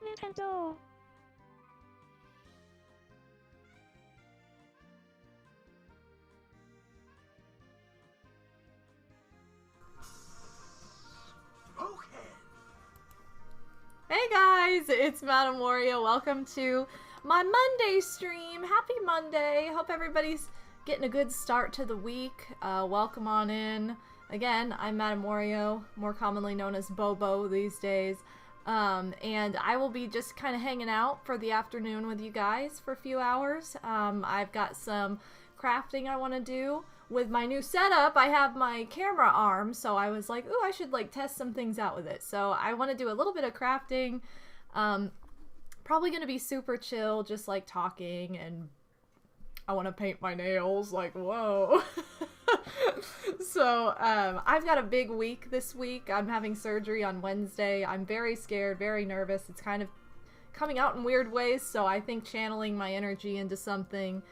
Nintendo. Hey guys, it's MadameWario. Welcome to my Monday stream. Happy Monday. Hope everybody's getting a good start to the week. Welcome on in. Again, I'm MadameWario, more commonly known as Bobo these days. And I will be just kind of hanging out for the afternoon with you guys for a few hours. I've got some crafting I want to do. With my new setup, I have my camera arm, so I was like, ooh, I should like test some things out with it. So I want to do a little bit of crafting. Probably going to be super chill, just like talking, and I want to paint my nails, like, whoa. So I've got a big week this week. I'm having surgery on Wednesday. I'm very scared, very nervous. It's kind of coming out in weird ways, so I think channeling my energy into something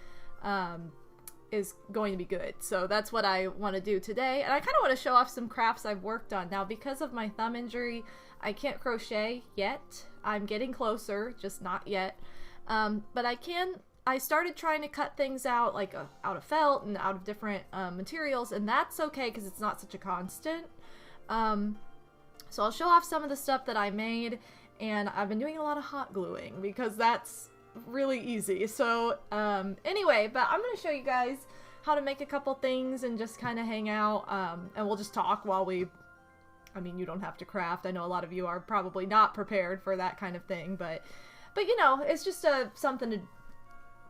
is going to be good. So that's what I want to do today. And I kind of want to show off some crafts I've worked on. Now, because of my thumb injury, I can't crochet yet. I'm getting closer, just not yet. But I started trying to cut things out, like out of felt and out of different materials, and that's okay because it's not such a constant. So I'll show off some of the stuff that I made, and I've been doing a lot of hot gluing because that's really easy. So anyway, but I'm gonna show you guys how to make a couple things and just kind of hang out, and we'll just talk while I mean, you don't have to craft. I know a lot of you are probably not prepared for that kind of thing, but you know, it's just something to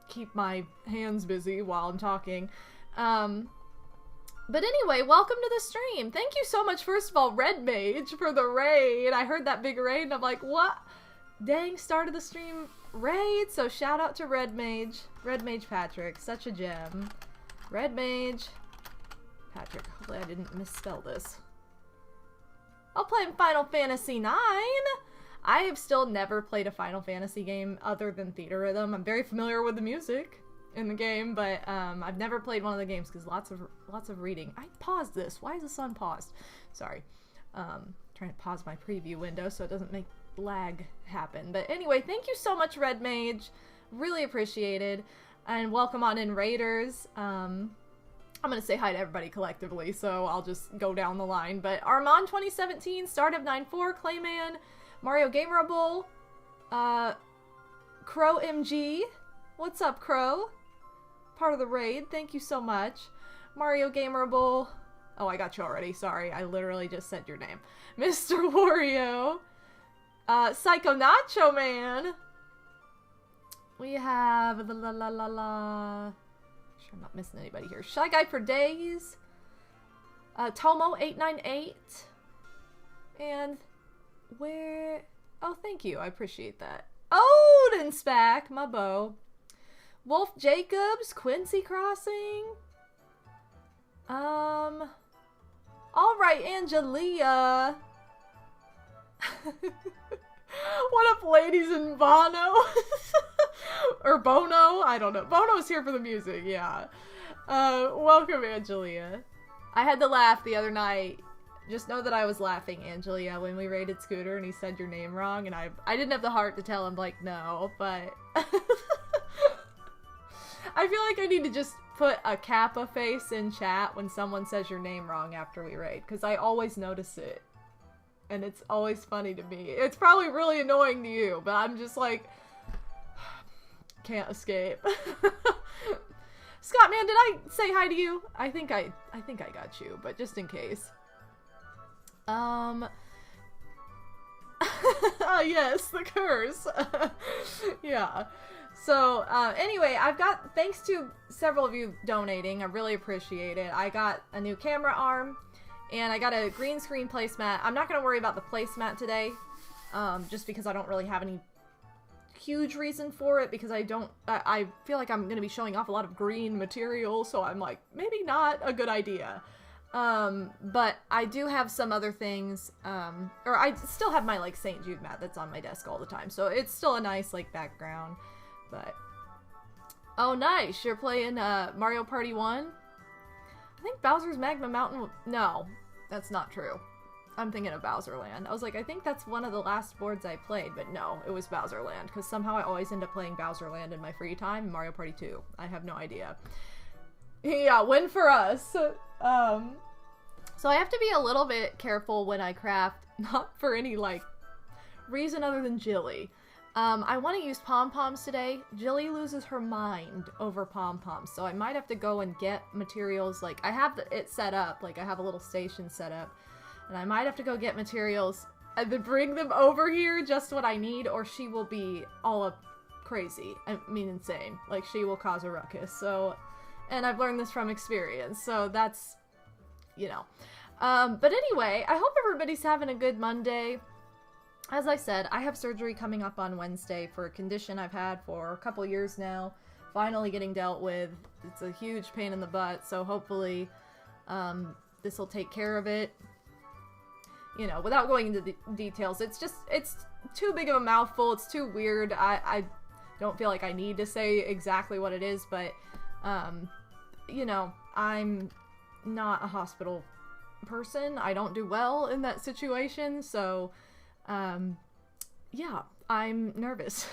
keep my hands busy while I'm talking. But anyway, welcome to the stream. Thank you so much, first of all, Red Mage, for the raid. I heard that big raid and I'm like, what? Dang, started the stream raid. So shout out to Red Mage Patrick, such a gem. Red Mage Patrick. Hopefully I didn't misspell this. I'll play Final Fantasy IX. I have still never played a Final Fantasy game other than Theater Rhythm. I'm very familiar with the music in the game, but I've never played one of the games because lots of reading. I paused this. Why is this on paused? Sorry. Trying to pause my preview window so it doesn't make lag happen. But anyway, thank you so much, Red Mage. Really appreciated. And welcome on in, Raiders. I'm gonna say hi to everybody collectively, so I'll just go down the line. But Armand 2017, Start of 9-4, Clayman, Mario Gamerable, Crow MG. What's up, Crow? Part of the raid. Thank you so much. Mario Gamerable. Oh, I got you already. Sorry, I literally just said your name. Mr. Wario. Psycho Nacho Man. We have la. Sure I'm not missing anybody here. Shy Guy for Days. Tomo 898. And where? Oh, thank you. I appreciate that. Odinspec, my beau. Wolf Jacobs, Quincy Crossing. All right, Angelia. What up, ladies in Bono? Or Bono? I don't know. Bono's here for the music, yeah. Welcome, Angelia. I had to laugh the other night. Just know that I was laughing, Angelia, when we raided Scooter and he said your name wrong, and I didn't have the heart to tell him, like, no, but I feel like I need to just put a Kappa face in chat when someone says your name wrong after we raid, because I always notice it. And it's always funny to me. It's probably really annoying to you, but I'm just like, can't escape. Scott, man, did I say hi to you? I think I got you, but just in case. Yes, the curse. Yeah. So, anyway, thanks to several of you donating, I really appreciate it. I got a new camera arm, and I got a green screen placemat. I'm not going to worry about the placemat today, just because I don't really have any huge reason for it, because I feel like I'm going to be showing off a lot of green material, so I'm like, maybe not a good idea. But I do have some other things, or I still have my, like, St. Jude mat that's on my desk all the time, so it's still a nice, like, background, but... Oh, nice! You're playing, Mario Party 1? I think Bowser's Magma Mountain... No, that's not true. I'm thinking of Bowser Land. I was like, I think that's one of the last boards I played, but no, it was Bowser Land, because somehow I always end up playing Bowser Land in my free time in Mario Party 2. I have no idea. Yeah, win for us. So I have to be a little bit careful when I craft, not for any, like, reason other than Jilly. I want to use pom-poms today. Jilly loses her mind over pom-poms, so I might have to go and get materials. Like, I have it set up, like, I have a little station set up, and I might have to go get materials and then bring them over here, just what I need, or she will be all up crazy. I mean, insane. Like, she will cause a ruckus, so... And I've learned this from experience, so that's, you know. But anyway, I hope everybody's having a good Monday. As I said, I have surgery coming up on Wednesday for a condition I've had for a couple years now. Finally getting dealt with. It's a huge pain in the butt, so hopefully this will take care of it. You know, without going into the details, it's too big of a mouthful. It's too weird. I don't feel like I need to say exactly what it is, but... you know, I'm not a hospital person. I don't do well in that situation, so, yeah, I'm nervous.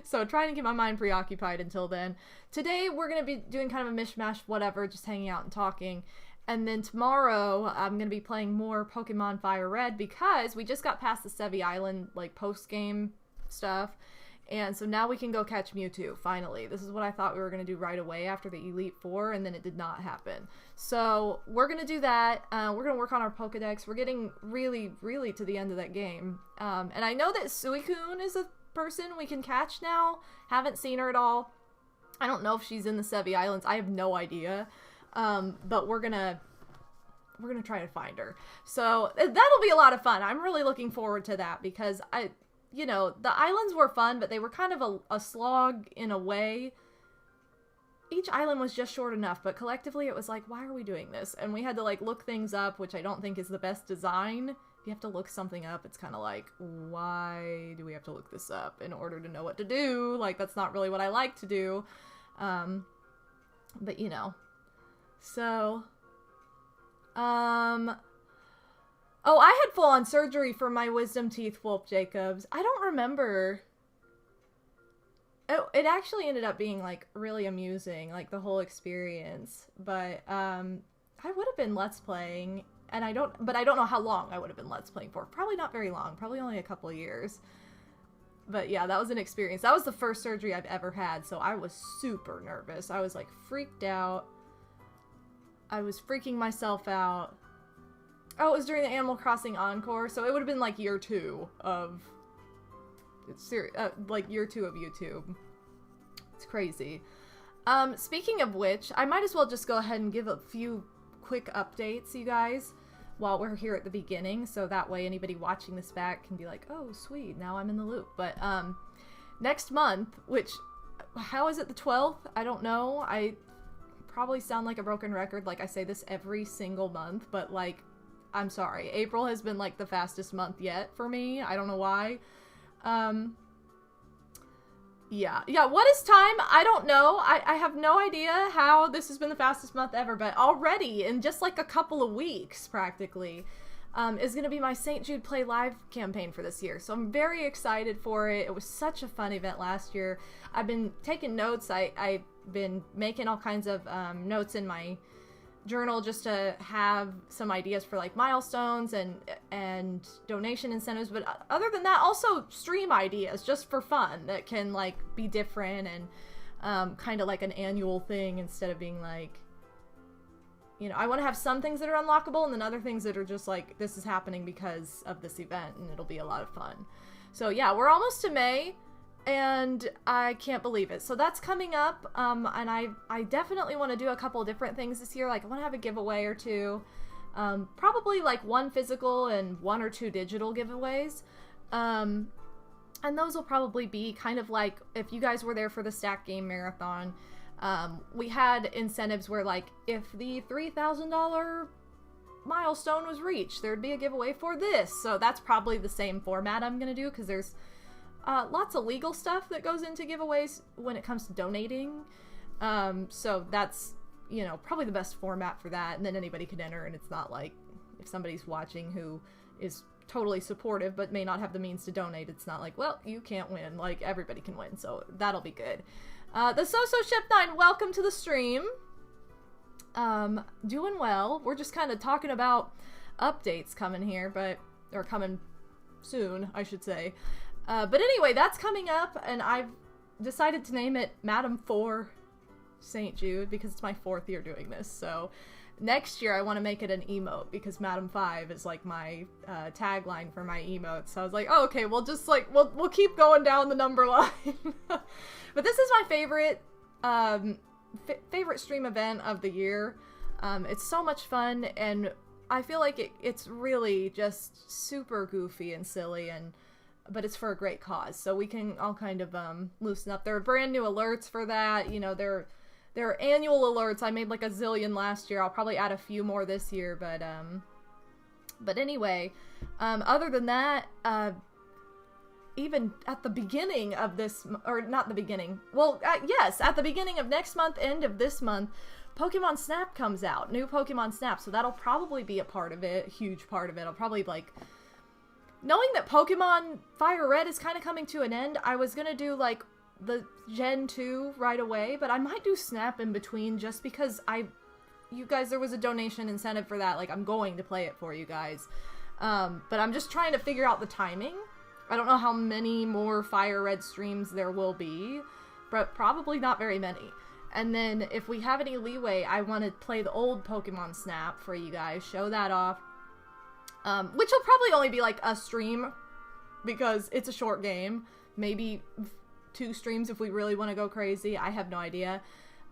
So trying to keep my mind preoccupied until then. Today, we're going to be doing kind of a mishmash, whatever, just hanging out and talking. And then tomorrow, I'm going to be playing more Pokemon Fire Red because we just got past the Sevi Island, like, post-game stuff. And so now we can go catch Mewtwo, finally. This is what I thought we were going to do right away after the Elite Four, and then it did not happen. So we're going to do that. We're going to work on our Pokedex. We're getting really, really to the end of that game. And I know that Suicune is a person we can catch now. Haven't seen her at all. I don't know if she's in the Sevi Islands. I have no idea. But we're going to try to find her. So that'll be a lot of fun. I'm really looking forward to that because you know, the islands were fun, but they were kind of a slog in a way. Each island was just short enough, but collectively it was like, why are we doing this? And we had to, like, look things up, which I don't think is the best design. If you have to look something up, it's kind of like, why do we have to look this up in order to know what to do? Like, that's not really what I like to do. But, you know. So, oh, I had full-on surgery for my wisdom teeth, Wolf Jacobs. I don't remember. It actually ended up being, like, really amusing, like, the whole experience. But, I would have been Let's Playing, and I don't know how long I would have been Let's Playing for. Probably not very long. Probably only a couple of years. But, yeah, that was an experience. That was the first surgery I've ever had, so I was super nervous. I was, like, freaked out. I was freaking myself out. Oh, it was during the Animal Crossing Encore, so it would have been like year 2 of... like year 2 of YouTube. It's crazy. Speaking of which, I might as well just go ahead and give a few quick updates, you guys, while we're here at the beginning, so that way anybody watching this back can be like, oh, sweet, now I'm in the loop. But, next month, which, how is it the 12th? I don't know. I probably sound like a broken record, like I say this every single month, but, like, I'm sorry. April has been, like, the fastest month yet for me. I don't know why. Yeah, what is time? I don't know. I have no idea how this has been the fastest month ever, but already, in just, like, a couple of weeks, practically, is going to be my St. Jude Play Live campaign for this year. So I'm very excited for it. It was such a fun event last year. I've been taking notes. I've been making all kinds of notes in my journal just to have some ideas for, like, milestones and donation incentives, but other than that, also stream ideas just for fun that can, like, be different and kind of like an annual thing instead of being like, you know, I want to have some things that are unlockable and then other things that are just like, this is happening because of this event and it'll be a lot of fun. So yeah, we're almost to May. And I can't believe it. So that's coming up, and I definitely want to do a couple different things this year. Like, I want to have a giveaway or two. Probably, like, 1 physical and 1 or 2 digital giveaways. And those will probably be kind of like, if you guys were there for the Stack Game Marathon, we had incentives where, like, if the $3,000 milestone was reached, there'd be a giveaway for this. So that's probably the same format I'm going to do, because there's lots of legal stuff that goes into giveaways when it comes to donating. So that's, you know, probably the best format for that. And then anybody can enter and it's not like if somebody's watching who is totally supportive but may not have the means to donate, it's not like, well, you can't win. Like, everybody can win, so that'll be good. The So-So Ship 9, welcome to the stream. Doing well. We're just kind of talking about updates coming here, or coming soon, I should say. But anyway, that's coming up, and I've decided to name it Madame 4 St. Jude because it's my 4th year doing this. So next year I want to make it an emote because Madame 5 is like my tagline for my emotes. So I was like, oh, okay, we'll just like we'll keep going down the number line. But this is my favorite favorite stream event of the year. It's so much fun, and I feel like it's really just super goofy and silly, but it's for a great cause, so we can all kind of loosen up. There are brand new alerts for that. You know, there are annual alerts. I made like a zillion last year. I'll probably add a few more this year, but anyway, other than that, even at the beginning of this, or not the beginning, well, yes, at the beginning of next month, end of this month, Pokemon Snap comes out. New Pokemon Snap, so that'll probably be a part of it, a huge part of it. I'll probably, like, knowing that Pokemon Fire Red is kind of coming to an end, I was gonna do, like, the Gen 2 right away, but I might do Snap in between just because you guys, there was a donation incentive for that. Like, I'm going to play it for you guys. But I'm just trying to figure out the timing. I don't know how many more Fire Red streams there will be, but probably not very many. And then if we have any leeway, I want to play the old Pokemon Snap for you guys, show that off. Which will probably only be like a stream because it's a short game. Maybe 2 streams if we really want to go crazy. I have no idea.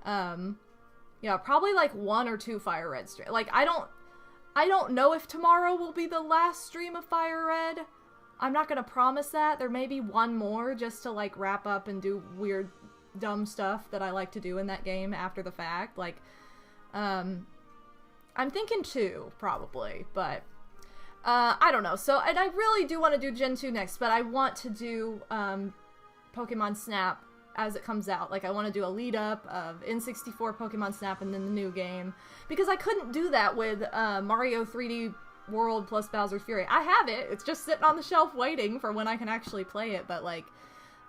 Yeah, probably like 1 or 2 Fire Red streams. Like, I don't know if tomorrow will be the last stream of Fire Red. I'm not gonna promise that. There may be 1 more just to like wrap up and do weird, dumb stuff that I like to do in that game after the fact. Like, I'm thinking 2 probably, but I don't know. So, and I really do want to do Gen 2 next, but I want to do Pokemon Snap as it comes out. Like, I want to do a lead up of N64 Pokemon Snap and then the new game, because I couldn't do that with Mario 3D World plus Bowser's Fury. I have it. It's just sitting on the shelf waiting for when I can actually play it, but like,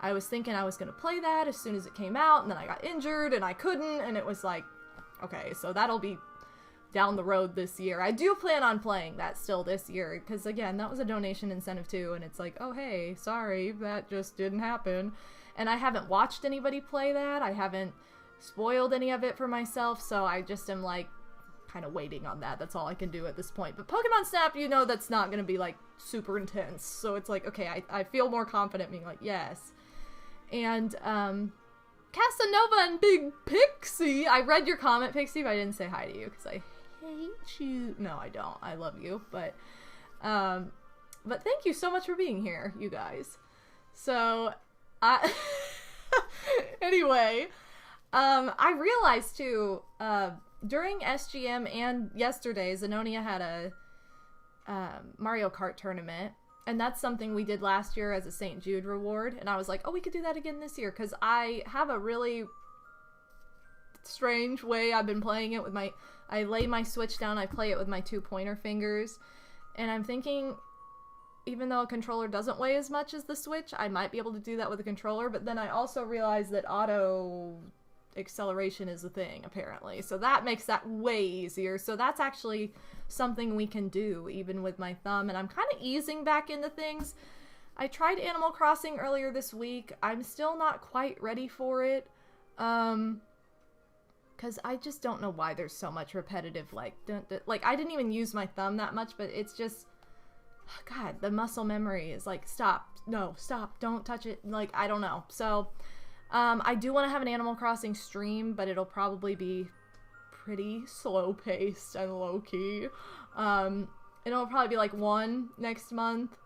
I was thinking I was going to play that as soon as it came out, and then I got injured and I couldn't, and it was like, okay, so that'll be down the road this year. I do plan on playing that still this year, because again, that was a donation incentive too, and it's like, oh hey, sorry, that just didn't happen. And I haven't watched anybody play that, I haven't spoiled any of it for myself, so I just am like, kind of waiting on that. That's all I can do at this point. But Pokemon Snap, you know, that's not gonna be like super intense, so it's like, okay, I feel more confident being like, yes. And Casanova and Big Pixie, I read your comment, Pixie, but I didn't say hi to you because I hate you. No, I don't. I love you, but thank you so much for being here, you guys. So anyway, I realized too, during SGM and yesterday, Zenonia had a Mario Kart tournament, and that's something we did last year as a St. Jude reward, and I was like, oh, we could do that again this year, because I have a really strange way I've been playing it with I lay my Switch down, I play it with my 2 pointer fingers, and I'm thinking, even though a controller doesn't weigh as much as the Switch, I might be able to do that with a controller, but then I also realized that auto acceleration is a thing, apparently, so that makes that way easier. So that's actually something we can do even with my thumb, and I'm kind of easing back into things. I tried Animal Crossing earlier this week. I'm still not quite ready for it, because I just don't know why there's so much repetitive, like I didn't even use my thumb that much, but it's just, God, the muscle memory is like, stop, no, stop, don't touch it, like, I don't know. So I do want to have an Animal Crossing stream, but it'll probably be pretty slow-paced and low-key. It'll probably be like 1 next month.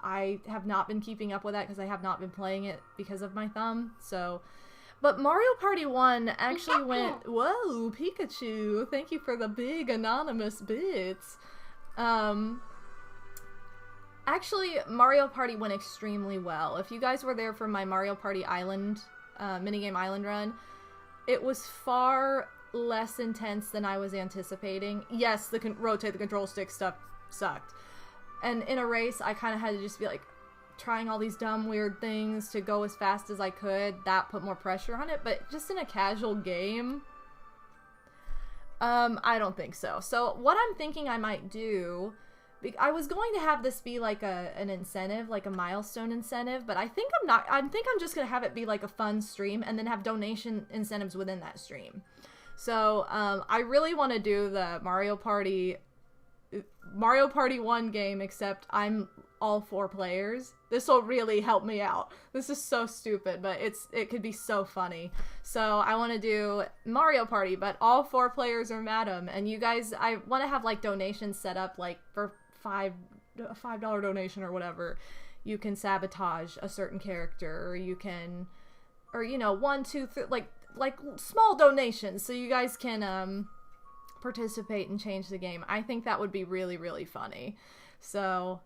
I have not been keeping up with that because I have not been playing it because of my thumb, so... But Mario Party 1 actually went... Whoa, Pikachu! Thank you for the big anonymous bits. Actually, Mario Party went extremely well. If you guys were there for my Mario Party Island, minigame island run, it was far less intense than I was anticipating. Yes, the rotate the control stick stuff sucked. And in a race, I kind of had to just be like trying all these dumb, weird things to go as fast as I could. That put more pressure on it. But just in a casual game, I don't think so. So what I'm thinking I might do, I was going to have this be like an incentive, like a milestone incentive, but I think I'm not. I think I'm just going to have it be like a fun stream and then have donation incentives within that stream. So I really want to do the Mario Party 1 game, except I'm all 4 players. This will really help me out. This is so stupid, but it could be so funny. So I want to do Mario Party, but all 4 players are Madam, and you guys, I want to have like donations set up, like for a $5 donation or whatever. You can sabotage a certain character, or you can, or you know, 1, 2, 3, like small donations, so you guys can participate and change the game. I think that would be really, really funny. So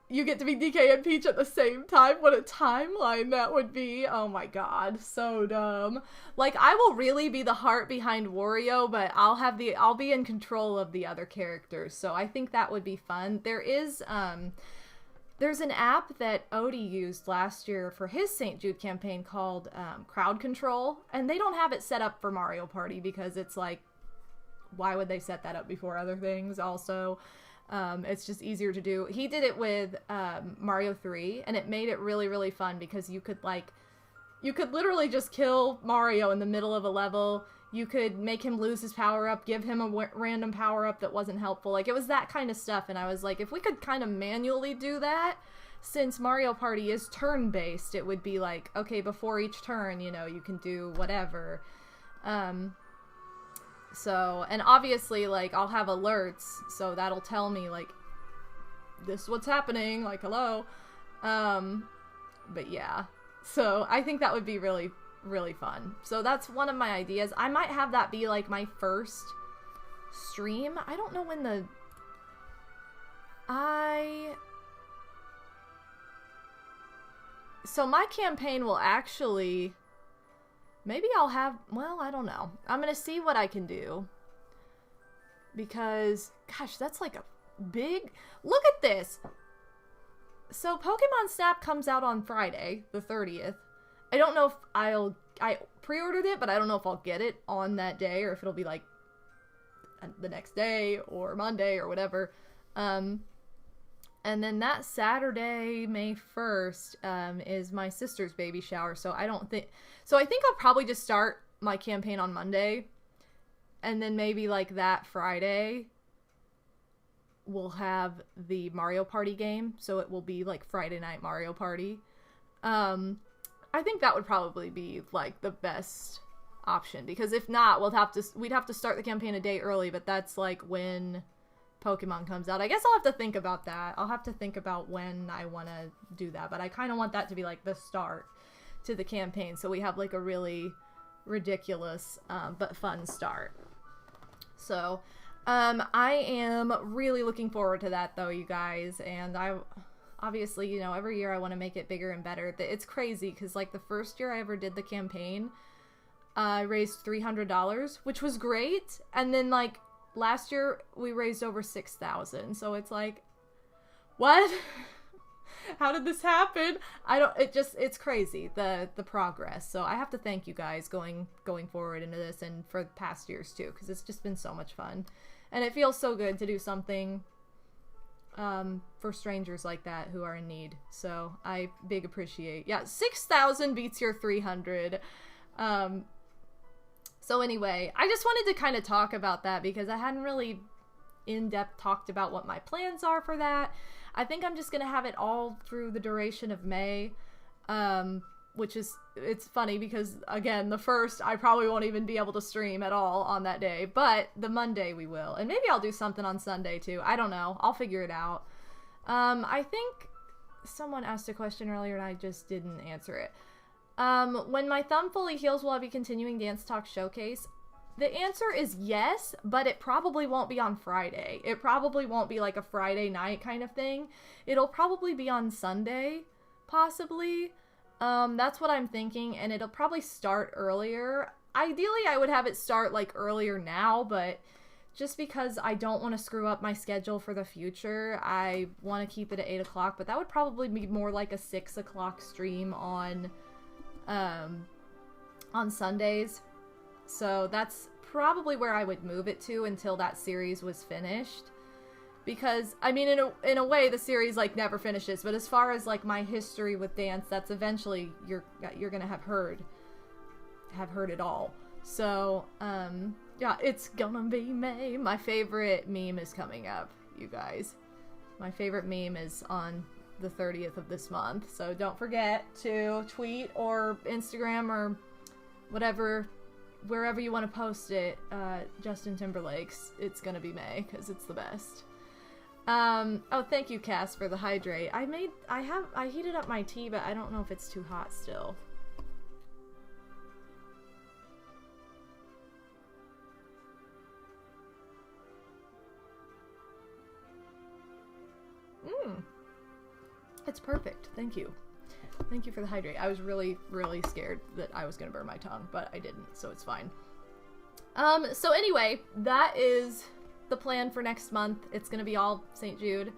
you get to be DK and Peach at the same time. What a timeline that would be. Oh my god, so dumb. Like, I will really be the heart behind Wario, but I'll be in control of the other characters. So I think that would be fun. There's an app that Odie used last year for his St. Jude campaign called Crowd Control, and they don't have it set up for Mario Party because it's like, why would they set that up before other things also? It's just easier to do. He did it with Mario 3, and it made it really, really fun because you could literally just kill Mario in the middle of a level. You could make him lose his power-up, give him a random power-up that wasn't helpful. Like, it was that kind of stuff, and I was like, if we could kind of manually do that, since Mario Party is turn-based, it would be like, okay, before each turn, you know, you can do whatever. So, and obviously, like, I'll have alerts, so that'll tell me, like, this is what's happening, like, hello. But yeah, so I think that would be really, really fun. So that's one of my ideas. I might have that be, like, my first stream. I don't know when so my campaign will actually... Maybe I'll have, well, I don't know. I'm going to see what I can do. Because, gosh, that's like a big, look at this. So Pokemon Snap comes out on Friday, the 30th. I don't know if I pre-ordered it, but I don't know if I'll get it on that day or if it'll be like the next day or Monday or whatever. And then that Saturday, May 1st, is my sister's baby shower. So I think I'll probably just start my campaign on Monday. And then maybe like that Friday, we'll have the Mario Party game. So it will be like Friday night Mario Party. I think that would probably be like the best option. Because if not, we'd have to start the campaign a day early. But that's like when Pokemon comes out. I guess I'll have to think about that. I'll have to think about when I want to do that, but I kind of want that to be like the start to the campaign, so we have like a really ridiculous but fun start. So I am really looking forward to that though, you guys, and I obviously, you know, every year I want to make it bigger and better. It's crazy because like the first year I ever did the campaign, I raised $300, which was great, and then like last year we raised over 6,000. So it's like, what? How did this happen? It's crazy, the progress. So I have to thank you guys going forward into this and for the past years too, because it's just been so much fun. And it feels so good to do something for strangers like that who are in need. So I big appreciate. Yeah, 6,000 beats your 300. So anyway, I just wanted to kind of talk about that because I hadn't really in-depth talked about what my plans are for that. I think I'm just going to have it all through the duration of May, which is, it's funny because, again, the first, I probably won't even be able to stream at all on that day, but the Monday we will. And maybe I'll do something on Sunday too. I don't know. I'll figure it out. I think someone asked a question earlier and I just didn't answer it. When my thumb fully heals, will I be continuing Dance Talk Showcase? The answer is yes, but it probably won't be on Friday. It probably won't be like a Friday night kind of thing. It'll probably be on Sunday, possibly. That's what I'm thinking, and it'll probably start earlier. Ideally, I would have it start like earlier now, but just because I don't want to screw up my schedule for the future. I want to keep it at 8 o'clock, but that would probably be more like a 6 o'clock stream on Sundays. So that's probably where I would move it to until that series was finished. Because, I mean, in a way, the series, like, never finishes. But as far as, like, my history with dance, that's eventually, you're gonna have heard it all. So, yeah, it's gonna be May. My favorite meme is coming up, you guys. My favorite meme is on the 30th of this month. So don't forget to tweet or Instagram or whatever, wherever you want to post it, Justin Timberlake's It's Gonna Be May, because it's the best. Oh, thank you, Cass, for the hydrate. I heated up my tea, but I don't know if it's too hot still. It's perfect. Thank you. Thank you for the hydrate. I was really, really scared that I was gonna burn my tongue, but I didn't, so it's fine. So anyway, that is the plan for next month. It's gonna be all St. Jude.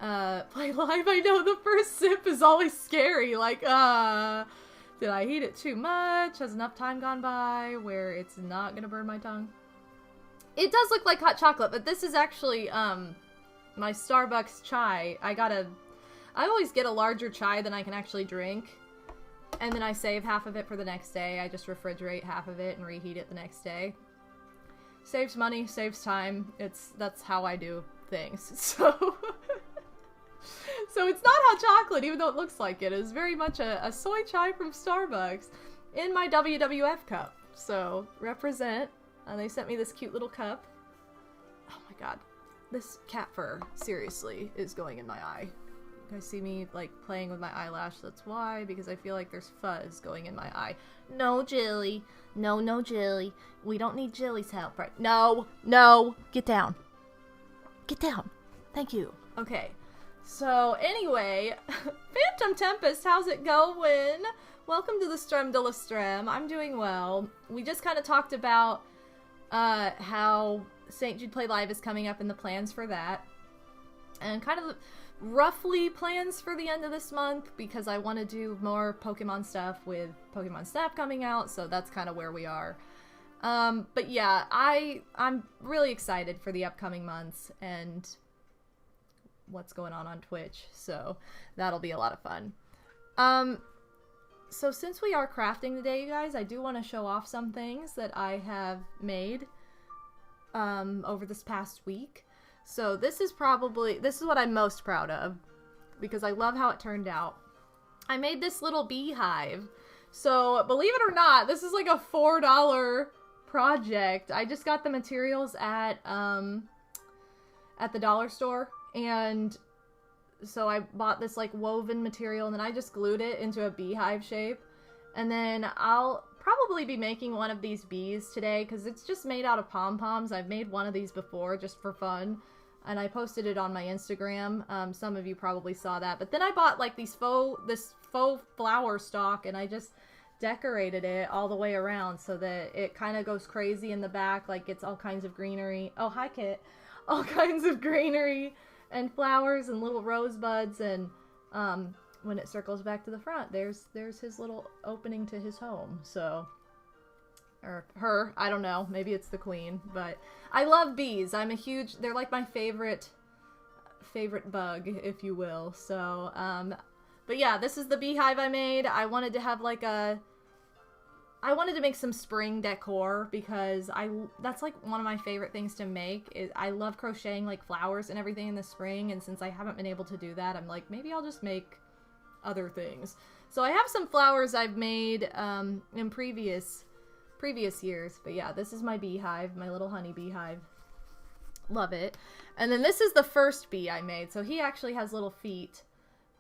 Play live. I know the first sip is always scary. Like, did I heat it too much? Has enough time gone by where it's not gonna burn my tongue? It does look like hot chocolate, but this is actually, my Starbucks chai. I always get a larger chai than I can actually drink. And then I save half of it for the next day. I just refrigerate half of it and reheat it the next day. Saves money, saves time. That's how I do things. So so it's not hot chocolate, even though it looks like it. It's very much a soy chai from Starbucks in my WWF cup. So represent. And they sent me this cute little cup. Oh my god. This cat fur, seriously, is going in my eye. You guys see me, like, playing with my eyelash? That's why, because I feel like there's fuzz going in my eye. No, Jilly. No, no, Jilly. We don't need Jilly's help, right? No, no. Get down. Get down. Thank you. Okay. So, anyway, Phantom Tempest, how's it going? Welcome to the Strem de la Strem. I'm doing well. We just kind of talked about how St. Jude Play Live is coming up and the plans for that. And kind of roughly plans for the end of this month, because I want to do more Pokemon stuff with Pokemon Snap coming out, so that's kind of where we are. But yeah, I'm really excited for the upcoming months and what's going on Twitch, so that'll be a lot of fun. So since we are crafting today, you guys, I do want to show off some things that I have made over this past week. So this is what I'm most proud of, because I love how it turned out. I made this little beehive. So believe it or not, this is like a $4 project. I just got the materials at the dollar store, and so I bought this like woven material, and then I just glued it into a beehive shape. And then I'll probably be making one of these bees today, because it's just made out of pom-poms. I've made one of these before just for fun, and I posted it on my Instagram. Some of you probably saw that. But then I bought like this faux flower stalk, and I just decorated it all the way around so that it kind of goes crazy in the back, like it's all kinds of greenery. Oh, hi, Kit. All kinds of greenery and flowers and little rosebuds, and when it circles back to the front, there's his little opening to his home. So, or her, I don't know, maybe it's the queen, but I love bees. They're like my favorite bug, if you will. So, but yeah, this is the beehive I made. I wanted to have like I wanted to make some spring decor, because that's like one of my favorite things to make. I love crocheting like flowers and everything in the spring, and since I haven't been able to do that, I'm like, maybe I'll just make other things. So I have some flowers I've made in previous years, but yeah, this is my beehive, my little honey beehive. Love it. And then this is the first bee I made. So he actually has little feet,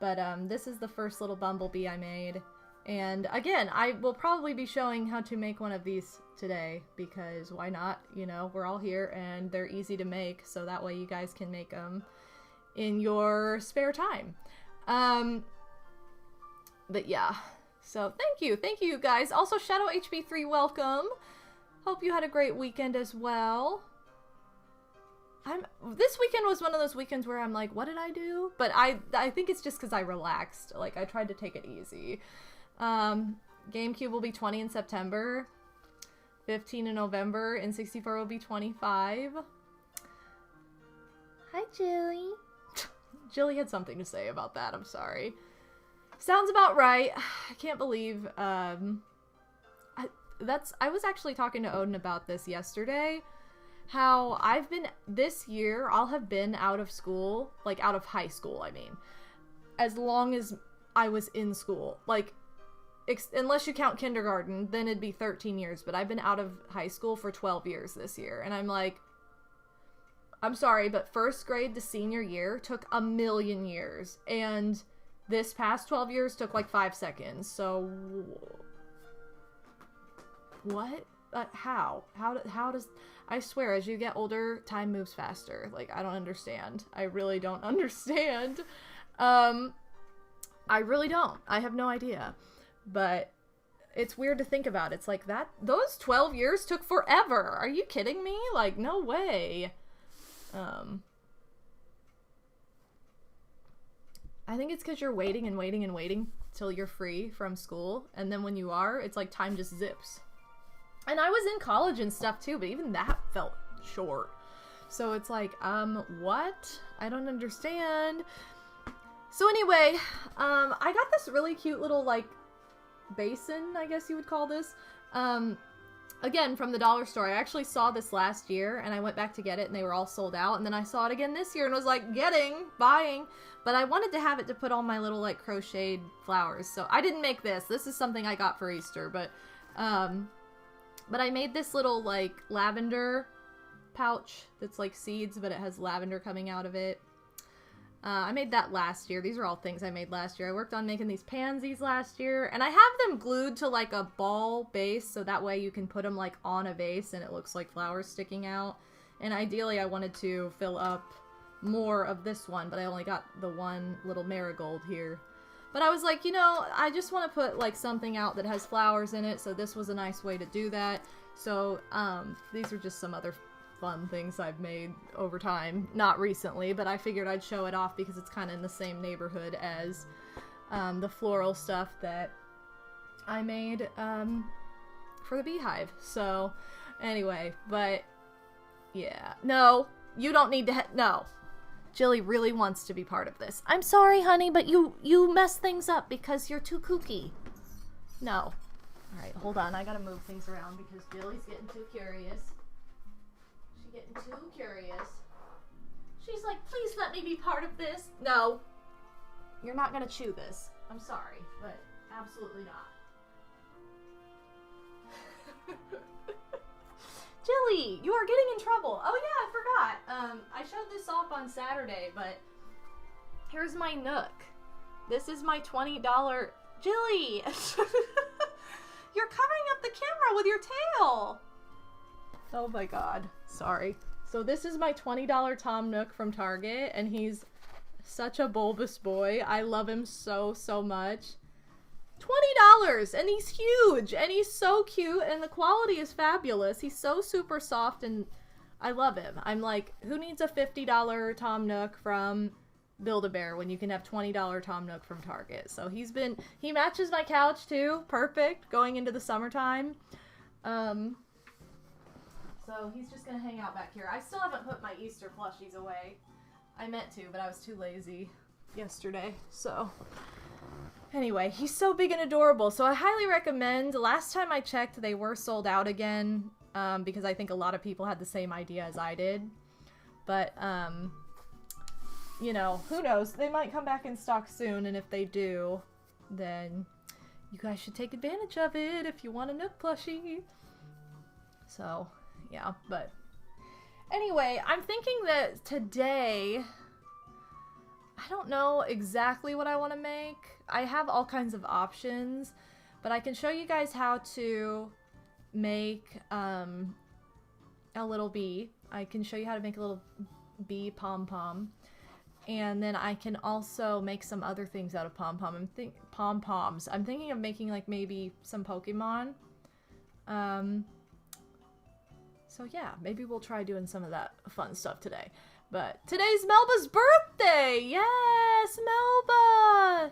but this is the first little bumblebee I made. And again, I will probably be showing how to make one of these today, because why not? You know, we're all here and they're easy to make, so that way you guys can make them in your spare time. But yeah, so thank you guys. Also, Shadow HB3, welcome. Hope you had a great weekend as well. This weekend was one of those weekends where I'm like, what did I do? But I think it's just because I relaxed. Like, I tried to take it easy. GameCube will be 20 in September. 15 in November. N64 will be 25. Hi, Jilly. Jilly had something to say about that. I'm sorry. Sounds about right. I can't believe, I was actually talking to Odin about this yesterday. How this year, I'll have been out of school, like out of high school, I mean, as long as I was in school. Like, unless you count kindergarten, then it'd be 13 years, but I've been out of high school for 12 years this year, and I'm like, I'm sorry, but first grade to senior year took a million years, and this past 12 years took like 5 seconds, so what? How does, I swear, as you get older, time moves faster. Like, I don't understand. I really don't understand. I really don't. I have no idea. But it's weird to think about. It's like that, those 12 years took forever. Are you kidding me? Like, no way. I think it's because you're waiting and waiting and waiting till you're free from school. And then when you are, it's like time just zips. And I was in college and stuff too, but even that felt short. So it's like, what? I don't understand. So anyway, I got this really cute little, like, basin, I guess you would call this. Again, from the dollar store. I actually saw this last year, and I went back to get it, and they were all sold out. And then I saw it again this year, and was like, buying. But I wanted to have it to put all my little, like, crocheted flowers. So I didn't make this. This is something I got for Easter, but I made this little, like, lavender pouch that's, like, seeds, but it has lavender coming out of it. I made that last year. These are all things I made last year. I worked on making these pansies last year, and I have them glued to, like, a ball base, so that way you can put them, like, on a vase, and it looks like flowers sticking out. And ideally, I wanted to fill up more of this one, but I only got the one little marigold here. But I was like, you know, I just want to put, like, something out that has flowers in it, so this was a nice way to do that. So, these are just some other fun things I've made over time. Not recently, but I figured I'd show it off because it's kind of in the same neighborhood as the floral stuff that I made for the beehive. So, anyway, but, yeah. No, you don't need to no. Jilly really wants to be part of this. I'm sorry, honey, but you mess things up because you're too kooky. No. Alright, hold on. I gotta move things around because Jilly's getting too curious. She's getting too curious. She's like, please let me be part of this. No. You're not gonna chew this. I'm sorry, but absolutely not. Jilly, you are getting in trouble. Oh yeah, I forgot. I showed this off on Saturday, but here's my Nook. This is my $20... Jilly! You're covering up the camera with your tail! Oh my god. Sorry. So this is my $20 Tom Nook from Target, and he's such a bulbous boy. I love him so, so much. $20! And he's huge! And he's so cute, and the quality is fabulous. He's so super soft, and I love him. I'm like, who needs a $50 Tom Nook from Build-A-Bear when you can have $20 Tom Nook from Target? So he matches my couch too. Perfect. Going into the summertime. So he's just gonna hang out back here. I still haven't put my Easter plushies away. I meant to, but I was too lazy yesterday, so... Anyway, he's so big and adorable, so I highly recommend. Last time I checked, they were sold out again, because I think a lot of people had the same idea as I did. But, you know, who knows? They might come back in stock soon, and if they do, then you guys should take advantage of it if you want a Nook plushie. So, yeah, but... Anyway, I'm thinking that today... I don't know exactly what I want to make. I have all kinds of options, but I can show you guys how to make a little bee. I can show you how to make a little bee pom-pom. And then I can also make some other things out of pom-poms. I'm thinking of making like maybe some Pokemon. So yeah, maybe we'll try doing some of that fun stuff today. But today's Melba's birthday! Yes, Melba!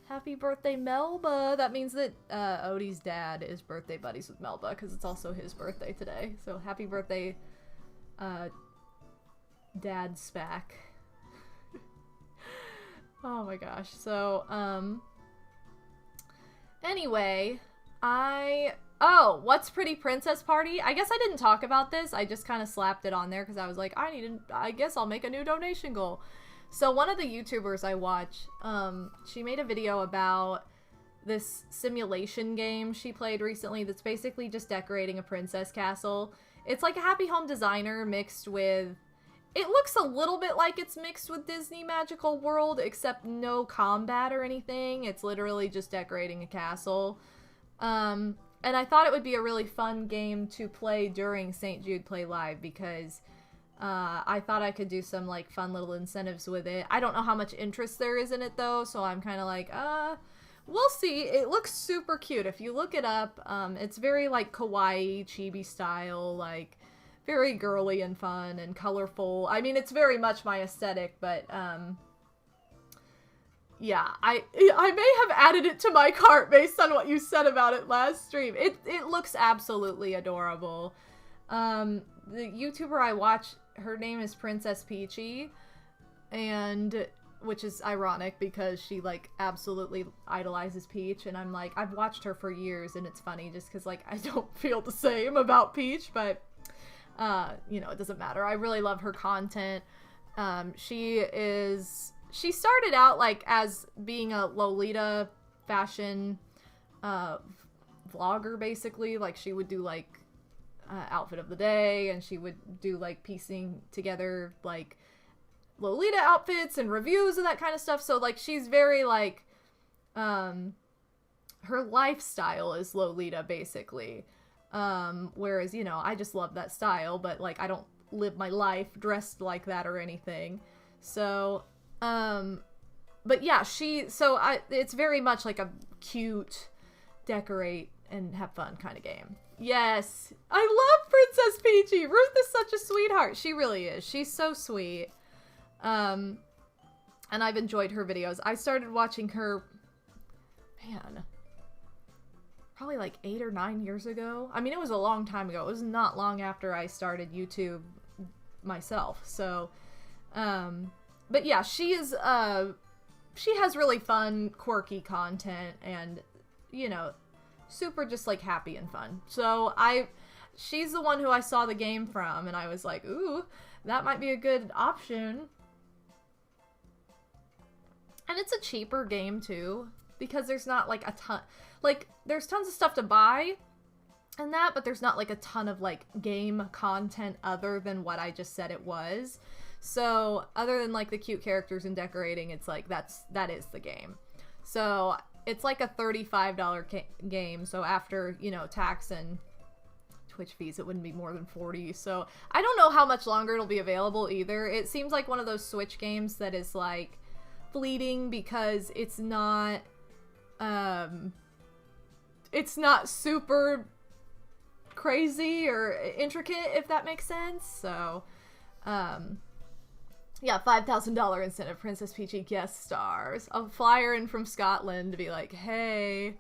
Happy birthday, Melba! That means that Odie's dad is birthday buddies with Melba, because it's also his birthday today. So happy birthday, Dad Spack. Oh my gosh. So, anyway, oh, what's Pretty Princess Party? I guess I didn't talk about this. I just kind of slapped it on there because I was like, I guess I'll make a new donation goal. So one of the YouTubers I watch, she made a video about this simulation game she played recently that's basically just decorating a princess castle. It's like a Happy Home Designer mixed with... It looks a little bit like it's mixed with Disney Magical World, except no combat or anything. It's literally just decorating a castle. And I thought it would be a really fun game to play during St. Jude Play Live because I thought I could do some like fun little incentives with it. I don't know how much interest there is in it though, so I'm kind of like, we'll see. It looks super cute. If you look it up, it's very like kawaii, chibi style, like very girly and fun and colorful. I mean, it's very much my aesthetic, but yeah, I may have added it to my cart based on what you said about it last stream. It looks absolutely adorable. The YouTuber I watch, her name is Princess Peachy, and which is ironic because she like absolutely idolizes Peach, and I'm like, I've watched her for years, and it's funny just because like I don't feel the same about Peach, but you know, it doesn't matter. I really love her content. She started out like as being a Lolita fashion vlogger, basically. Like she would do like outfit of the day, and she would do like piecing together like Lolita outfits and reviews and that kind of stuff. So like she's very like her lifestyle is Lolita basically. Whereas, you know, I just love that style, but like I don't live my life dressed like that or anything. So but yeah, it's very much like a cute decorate and have fun kind of game. Yes, I love Princess Peachy. Ruth is such a sweetheart. She really is. She's so sweet. And I've enjoyed her videos. I started watching her, man, probably like 8 or 9 years ago. I mean, it was a long time ago. It was not long after I started YouTube myself. So, but yeah, she has really fun, quirky content and, you know, super just like happy and fun. So she's the one who I saw the game from, and I was like, ooh, that might be a good option. And it's a cheaper game too, because there's not like a ton, like there's tons of stuff to buy and that, but there's not like a ton of like game content other than what I just said it was. So other than like the cute characters and decorating, it's like that is the game. So it's like a $35 game. So after, you know, tax and Twitch fees, it wouldn't be more than 40. So I don't know how much longer it'll be available either. It seems like one of those Switch games that is like fleeting because it's not super crazy or intricate, if that makes sense. So yeah, $5,000 incentive. Princess Peachy guest stars. A flyer in from Scotland to be like, hey,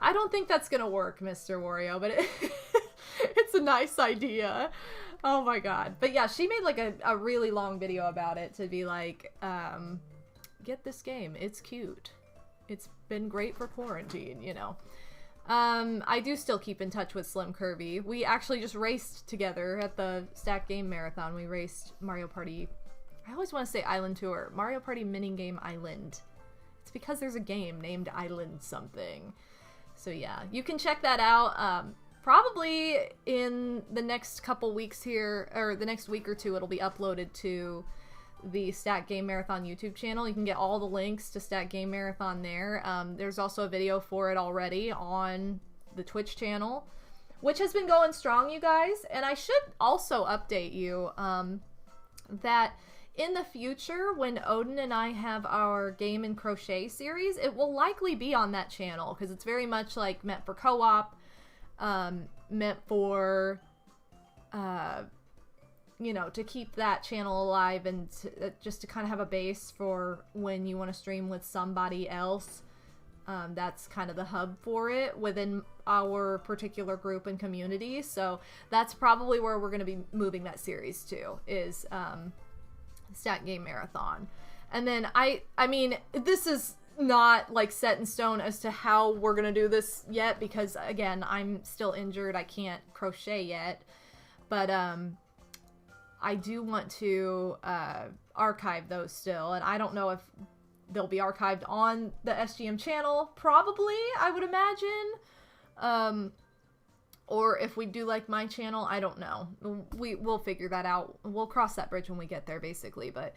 I don't think that's gonna work, Mr. Wario, but it's a nice idea. Oh my god. But yeah, she made like a really long video about it to be like, get this game. It's cute. It's been great for quarantine, you know. I do still keep in touch with Slim Kirby. We actually just raced together at the Stack Game Marathon. We raced Mario Party... I always want to say Island Tour. Mario Party Minigame Island. It's because there's a game named Island something. So yeah, you can check that out. Probably in the next couple weeks here, or the next week or two, it'll be uploaded to the Stack Game Marathon YouTube channel. You can get all the links to Stack Game Marathon there. There's also a video for it already on the Twitch channel, which has been going strong, you guys. And I should also update you that in the future, when Odin and I have our Game and Crochet series, it will likely be on that channel because it's very much like meant for co-op, meant for you know, to keep that channel alive and just to kind of have a base for when you want to stream with somebody else. That's kind of the hub for it within our particular group and community. So that's probably where we're going to be moving that series to, is Stat Game Marathon. And then I mean, this is not like set in stone as to how we're going to do this yet, because again, I'm still injured. I can't crochet yet, but I do want to archive those still, and I don't know if they'll be archived on the SGM channel. Probably, I would imagine. Or if we do like my channel, I don't know. We'll figure that out. We'll cross that bridge when we get there, basically. But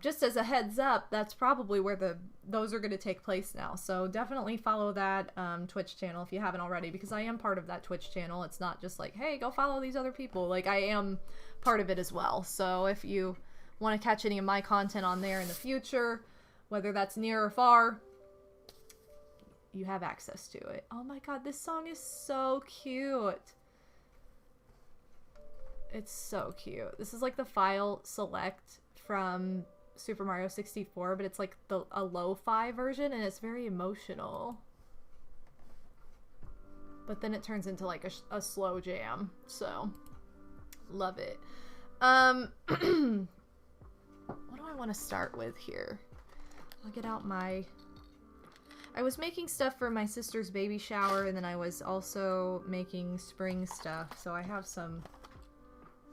just as a heads up, that's probably where those are going to take place now. So definitely follow that Twitch channel if you haven't already, because I am part of that Twitch channel. It's not just like, hey, go follow these other people. Like, I am part of it as well. So if you want to catch any of my content on there in the future, whether that's near or far, you have access to it. Oh my god, this song is so cute. It's so cute. This is like the file select from Super Mario 64, but it's like a lo-fi version, and it's very emotional. But then it turns into like a slow jam, so love it. What do I want to start with here? I'll get out my... I was making stuff for my sister's baby shower, and then I was also making spring stuff, so I have some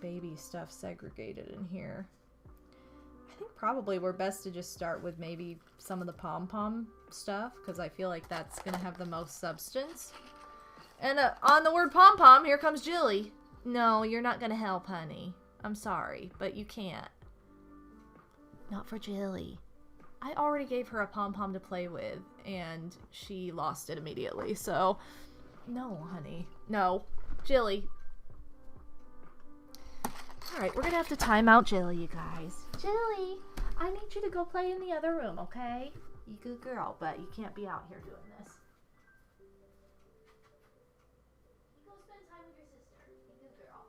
baby stuff segregated in here. I think probably we're best to just start with maybe some of the pom-pom stuff, because I feel like that's going to have the most substance. And on the word pom-pom, here comes Jilly. No, you're not going to help, honey. I'm sorry, but you can't. Not for Jilly. I already gave her a pom-pom to play with, and she lost it immediately, so... No, honey. No. Jilly. Alright, we're gonna have to time out Jilly, you guys. Jilly, I need you to go play in the other room, okay? You good girl, but you can't be out here doing this. You go spend time with your sister. You good girl.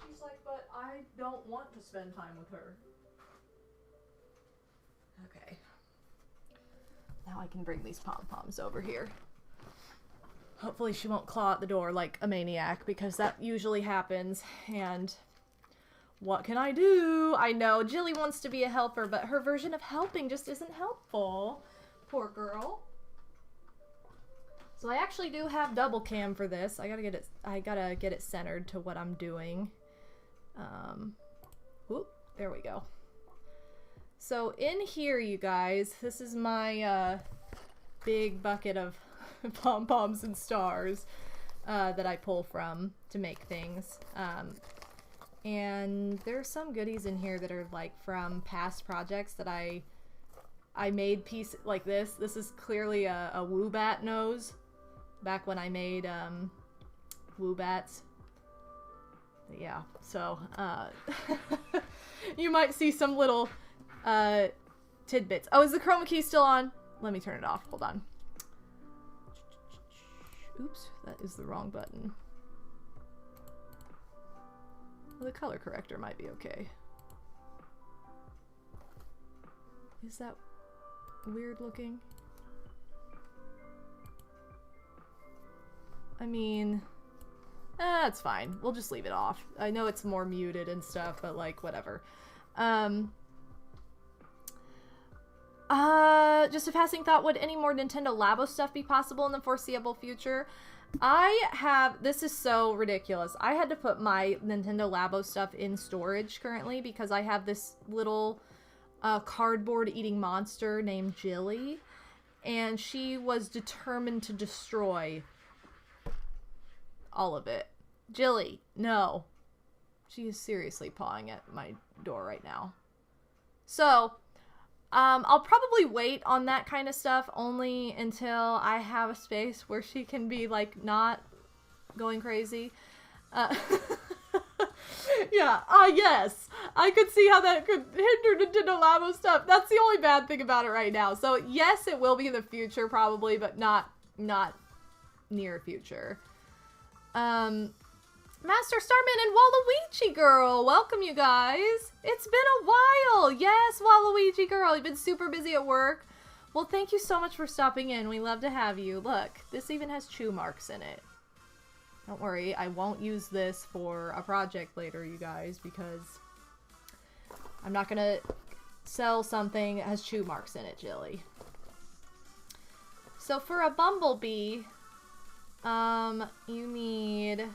She's like, but I don't want to spend time with her. Okay. Now I can bring these pom-poms over here. Hopefully she won't claw at the door like a maniac, because that usually happens, and what can I do? I know Jilly wants to be a helper, but her version of helping just isn't helpful. Poor girl. So I actually do have double cam for this. I gotta get it centered to what I'm doing. Whoop, there we go. So in here, you guys, this is my big bucket of pom-poms and stars that I pull from to make things. And there's some goodies in here that are like from past projects that I made pieces like this. This is clearly a Woobat nose back when I made Woobats. Yeah, so you might see some little tidbits. Oh, is the chroma key still on? Let me turn it off. Hold on. Oops, that is the wrong button. Well, the color corrector might be okay. Is that weird looking? I mean, it's fine. We'll just leave it off. I know it's more muted and stuff, but like, whatever. Just a passing thought, would any more Nintendo Labo stuff be possible in the foreseeable future? This is so ridiculous. I had to put my Nintendo Labo stuff in storage currently because I have this little cardboard eating monster named Jilly, and she was determined to destroy all of it. Jilly, no. She is seriously pawing at my door right now. So, I'll probably wait on that kind of stuff only until I have a space where she can be, like, not going crazy. Yeah, yes. I could see how that could hinder Nintendo Labo stuff. That's the only bad thing about it right now. So, yes, it will be in the future, probably, but not near future. Master Starman and Waluigi Girl, welcome you guys. It's been a while. Yes, Waluigi Girl, you've been super busy at work. Well, thank you so much for stopping in. We love to have you. Look, this even has chew marks in it. Don't worry, I won't use this for a project later, you guys, because I'm not gonna sell something that has chew marks in it, Jilly. So for a bumblebee, you need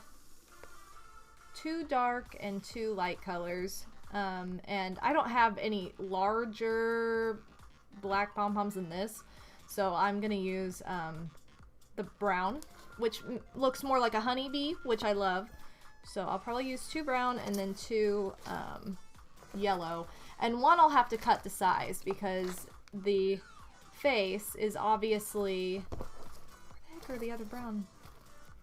2 dark and 2 light colors. And I don't have any larger black pom-poms than this, so I'm gonna use the brown, which looks more like a honeybee, which I love. So I'll probably use 2 brown and then 2 yellow. And one I'll have to cut to size because the face is obviously... Where the heck are the other brown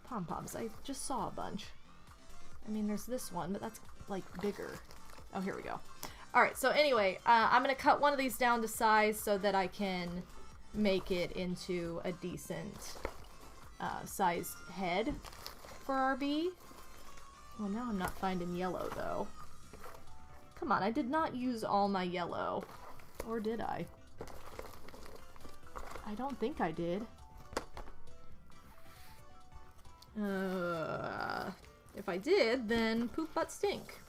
pom-poms? I just saw a bunch. I mean, there's this one, but that's, like, bigger. Oh, here we go. Alright, so anyway, I'm going to cut one of these down to size so that I can make it into a decent sized head for our bee. Well, now I'm not finding yellow, though. Come on, I did not use all my yellow. Or did I? I don't think I did. If I did, then poop butt stink.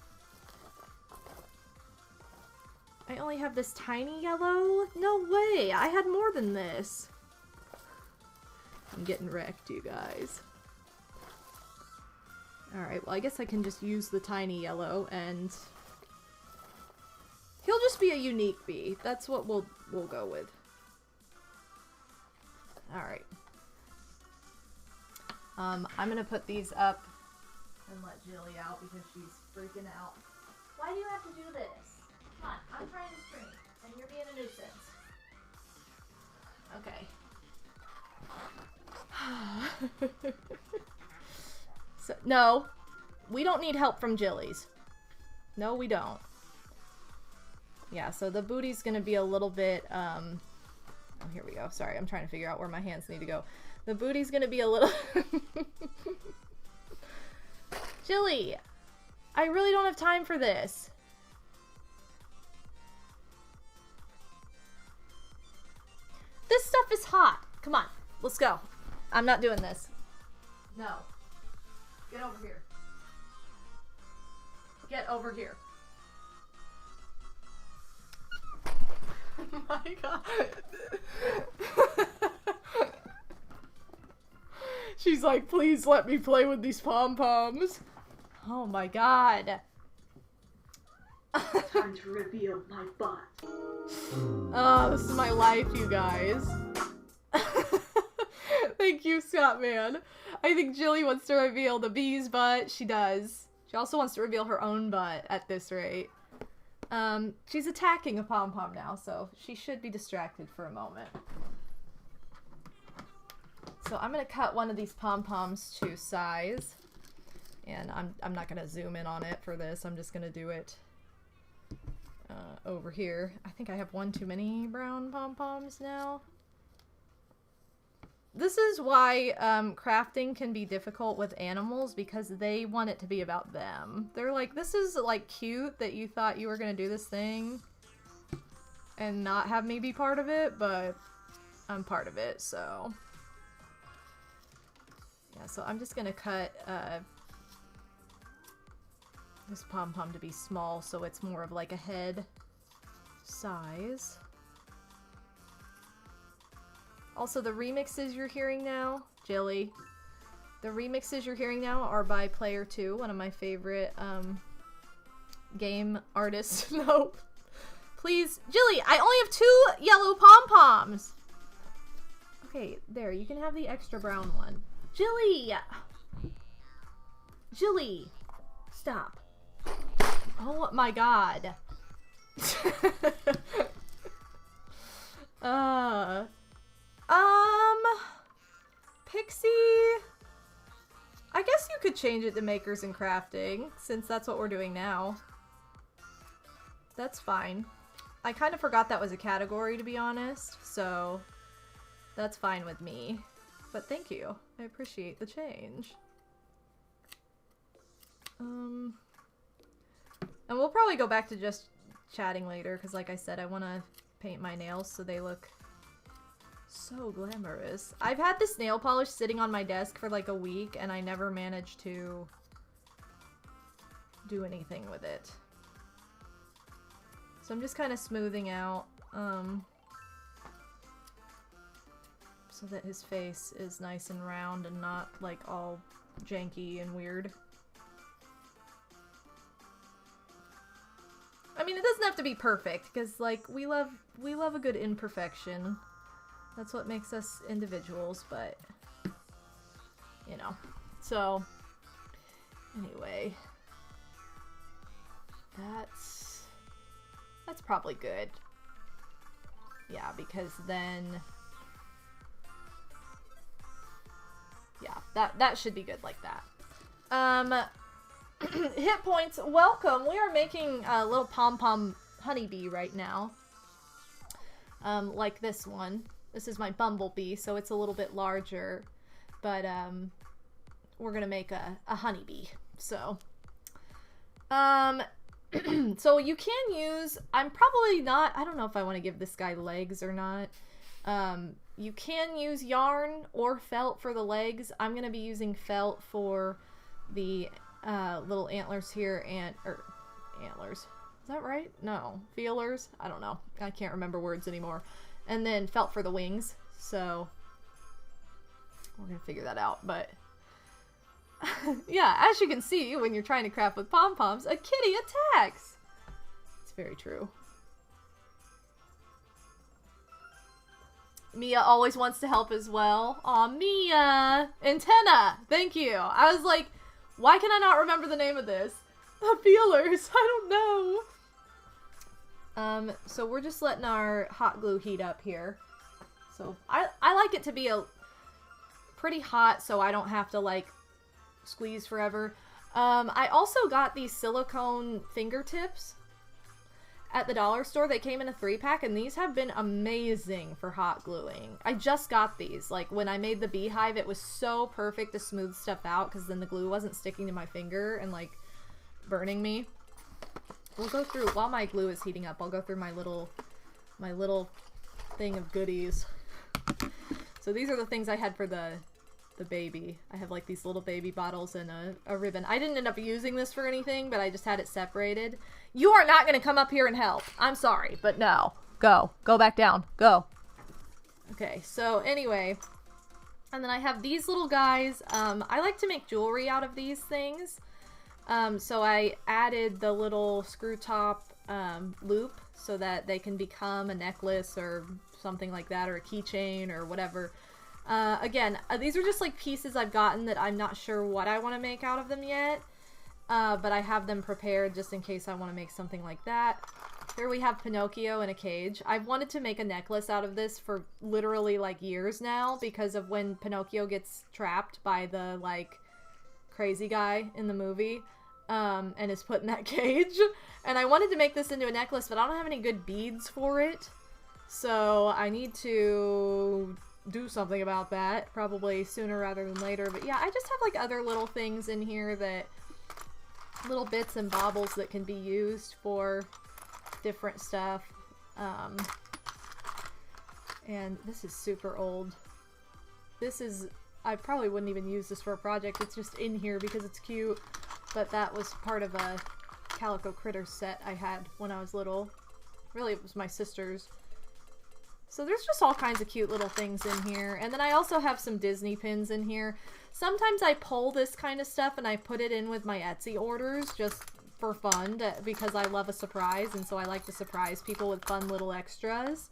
I only have this tiny yellow? No way! I had more than this. I'm getting wrecked, you guys. Alright, well I guess I can just use the tiny yellow and... He'll just be a unique bee. That's what we'll go with. Alright. I'm gonna put these up and let Jilly out because she's freaking out. Why do you have to do this? Come on, I'm trying to stream, and you're being a nuisance. Okay. So, no, we don't need help from Jillies. No, we don't. Yeah, so the booty's gonna be a little bit, oh, here we go. Sorry, I'm trying to figure out where my hands need to go. The booty's gonna be a little... Jilly, I really don't have time for this. This stuff is hot. Come on, let's go. I'm not doing this. No. Get over here. Get over here. Oh my god. She's like, please let me play with these pom-poms. Oh my god. Time to reveal my butt. Oh, this is my life, you guys. Thank you, Scottman. I think Jilly wants to reveal the bee's butt. She does. She also wants to reveal her own butt at this rate. She's attacking a pom-pom now, so she should be distracted for a moment. So I'm gonna cut one of these pom-poms to size. And I'm not gonna zoom in on it for this. I'm just gonna do it over here. I think I have one too many brown pom-poms now. This is why crafting can be difficult with animals, because they want it to be about them. They're like, this is like cute that you thought you were gonna do this thing and not have me be part of it, but I'm part of it, so. Yeah, so I'm just gonna cut this pom-pom to be small so it's more of like a head size. Also, the remixes you're hearing now, Jilly, the remixes you're hearing now are by Player 2, one of my favorite game artists. No. Please, Jilly, I only have 2 yellow pom-poms. Okay, there, you can have the extra brown one. Jilly! Jilly! Stop. Oh my god. Pixie... I guess you could change it to makers and crafting, since that's what we're doing now. That's fine. I kind of forgot that was a category, to be honest, so that's fine with me. But thank you. I appreciate the change. And we'll probably go back to just chatting later, because like I said, I want to paint my nails so they look so glamorous. I've had this nail polish sitting on my desk for like a week, and I never managed to do anything with it. So I'm just kind of smoothing out, so that his face is nice and round and not like all janky and weird. I mean, it doesn't have to be perfect, because like we love a good imperfection. That's what makes us individuals, but you know. So anyway, that's probably good. Yeah, because then yeah, that should be good like that. Hit points, welcome. We are making a little pom-pom honeybee right now. Like this one. This is my bumblebee, so it's a little bit larger. But, we're gonna make a honeybee. So, so you can use, I'm probably not, I don't know if I want to give this guy legs or not. You can use yarn or felt for the legs. I'm gonna be using felt for the little antlers here, or antlers. Is that right? No. Feelers? I don't know. I can't remember words anymore. And then felt for the wings. So we're gonna figure that out. But yeah, as you can see, when you're trying to craft with pom-poms, a kitty attacks. It's very true. Mia always wants to help as well. Aw, Mia! Antenna! Thank you. I was like, why can I not remember the name of this? Feelers. I don't know. So we're just letting our hot glue heat up here. So I like it to be a pretty hot, so I don't have to like squeeze forever. I also got these silicone fingertips at the dollar store. They came in a 3-pack, and these have been amazing for hot gluing. I just got these. Like, when I made the beehive, it was so perfect to smooth stuff out, because then the glue wasn't sticking to my finger and, like, burning me. We'll go through, while my glue is heating up, I'll go through my little thing of goodies. So these are the things I had for the baby. I have, like, these little baby bottles and a ribbon. I didn't end up using this for anything, but I just had it separated. You are not going to come up here and help. I'm sorry, but no. Go. Go back down. Go. Okay, so anyway. And then I have these little guys. I like to make jewelry out of these things. So I added the little screw top loop so that they can become a necklace or something like that, or a keychain or whatever. Again, these are just like pieces I've gotten that I'm not sure what I want to make out of them yet. But I have them prepared just in case I want to make something like that. Here we have Pinocchio in a cage. I've wanted to make a necklace out of this for literally like years now, because of when Pinocchio gets trapped by the like crazy guy in the movie, and is put in that cage. And I wanted to make this into a necklace, but I don't have any good beads for it. So I need to do something about that, probably sooner rather than later. But yeah, I just have like other little things in here, that little bits and baubles that can be used for different stuff. And this is super old. This is, I probably wouldn't even use this for a project. It's just in here because it's cute. But that was part of a Calico Critters set I had when I was little. Really, it was my sister's. So there's just all kinds of cute little things in here. And then I also have some Disney pins in here. Sometimes I pull this kind of stuff and I put it in with my Etsy orders just for fun, because I love a surprise, and so I like to surprise people with fun little extras.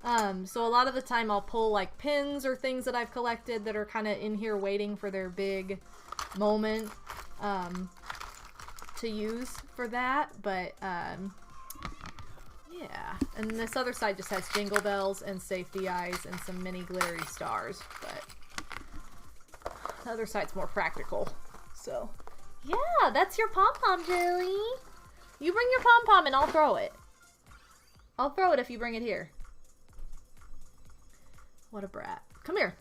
So a lot of the time I'll pull like pins or things that I've collected that are kind of in here waiting for their big moment to use for that. But yeah, and this other side just has jingle bells and safety eyes and some mini glittery stars, but the other side's more practical. So yeah, that's your pom-pom, Jelly. You bring your pom-pom and I'll throw it. I'll throw it if you bring it here. What a brat. Come here.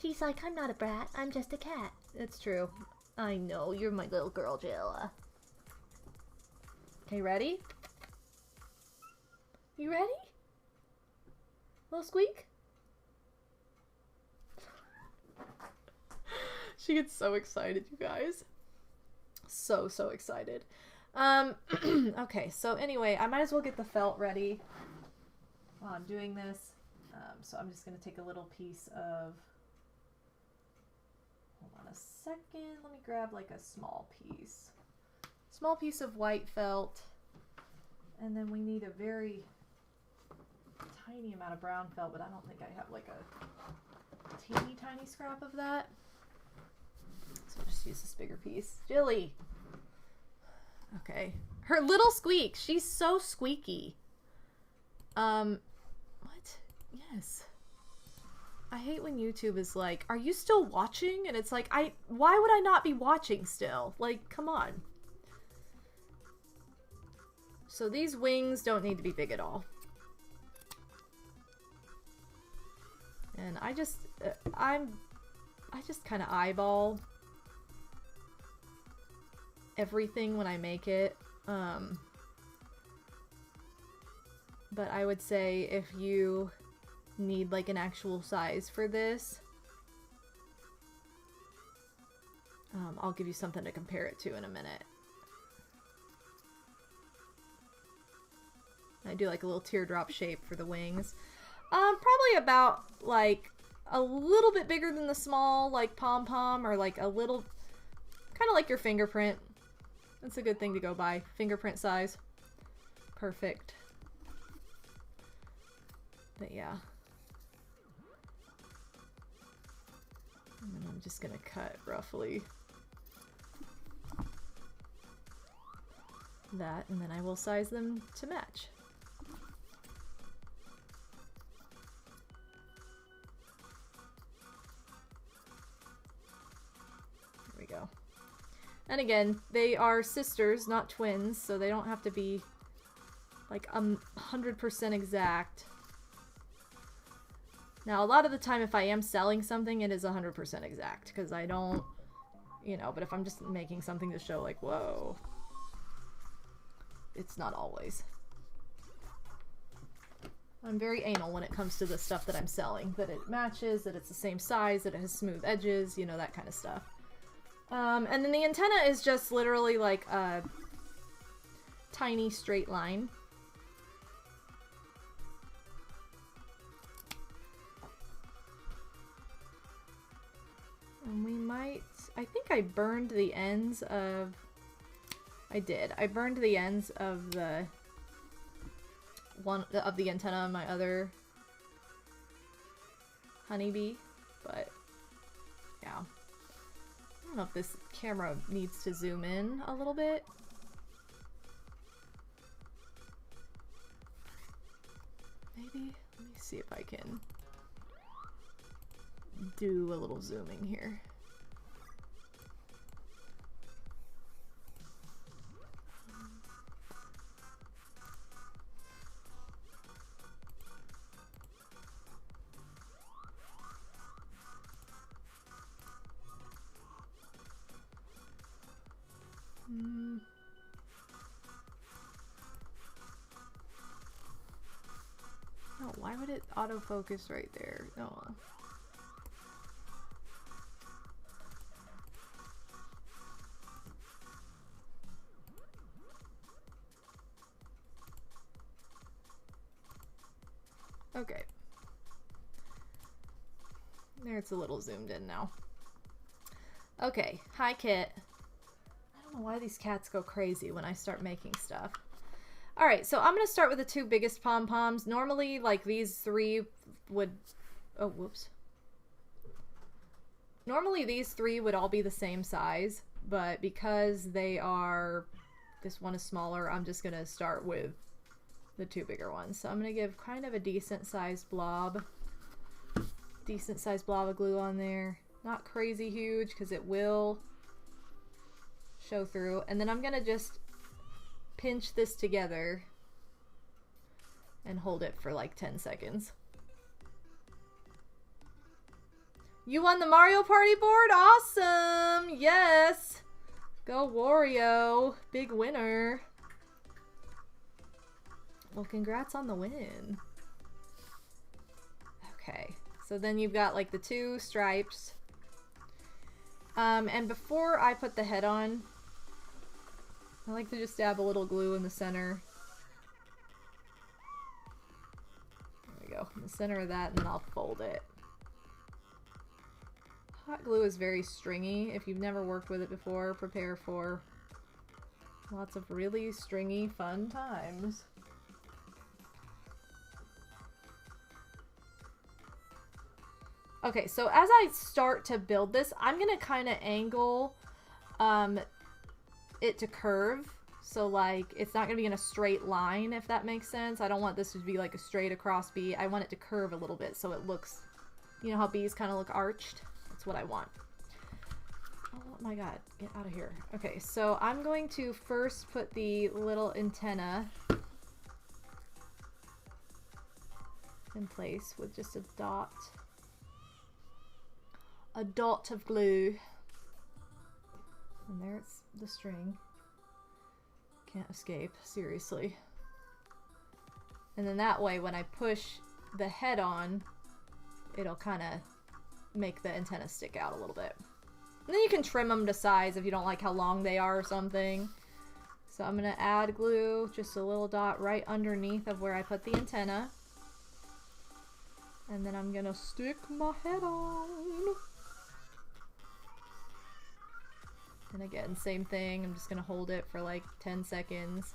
She's like, I'm not a brat, I'm just a cat. It's true. I know, you're my little girl, Jayla. Okay, ready? You ready? Little squeak? She gets so excited, you guys. So excited. Okay, so anyway, I might as well get the felt ready while I'm doing this. So I'm just going to take a little piece of... Hold on a second. Let me grab like a small piece. Small piece of white felt. And then we need a very tiny amount of brown felt, but I don't think I have like a teeny tiny scrap of that. So I'll just use this bigger piece. Jilly! Okay. Her little squeak. She's so squeaky. What? Yes. I hate when YouTube is like, are you still watching? And it's like, why would I not be watching still? Like, come on. So these wings don't need to be big at all. And I just kind of eyeball everything when I make it. But I would say if you need like an actual size for this, I'll give you something to compare it to in a minute. I do like a little teardrop shape for the wings. Probably about like a little bit bigger than the small like pom-pom, or like a little, kind of like your fingerprint. That's a good thing to go by. Fingerprint size. Perfect. But yeah. And then I'm just gonna cut roughly that, and then I will size them to match. There we go. And again, they are sisters, not twins, so they don't have to be like 100% exact. Now, a lot of the time, if I am selling something, it is 100% exact, because I don't, you know, but if I'm just making something to show, like, whoa, it's not always. I'm very anal when it comes to the stuff that I'm selling, that it matches, that it's the same size, that it has smooth edges, you know, that kind of stuff. And then the antenna is just literally like a tiny straight line. And we might, I think I burned the ends of, I burned the ends of the antenna on my other honeybee, but yeah. I don't know if this camera needs to zoom in a little bit. Maybe, let me see if I can do a little zooming here. Oh, why would it autofocus right there? Oh. Okay. There, it's a little zoomed in now. Okay, hi Kit. I don't know why these cats go crazy when I start making stuff. Alright, so I'm going to start with the two biggest pom-poms. Normally, like, these three would... Oh, whoops. Normally, these three would all be the same size, but because they are... This one is smaller, I'm just going to start with the two bigger ones. So I'm going to give kind of a decent-sized blob. Decent-sized blob of glue on there. Not crazy huge, because it will show through. And then I'm going to just pinch this together and hold it for like 10 seconds. You won the Mario Party board? Awesome! Yes! Go Wario! Big winner. Well, congrats on the win. Okay, so then you've got like the 2 stripes. And before I put the head on, I like to just dab a little glue in the center. There we go, in the center of that, and then I'll fold it. Hot glue is very stringy. If you've never worked with it before, prepare for lots of really stringy, fun times. Okay, so as I start to build this, I'm gonna kind of angle it to curve. So like, it's not gonna be in a straight line, if that makes sense. I don't want this to be like a straight across bee. I want it to curve a little bit so it looks, you know how bees kind of look arched? That's what I want. Oh my god, get out of here. Okay, so I'm going to first put the little antenna in place with just a dot of glue. And there's the string. Can't escape, seriously. And then that way, when I push the head on, it'll kind of make the antenna stick out a little bit. And then you can trim them to size if you don't like how long they are or something. So I'm gonna add glue, just a little dot right underneath of where I put the antenna. And then I'm gonna stick my head on. And again, same thing, I'm just gonna hold it for like 10 seconds.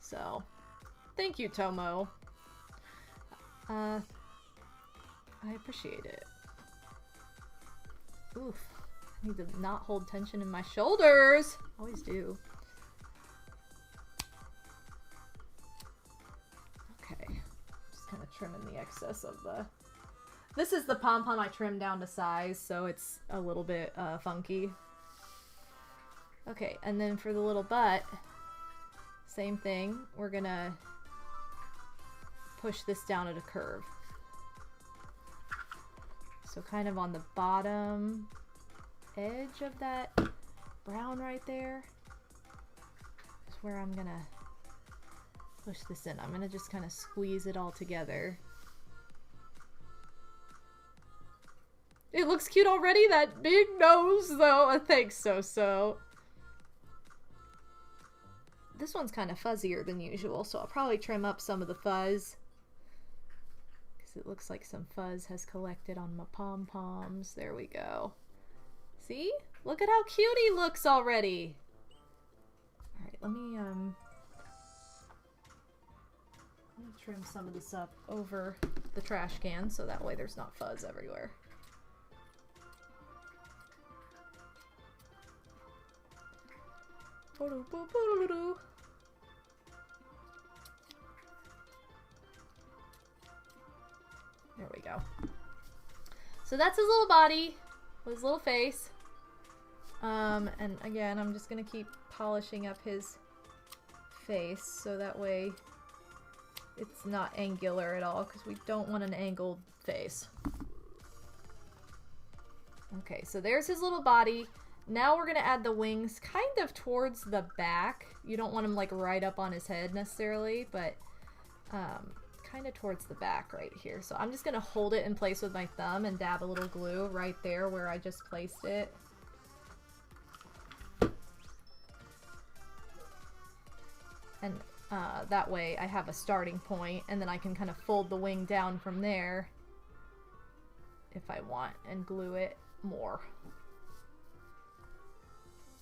So, thank you, Tomo. I appreciate it. Oof, I need to not hold tension in my shoulders. Always do. Okay, just kind of trimming the excess of the... This is the pom-pom I trimmed down to size, so it's a little bit funky. Okay, and then for the little butt, same thing. We're gonna push this down at a curve. So kind of on the bottom edge of that brown right there is where I'm gonna push this in. I'm gonna just kind of squeeze it all together. It looks cute already, that big nose, though. Thanks, So. This one's kind of fuzzier than usual, so I'll probably trim up some of the fuzz. Because it looks like some fuzz has collected on my pom-poms. There we go. See? Look at how cute he looks already. Alright, let me trim some of this up over the trash can, so that way there's not fuzz everywhere. There we go. So that's his little body with his little face. And again, I'm just gonna keep polishing up his face so that way it's not angular at all, because we don't want an angled face. Okay, so there's his little body. Now we're gonna add the wings kind of towards the back. You don't want him like right up on his head necessarily, but kind of towards the back right here. So I'm just gonna hold it in place with my thumb and dab a little glue right there where I just placed it. And that way I have a starting point, and then I can kind of fold the wing down from there if I want and glue it more.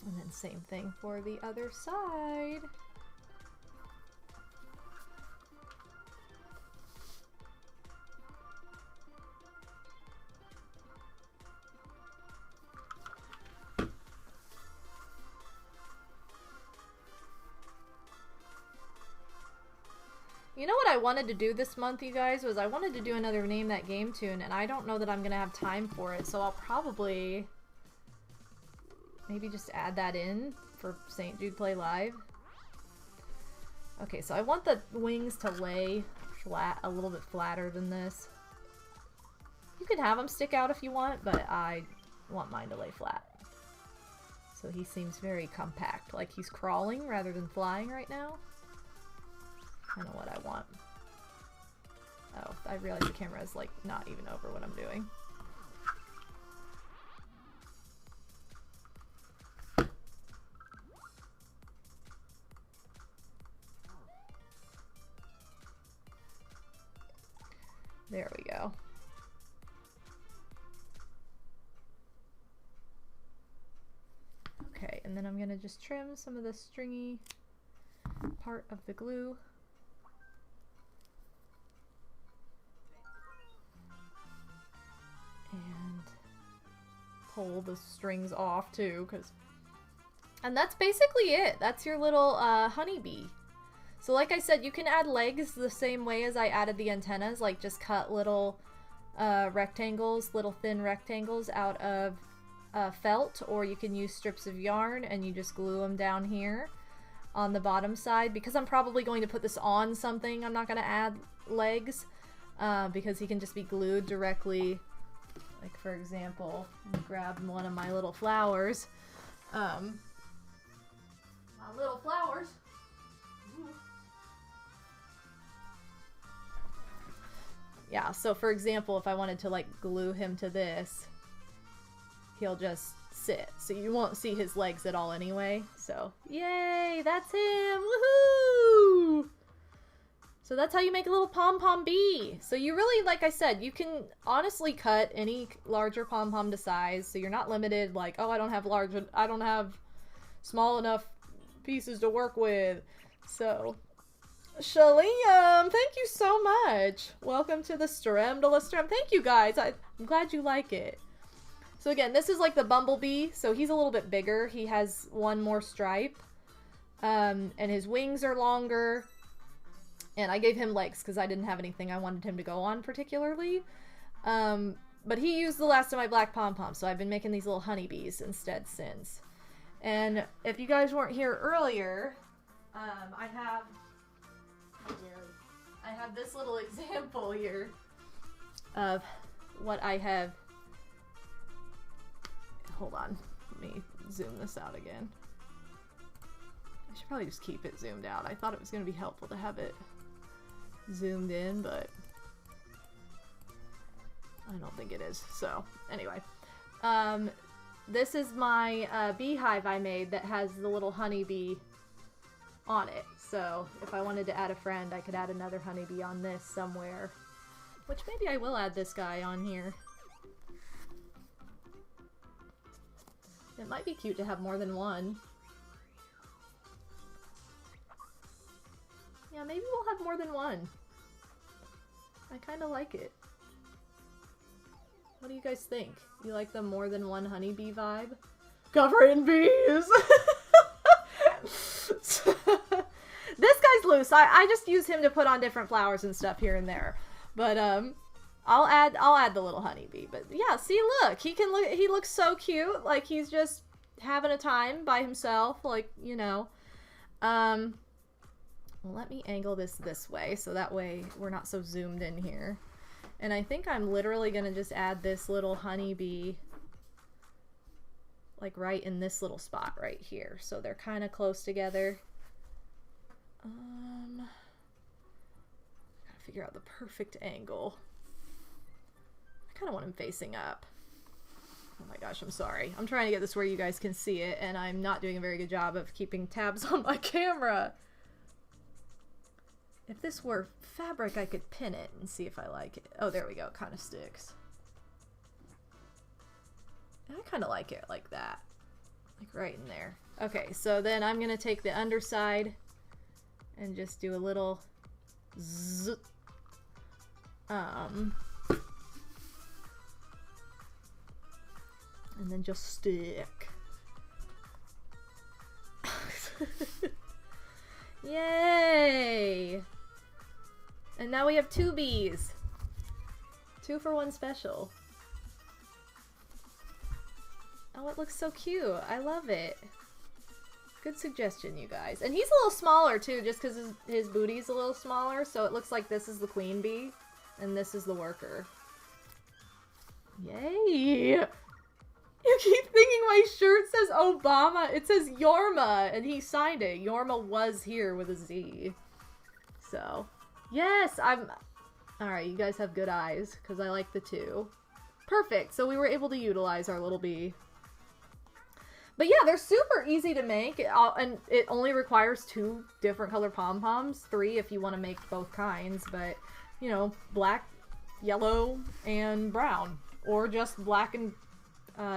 And then same thing for the other side. You know what I wanted to do this month, you guys, was I wanted to do another Name That Game tune, and I don't know that I'm going to have time for it, so I'll probably maybe just add that in for St. Jude Play Live. Okay, so I want the wings to lay flat, a little bit flatter than this. You can have them stick out if you want, but I want mine to lay flat. So he seems very compact, like he's crawling rather than flying right now. Kind of what I want. Oh, I realize the camera is like not even over what I'm doing. There we go. Okay, and then I'm gonna just trim some of the stringy part of the glue. And pull the strings off too, and that's basically it. That's your little honeybee. So like I said, you can add legs the same way as I added the antennas, like just cut little rectangles, little thin rectangles out of felt, or you can use strips of yarn and you just glue them down here on the bottom side. Because I'm probably going to put this on something, I'm not going to add legs because he can just be glued directly. Like for example, let me grab one of my little flowers. My little flowers. Yeah, so for example, if I wanted to like glue him to this, he'll just sit. So you won't see his legs at all anyway. So, yay, that's him! Woohoo! So that's how you make a little pom-pom bee. So you really, like I said, you can honestly cut any larger pom-pom to size. So you're not limited like, oh, I don't have small enough pieces to work with. So Shaliam, thank you so much. Welcome to the Strem de la Strem. Thank you guys. I'm glad you like it. So again, this is like the bumblebee. So he's a little bit bigger. He has one more stripe. And his wings are longer. And I gave him legs because I didn't have anything I wanted him to go on particularly. But he used the last of my black pom-poms. So I've been making these little honeybees instead since. And if you guys weren't here earlier, I have this little example here of what I have. Hold on, let me zoom this out again. I should probably just keep it zoomed out. I thought it was going to be helpful to have it zoomed in, but I don't think it is. So anyway, this is my beehive I made that has the little honeybee on it. So if I wanted to add a friend, I could add another honeybee on this somewhere. Which maybe I will add this guy on here. It might be cute to have more than one. Yeah, maybe we'll have more than one. I kind of like it. What do you guys think? You like the more than one honeybee vibe? Covered in bees! This guy's loose. I just use him to put on different flowers and stuff here and there. But I'll add the little honeybee. But yeah, see, look, he looks so cute. Like he's just having a time by himself, like, you know. Well, let me angle this way so that way we're not so zoomed in here. And I think I'm literally going to just add this little honeybee like right in this little spot right here. So they're kind of close together. Gotta figure out the perfect angle. I kind of want him facing up. Oh my gosh, I'm sorry. I'm trying to get this where you guys can see it, and I'm not doing a very good job of keeping tabs on my camera. If this were fabric, I could pin it and see if I like it. Oh, there we go. It kind of sticks. And I kind of like it like that. Like right in there. Okay, so then I'm going to take the underside and just do a little zzz. And then just stick. Yay! And now we have 2 bees. 2 for 1 special. Oh, it looks so cute. I love it. Good suggestion, you guys. And he's a little smaller, too, just because his booty's a little smaller. So it looks like this is the queen bee, and this is the worker. Yay! You keep thinking my shirt says Obama. It says Yorma, and he signed it. Yorma was here with a Z. So, yes, Alright, you guys have good eyes, because I like the two. Perfect, so we were able to utilize our little bee. But yeah, they're super easy to make, and it only requires 2 different color pom-poms, 3 if you want to make both kinds, but, you know, black, yellow, and brown. Or just black and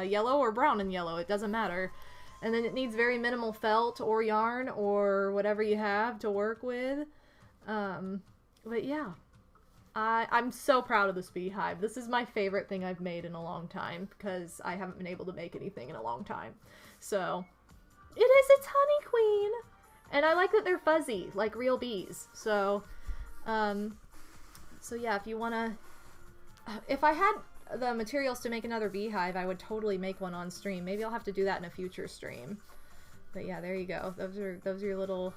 yellow or brown and yellow, it doesn't matter. And then it needs very minimal felt or yarn or whatever you have to work with. But yeah, I'm so proud of this beehive. This is my favorite thing I've made in a long time because I haven't been able to make anything in a long time. So, it is its honey queen! And I like that they're fuzzy, like real bees. So yeah, if you wanna... If I had the materials to make another beehive, I would totally make one on stream. Maybe I'll have to do that in a future stream. But yeah, there you go. Those are your little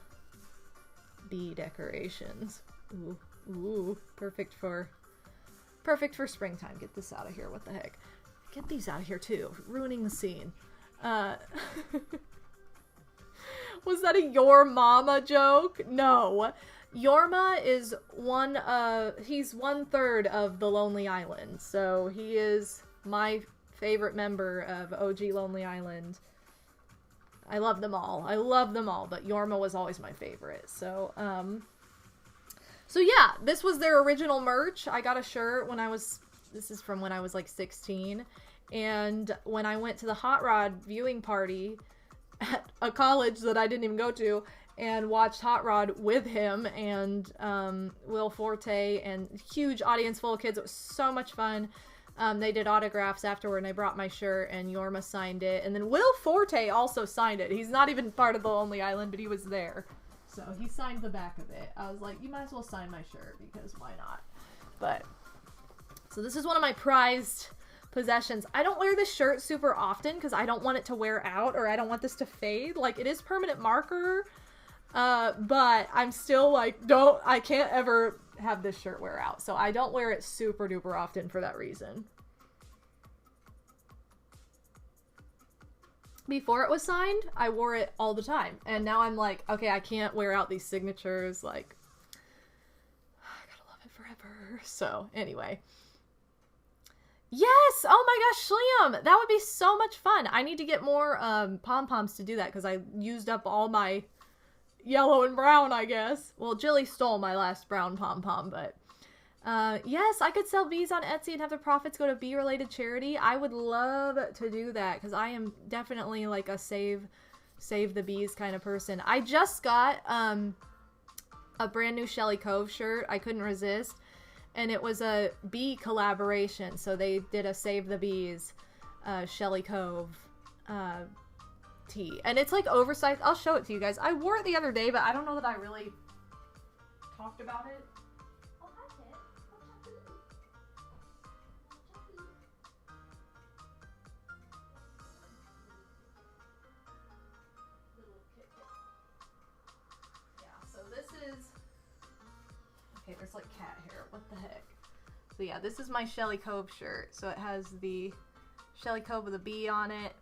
bee decorations. Ooh, ooh, perfect for springtime. Get this out of here. What the heck? Get these out of here too. Ruining the scene. Was that a your mama joke? No. Yorma is he's 1/3 of the Lonely Island, so he is my favorite member of OG Lonely Island. I love them all. But Yorma was always my favorite. So yeah, this was their original merch. I got a shirt this is from when I was like 16, and when I went to the Hot Rod viewing party at a college that I didn't even go to, and watched Hot Rod with him and Will Forte, and huge audience full of kids. It was so much fun. They did autographs afterward, and I brought my shirt, and Yorma signed it. And then Will Forte also signed it. He's not even part of the Lonely Island, but he was there. So he signed the back of it. I was like, you might as well sign my shirt, because why not? But, so this is one of my prized possessions. I don't wear this shirt super often, because I don't want it to wear out, or I don't want this to fade. Like, it is permanent marker, but I'm still like, I can't ever have this shirt wear out. So I don't wear it super duper often for that reason. Before it was signed, I wore it all the time. And now I'm like, okay, I can't wear out these signatures. Like, I gotta love it forever. So anyway. Yes! Oh my gosh, Shliam! That would be so much fun. I need to get more pom-poms to do that because I used up all my yellow and brown, I guess. Well, Jilly stole my last brown pom-pom, but yes, I could sell bees on Etsy and have the profits go to bee-related charity. I would love to do that because I am definitely like a save the bees kind of person. I just got a brand new Shelly Cove shirt. I couldn't resist, and it was a bee collaboration. So they did a Save the Bees Shelly Cove tee, and it's like oversized. I'll show it to you guys. I wore it the other day, but I don't know that I really talked about it. Okay, there's like cat hair. What the heck? So yeah, this is my Shelly Cove shirt. So it has the Shelly Cove with a bee on it,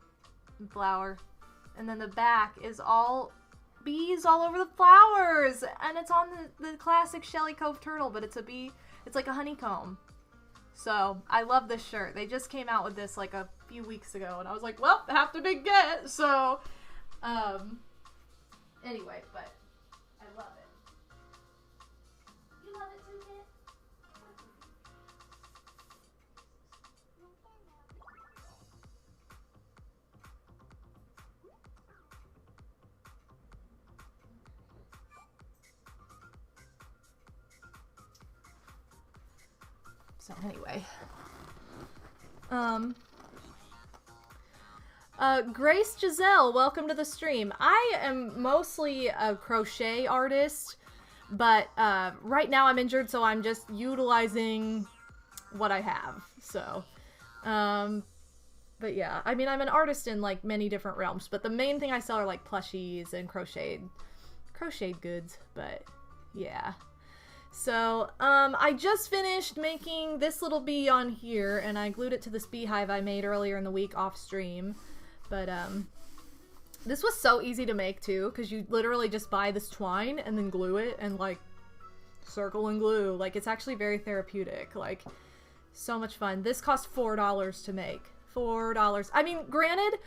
and flower. And then the back is all bees all over the flowers. And it's on the classic Shelly Cove turtle, but it's a bee. It's like a honeycomb. So I love this shirt. They just came out with this like a few weeks ago. And I was like, well, have to big get. So, anyway, but I love it. You love it too, kid? So anyway, Grace Giselle, welcome to the stream. I am mostly a crochet artist, but right now I'm injured, so I'm just utilizing what I have. So, But yeah, I mean, I'm an artist in like many different realms, but the main thing I sell are like plushies and crocheted goods. But yeah. So, I just finished making this little bee on here, and I glued it to this beehive I made earlier in the week off stream. But, this was so easy to make, too, because you literally just buy this twine and then glue it and, like, circle and glue. Like, it's actually very therapeutic. Like, so much fun. This cost $4 to make. $4. I mean, granted,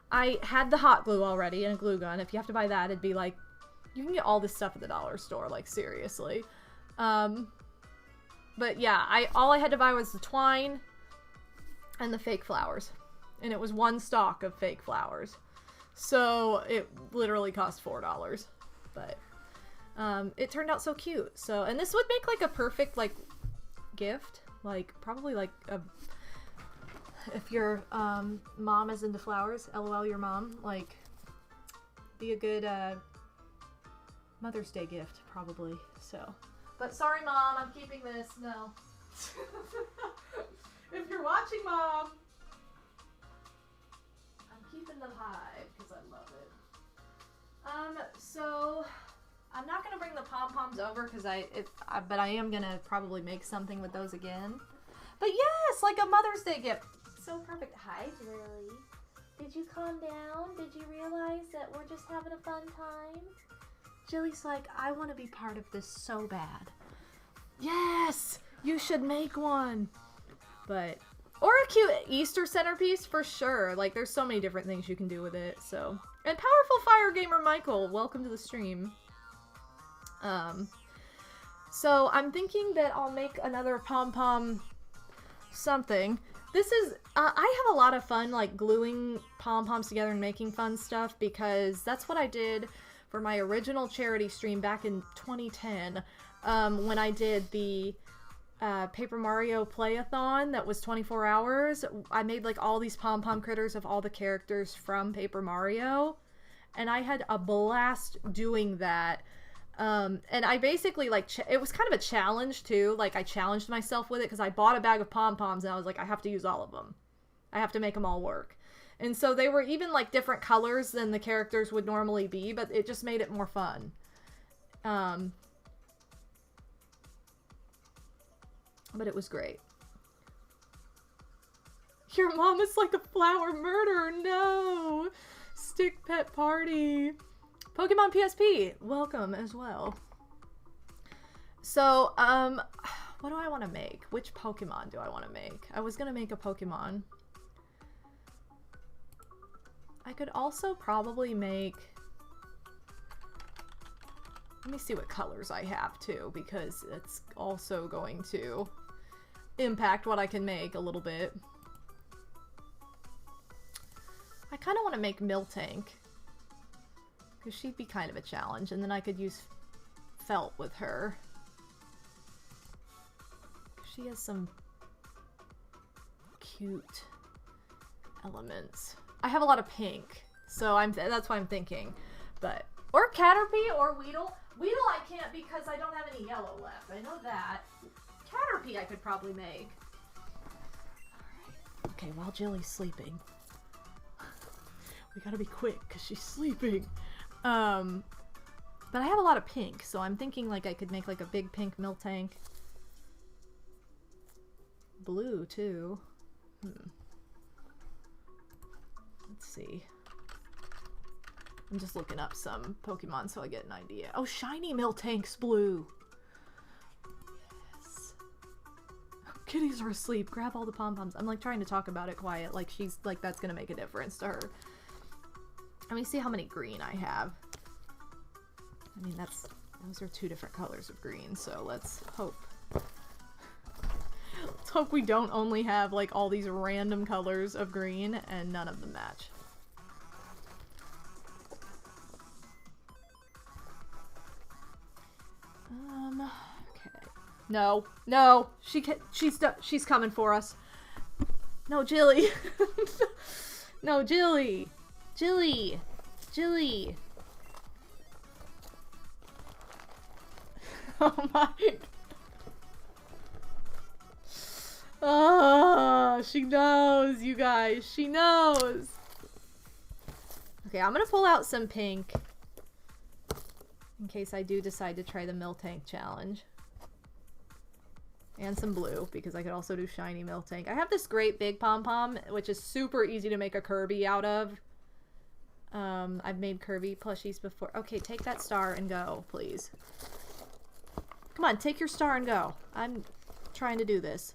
I had the hot glue already and a glue gun. If you have to buy that, it'd be like, you can get all this stuff at the dollar store, like, seriously. But yeah, all I had to buy was the twine and the fake flowers. And it was one stock of fake flowers. So it literally cost $4. But, it turned out so cute. So, and this would make like a perfect, like, gift. Like, probably like if your, mom is into flowers, LOL your mom, like, be a good, Mother's Day gift, probably, so. But sorry, Mom, I'm keeping this. No. If you're watching, Mom, I'm keeping the hive because I love it. So I'm not gonna bring the pom-poms over because but I am gonna probably make something with those again. But yes, like a Mother's Day gift. So perfect. Hi, Lily. Did you calm down? Did you realize that we're just having a fun time? Jilly's like, I want to be part of this so bad. Yes! You should make one! But, or a cute Easter centerpiece for sure. Like, there's so many different things you can do with it, so. And Powerful Fire Gamer Michael, welcome to the stream. So I'm thinking that I'll make another pom-pom something. This is, I have a lot of fun, like, gluing pom-poms together and making fun stuff because that's what I did for my original charity stream back in 2010, when I did the Paper Mario Play-a-thon that was 24 hours. I made like all these pom-pom critters of all the characters from Paper Mario, and I had a blast doing that. And I basically, like, it was kind of a challenge too. Like, I challenged myself with it because I bought a bag of pom-poms and I was like, I have to use all of them. I have to make them all work. And so they were even, like, different colors than the characters would normally be, but it just made it more fun. But it was great. Your mom is like a flower murderer. No! Stick Pet Party. Pokemon PSP. Welcome as well. So, what do I want to make? Which Pokemon do I want to make? I was going to make a Pokemon. I could also probably make... Let me see what colors I have, too, because it's also going to impact what I can make a little bit. I kind of want to make Miltank, because she'd be kind of a challenge, and then I could use felt with her. She has some cute elements. I have a lot of pink, so that's why I'm thinking. But, or Caterpie or Weedle. Weedle I can't because I don't have any yellow left. I know that. Caterpie I could probably make. Alright. Okay, while Jilly's sleeping. We gotta be quick because she's sleeping. But I have a lot of pink, so I'm thinking like I could make like a big pink Miltank. Blue too. Let's see. I'm just looking up some Pokemon so I get an idea. Oh, shiny Miltank's blue. Yes. Kitties are asleep. Grab all the pom-poms. I'm like trying to talk about it quiet. Like she's like that's gonna make a difference to her. Let me see how many green I have. I mean those are two different colors of green. So let's hope. Let's hope we don't only have like all these random colors of green and none of them match. Okay. No, no, she's coming for us. No, Jilly. No, Jilly. Jilly. Jilly. Oh my. Oh, she knows, you guys. She knows. Okay, I'm gonna pull out some pink in case I do decide to try the Miltank challenge. And some blue, because I could also do shiny Miltank. I have this great big pom-pom, which is super easy to make a Kirby out of. I've made Kirby plushies before. Okay, take that star and go, please. Come on, take your star and go. I'm trying to do this.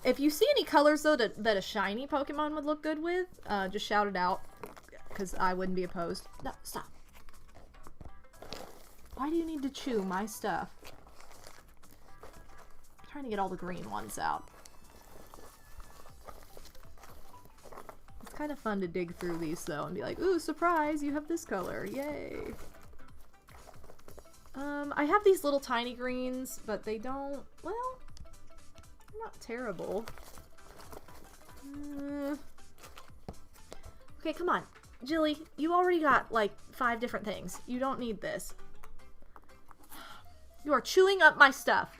If you see any colors, though, that a shiny Pokemon would look good with, just shout it out, because I wouldn't be opposed. No, stop. Why do you need to chew my stuff? I'm trying to get all the green ones out. It's kind of fun to dig through these, though, and be like, ooh, surprise, you have this color. Yay. I have these little tiny greens, but they don't, well, they're not terrible. Okay, come on. Jilly, you already got, like, 5 different things. You don't need this. You are chewing up my stuff.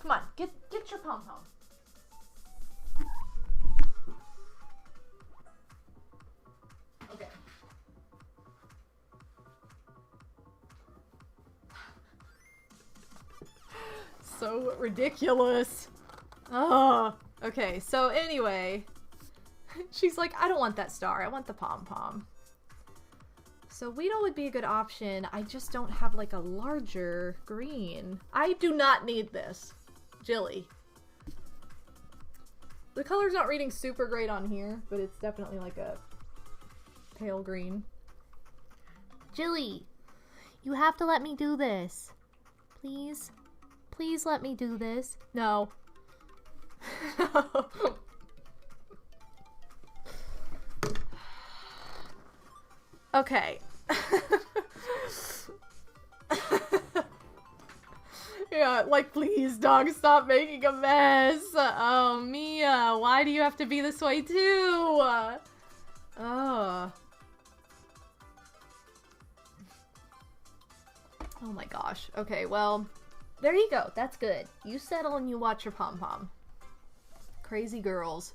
Come on, get your pom-pom. Okay. So ridiculous. Oh, okay. So anyway, she's like, I don't want that star. I want the pom-pom. So Weedle would be a good option. I just don't have like a larger green. I do not need this. Jilly. The color's not reading super great on here, but it's definitely like a pale green. Jilly, you have to let me do this. Please? Please let me do this. No. Okay. Yeah, like, please, dog, stop making a mess. Oh, Mia, why do you have to be this way, too? Oh. Oh my gosh. Okay, well, there you go. That's good. You settle and you watch your pom-pom. Crazy girls.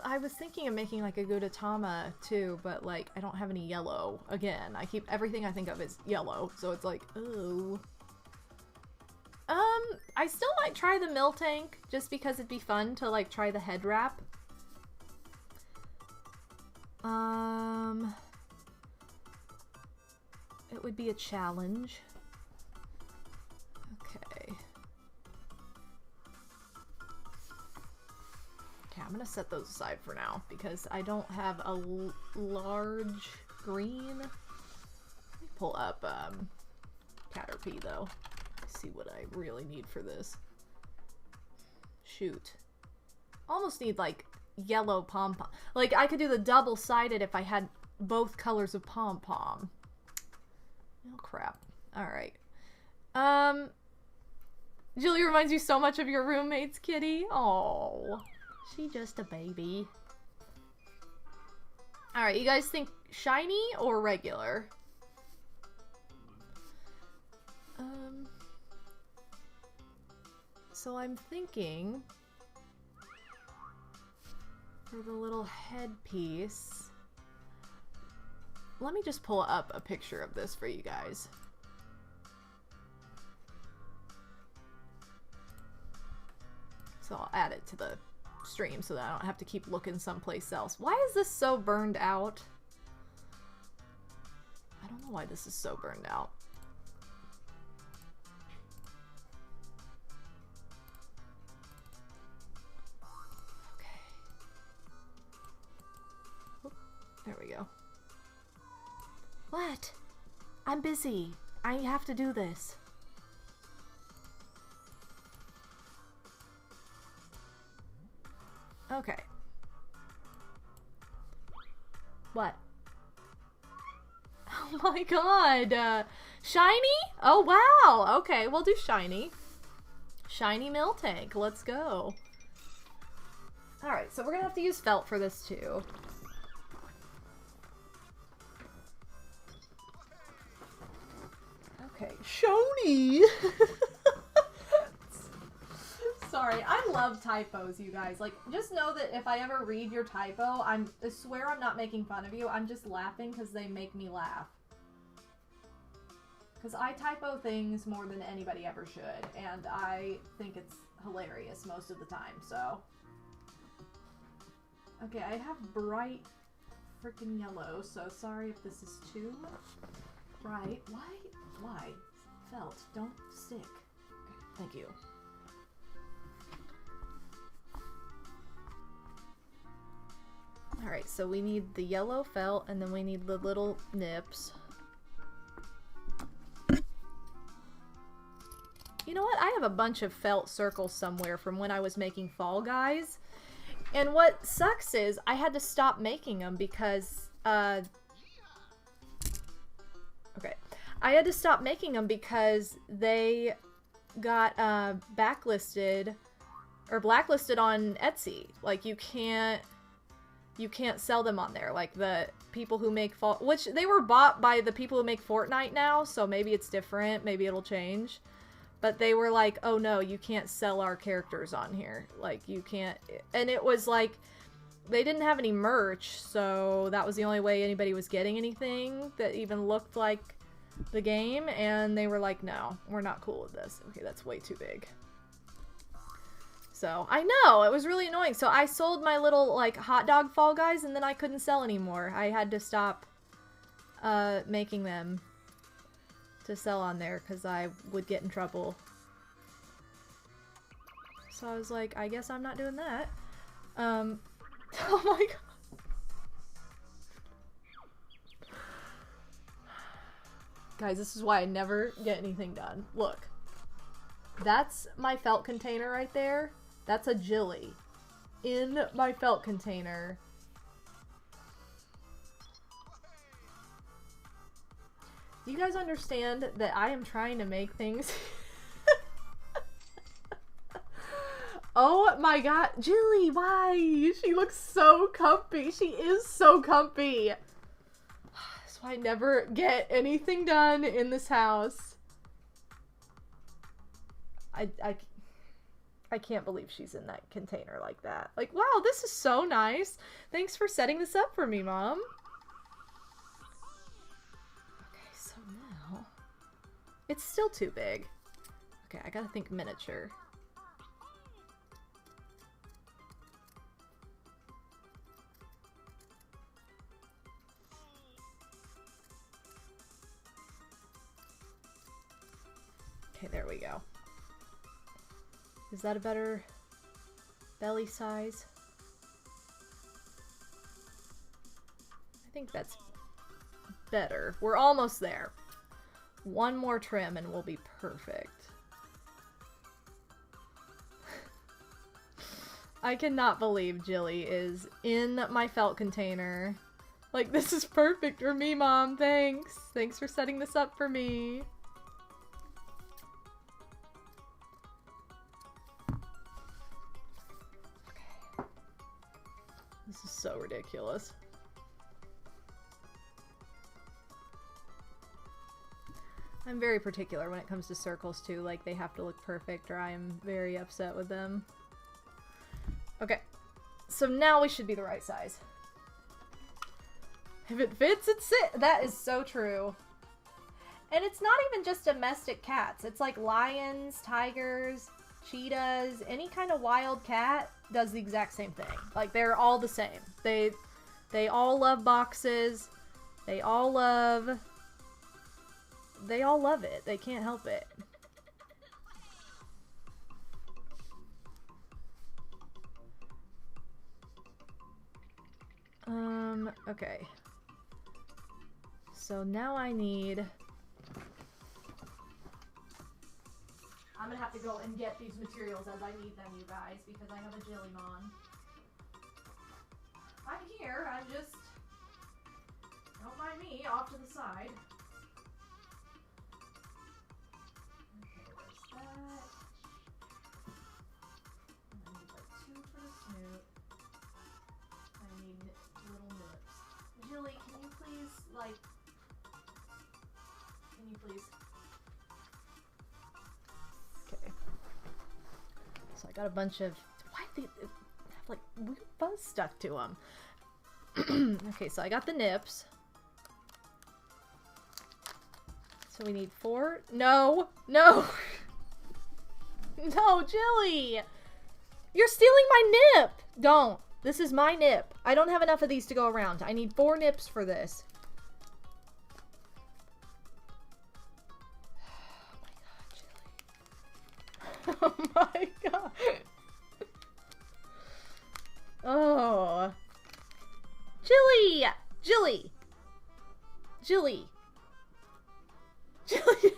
I was thinking of making like a Gudetama too, but like I don't have any yellow. Again, I keep everything I think of is yellow, so it's like, ooh. I still might try the Miltank just because it'd be fun to like try the head wrap. It would be a challenge. Okay. I'm gonna set those aside for now because I don't have a large green. Let me pull up Caterpie though. See what I really need for this. Shoot. Almost need like yellow pom-pom. Like I could do the double-sided if I had both colors of pom-pom. Oh crap. Alright. Julie reminds you so much of your roommate's kitty. Oh. She just a baby. Alright, you guys think shiny or regular? So I'm thinking for the little headpiece. Let me just pull up a picture of this for you guys. So I'll add it to the stream so that I don't have to keep looking someplace else. Why is this so burned out? I don't know why this is so burned out. Okay. Oh, there we go. What? I'm busy. I have to do this. Okay. What? Oh my god! Shiny? Oh wow! Okay, we'll do shiny. Shiny Miltank, let's go. Alright, so we're gonna have to use felt for this too. Okay, Shoni! Sorry, I love typos, you guys. Like, just know that if I ever read your typo, I swear I'm not making fun of you. I'm just laughing because they make me laugh. Because I typo things more than anybody ever should, and I think it's hilarious most of the time, so. Okay, I have bright freaking yellow, so sorry if this is too bright. Why? Felt, don't stick. Okay, thank you. Alright, so we need the yellow felt, and then we need the little nips. You know what? I have a bunch of felt circles somewhere from when I was making Fall Guys. And what sucks is I had to stop making them because, okay. I had to stop making them because they got, backlisted, or blacklisted on Etsy. Like, you can't sell them on there. Like, the people who make Fall... Which, they were bought by the people who make Fortnite now, so maybe it's different. Maybe it'll change. But they were like, oh no, you can't sell our characters on here. Like, you can't... And it was like, they didn't have any merch, so that was the only way anybody was getting anything that even looked like the game. And they were like, no, we're not cool with this. Okay, that's way too big. So, I know, it was really annoying. So I sold my little, like, hot dog Fall Guys, and then I couldn't sell anymore. I had to stop making them to sell on there because I would get in trouble. So I was like, I guess I'm not doing that. Oh my god. Guys, this is why I never get anything done. Look. That's my felt container right there. That's a Jilly in my felt container. Do you guys understand that I am trying to make things? Oh my god. Jilly, why? She looks so comfy. She is so comfy. That's why I never get anything done in this house. I can't believe she's in that container like that. Like, wow, this is so nice. Thanks for setting this up for me, Mom. Okay, so now... It's still too big. Okay, I gotta think miniature. Okay, there we go. Is that a better belly size? I think that's better. We're almost there. One more trim and we'll be perfect. I cannot believe Jilly is in my felt container. Like, this is perfect for me, Mom. Thanks. Thanks for setting this up for me. This is so ridiculous. I'm very particular when it comes to circles too, like they have to look perfect or I am very upset with them. Okay, so now we should be the right size. If it fits, it's it. That is so true. And it's not even just domestic cats. It's like lions, tigers, cheetahs, any kind of wild cat does the exact same thing. Like, they're all the same. They all love boxes. They all love it. They can't help it. Okay. So now I need... I'm gonna have to go and get these materials as I need them, you guys, because I have a Jillymon. I'm here, I'm just... Don't mind me, off to the side. Okay, there's that. And I need like 2 for the snoot. I need little nips. Jilly, can you please, like... Can you please... So I got a bunch of... Why do they have, like, weird fuzz stuck to them? Okay, so I got the nips. So we need 4. No! No! No, Jilly! You're stealing my nip! Don't. This is my nip. I don't have enough of these to go around. I need 4 nips for this. Oh my god. Oh. Jilly! Jilly! Jilly! Jilly!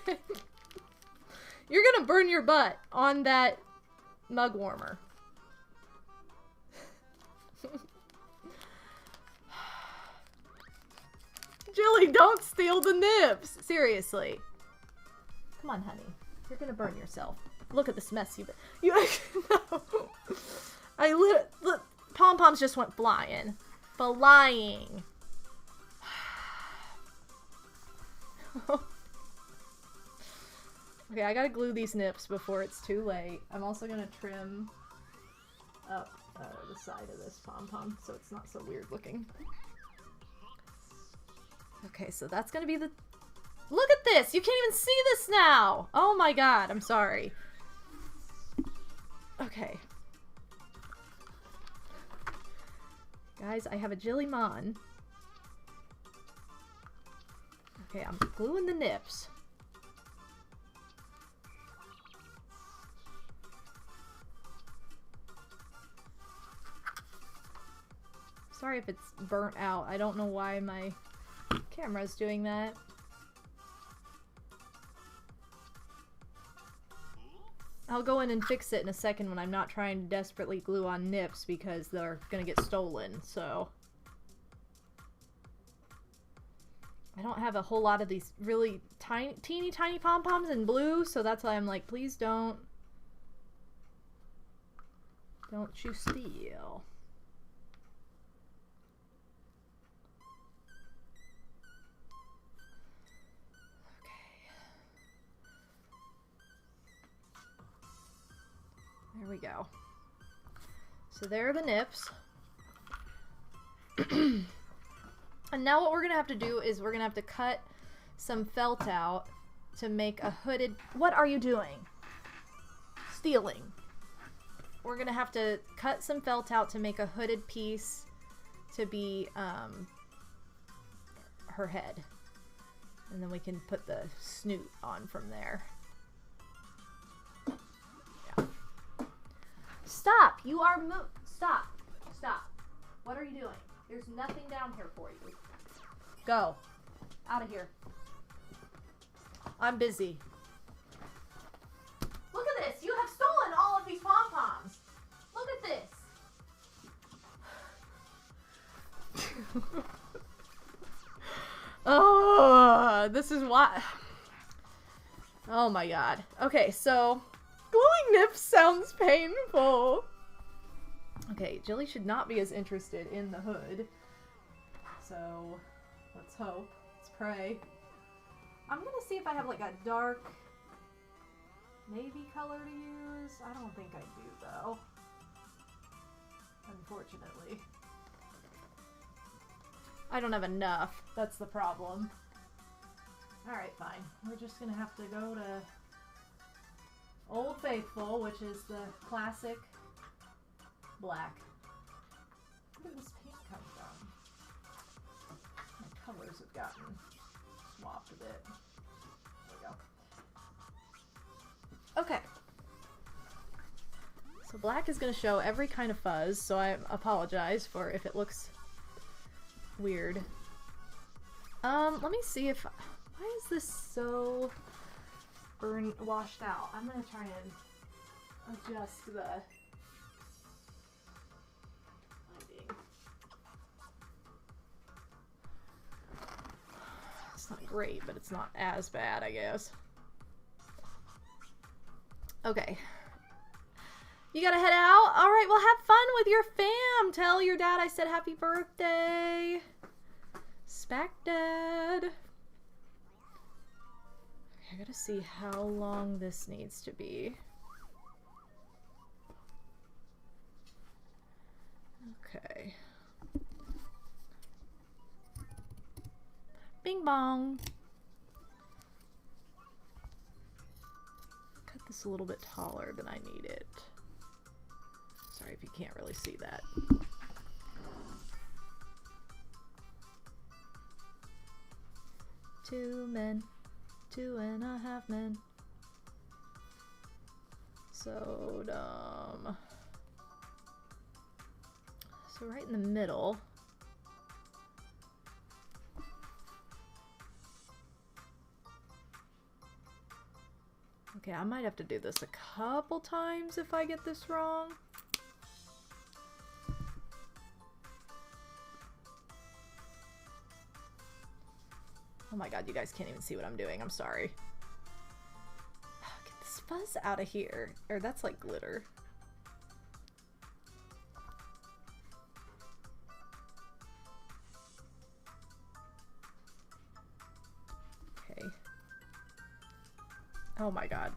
You're gonna burn your butt on that mug warmer. Jilly, don't steal the nips! Seriously. Come on, honey. You're gonna burn yourself. Look at this mess you no. Look, pom-poms just went flying. Flying. Okay, I gotta glue these nips before it's too late. I'm also gonna trim up the side of this pom-pom so it's not so weird looking. Okay, so that's gonna be the... Look at this! You can't even see this now! Oh my god, I'm sorry. Okay. Guys, I have a Jillymon. Okay, I'm gluing the nips. Sorry if it's burnt out. I don't know why my camera's doing that. I'll go in and fix it in a second when I'm not trying to desperately glue on nips because they're gonna get stolen, so. I don't have a whole lot of these really teeny tiny pom-poms in blue, so that's why I'm like, please don't. Don't you steal. There we go. So there are the nips. And now what we're gonna have to do is we're gonna have to cut some felt out to make a hooded... What are you doing? Stealing. We're gonna have to cut some felt out to make a hooded piece to be her head. And then we can put the snoot on from there. Stop! You are Stop! Stop! What are you doing? There's nothing down here for you. Go. Out of here. I'm busy. Look at this! You have stolen all of these pom-poms! Look at this! Oh, this is why... Oh my god. Okay, so... Gluing nips sounds painful. Okay, Jilly should not be as interested in the hood. So, let's hope. Let's pray. I'm gonna see if I have like a dark navy color to use. I don't think I do though. Unfortunately. I don't have enough. That's the problem. Alright, fine. We're just gonna have to go to Old Faithful, which is the classic black. Where did this paint come from? My colors have gotten swapped a bit. There we go. Okay. So black is going to show every kind of fuzz, so I apologize for if it looks weird. Let me see if... Why is this so... washed out? I'm gonna try and adjust the lighting. It's not great, but it's not as bad, I guess. Okay. You gotta head out? Alright, well have fun with your fam! Tell your dad I said happy birthday! Spack Dad! I gotta see how long this needs to be. Bing bong. Cut this a little bit taller than I need it. Sorry if you can't really see that. Two men, 2.5 men. So dumb. So right in the middle. Okay, I might have to do this a couple times if I get this wrong. Oh my god, you guys can't even see what I'm doing. I'm sorry. Get this fuzz out of here. Or that's like glitter. Okay. Oh my god.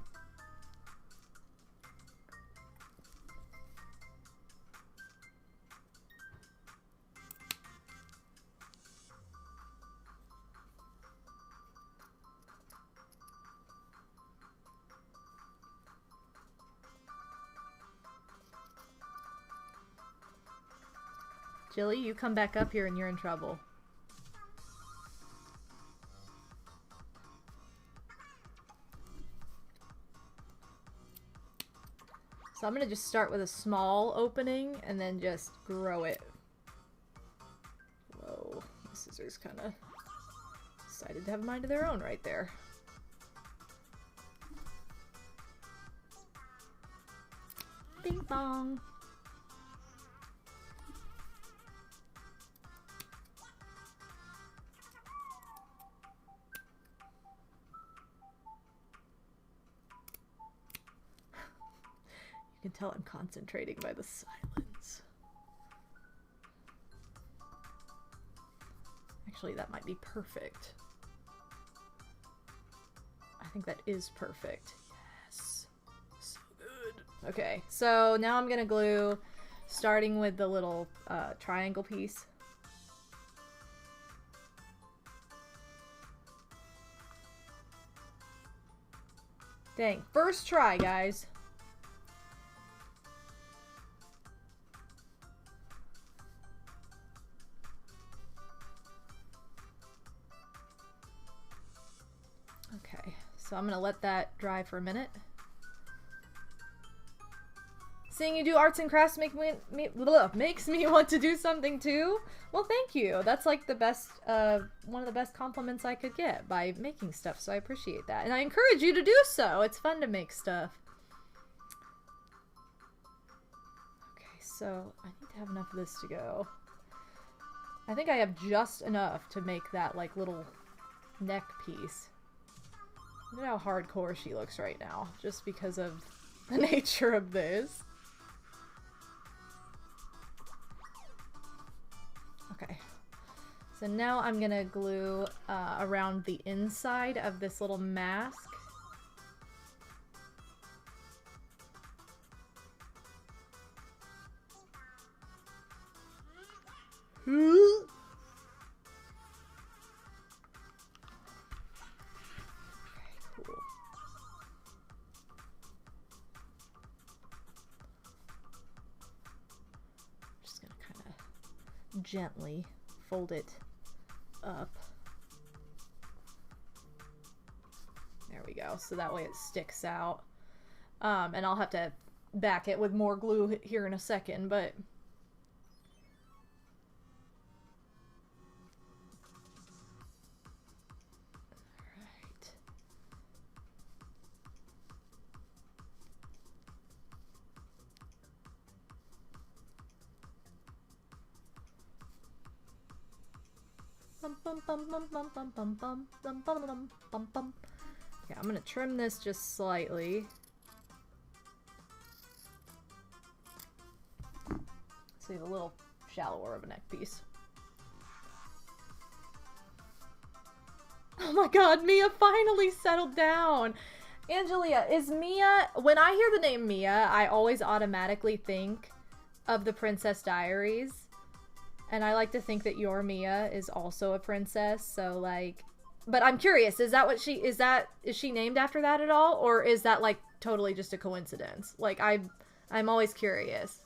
Jilly, you come back up here and you're in trouble. So I'm gonna just start with a small opening and then just grow it. Whoa, the scissors kind of decided to have a mind of their own right there. Bing bong. You can tell I'm concentrating by the silence. Actually, that might be perfect. I think that is perfect. Yes. So good. Okay, so now I'm gonna glue, starting with the little triangle piece. Dang, first try, guys. Okay, so I'm gonna let that dry for a minute. Seeing you do arts and crafts makes me want to do something too. Well, thank you. That's like the best, one of the best compliments I could get by making stuff, so I appreciate that. And I encourage you to do so. It's fun to make stuff. Okay, so I need to have enough of this to go. I think I have just enough to make that like little neck piece. Look at how hardcore she looks right now, just because of the nature of this. Okay, so now I'm gonna glue around the inside of this little mask. Cool. Just gonna kind of gently fold it up. There we go. So that way it sticks out. And I'll have to back it with more glue here in a second, but okay, I'm gonna trim this just slightly. So you have a little shallower of a neck piece. Oh my god, Mia finally settled down! Angelia, is Mia... When I hear the name Mia, I always automatically think of the Princess Diaries. And I like to think that your Mia is also a princess, so like, but I'm curious, is she named after that at all, or is that like totally just a coincidence? Like I'm always curious.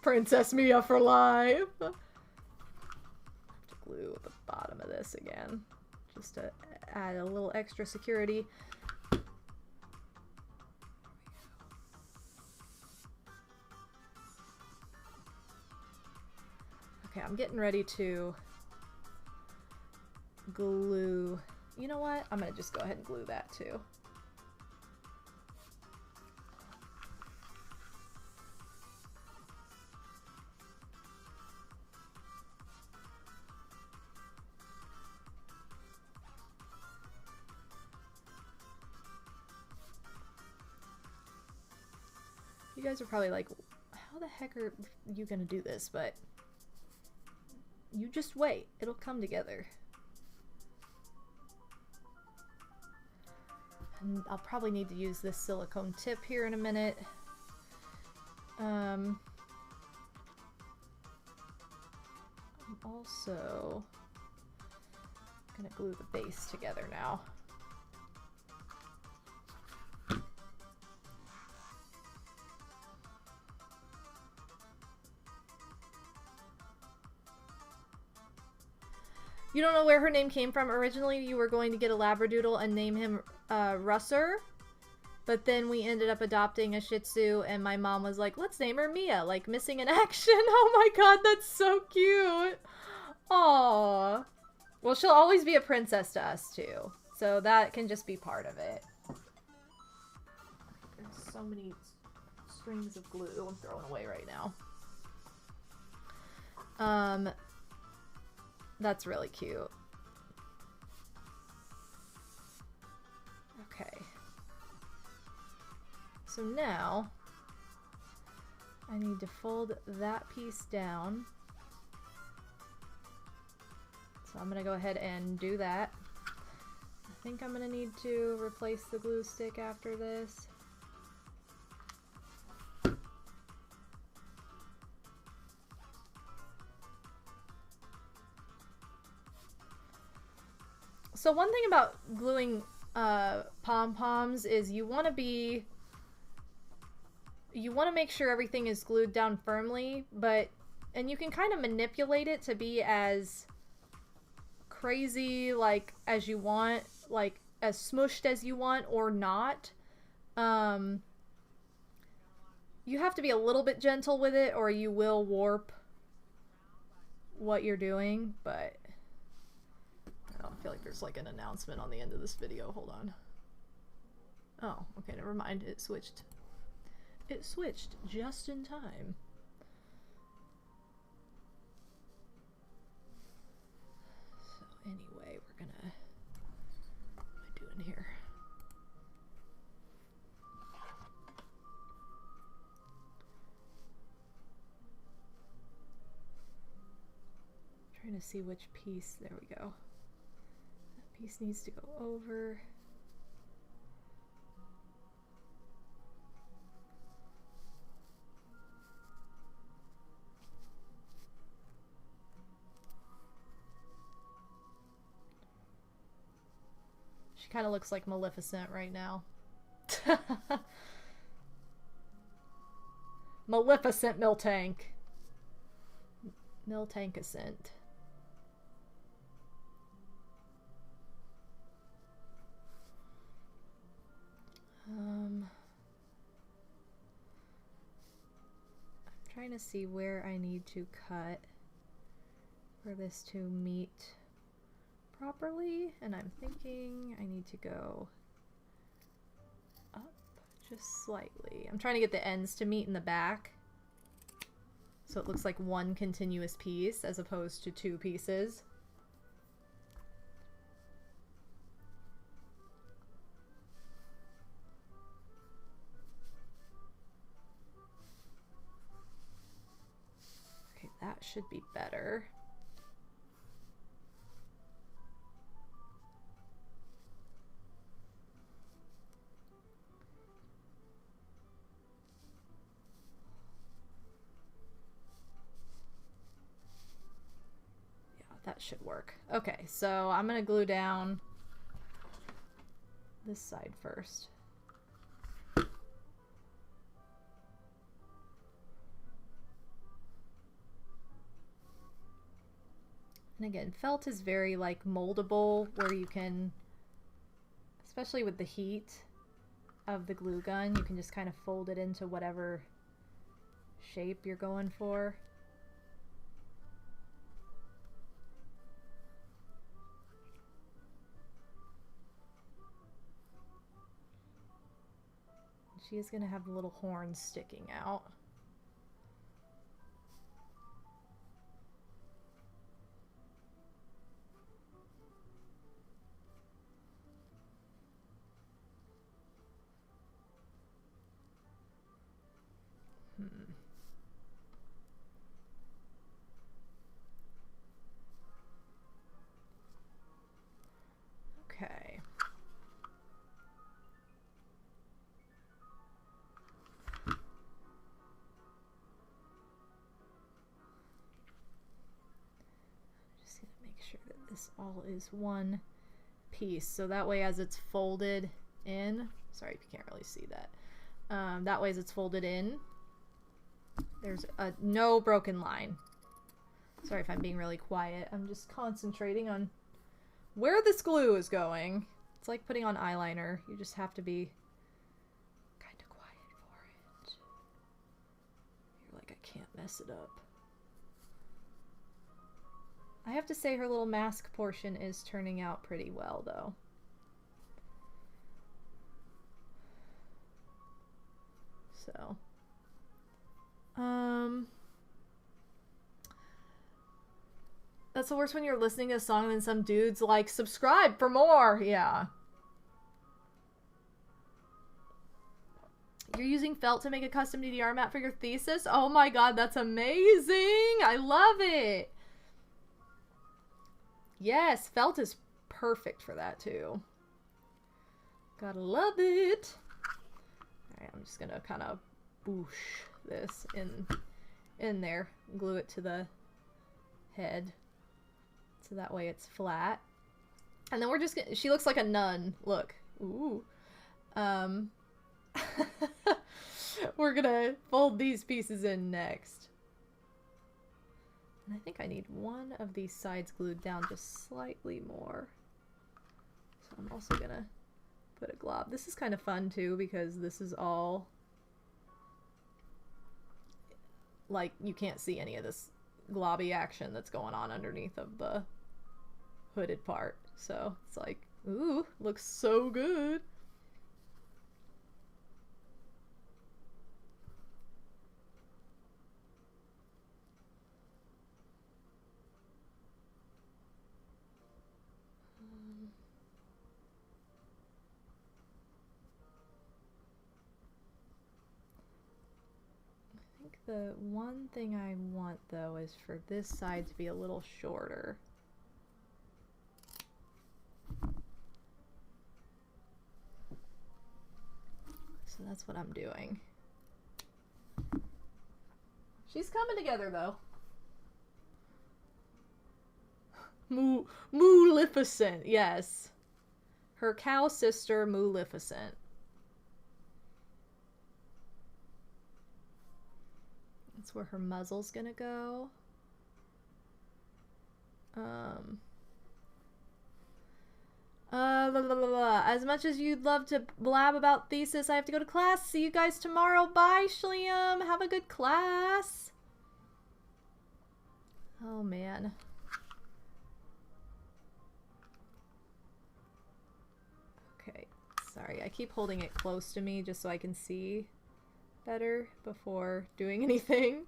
Princess Mia for life. I have to glue the bottom of this again, just to add a little extra security. Okay, I'm getting ready to glue. You know what? I'm gonna just go ahead and glue that too. You guys are probably like, how the heck are you gonna do this? But you just wait. It'll come together. And I'll probably need to use this silicone tip here in a minute. I'm also gonna glue the base together now. You don't know where her name came from? Originally, you were going to get a Labradoodle and name him Russer, but then we ended up adopting a Shih Tzu, and my mom was like, let's name her Mia, like missing in action. Oh my god, that's so cute. Aww. Well, she'll always be a princess to us, too, so that can just be part of it. There's so many strings of glue I'm throwing away right now. That's really cute. Okay. So now I need to fold that piece down. So I'm gonna go ahead and do that. I think I'm gonna need to replace the glue stick after this. So one thing about gluing pom-poms is you want to make sure everything is glued down firmly, and you can kind of manipulate it to be as crazy like as you want, like as smushed as you want or not. You have to be a little bit gentle with it or you will warp what you're doing, but I feel like there's like an announcement on the end of this video. Hold on. Oh, okay, never mind. It switched. It switched just in time. So anyway, we're gonna... What am I doing here? Trying to see which piece. There we go. Piece needs to go over. She kind of looks like Maleficent right now. Maleficent Miltank. Miltankicent. I'm trying to see where I need to cut for this to meet properly, and I'm thinking I need to go up just slightly. I'm trying to get the ends to meet in the back so it looks like one continuous piece as opposed to two pieces. That should be better. should work. Okay, so I'm gonna glue down this side first. And again, felt is very like moldable, where you can, especially with the heat of the glue gun, you can just kind of fold it into whatever shape you're going for. She is going to have the little horns sticking out. Okay. Just gonna make sure that this all is one piece, so that way as it's folded in, sorry if you can't really see that, that way as it's folded in, there's no broken line. Sorry if I'm being really quiet, I'm just concentrating on where this glue is going. It's like putting on eyeliner, you just have to be kind of quiet for it. You're like, I can't mess it up. I have to say her little mask portion is turning out pretty well though. So, that's the worst when you're listening to a song and then some dude's like, subscribe for more. Yeah. You're using felt to make a custom DDR mat for your thesis? Oh my god, that's amazing! I love it! Yes, felt is perfect for that too. Gotta love it! Alright, I'm just gonna kind of boosh this in there. Glue it to the head. So that way it's flat. And then we're just gonna, she looks like a nun. Look. Ooh. We're gonna fold these pieces in next. And I think I need one of these sides glued down just slightly more. So I'm also gonna put a glob. This is kind of fun too because this is all like you can't see any of this globby action that's going on underneath of the hooded part. So it's like, ooh, looks so good. The one thing I want though is for this side to be a little shorter. So that's what I'm doing. She's coming together though. Maleficent, yes. Her cow sister, Maleficent. That's where her muzzle's gonna go. As much as you'd love to blab about thesis, I have to go to class. See you guys tomorrow. Bye, Shliam. Have a good class. Oh, man. Okay. Sorry, I keep holding it close to me just so I can see better before doing anything.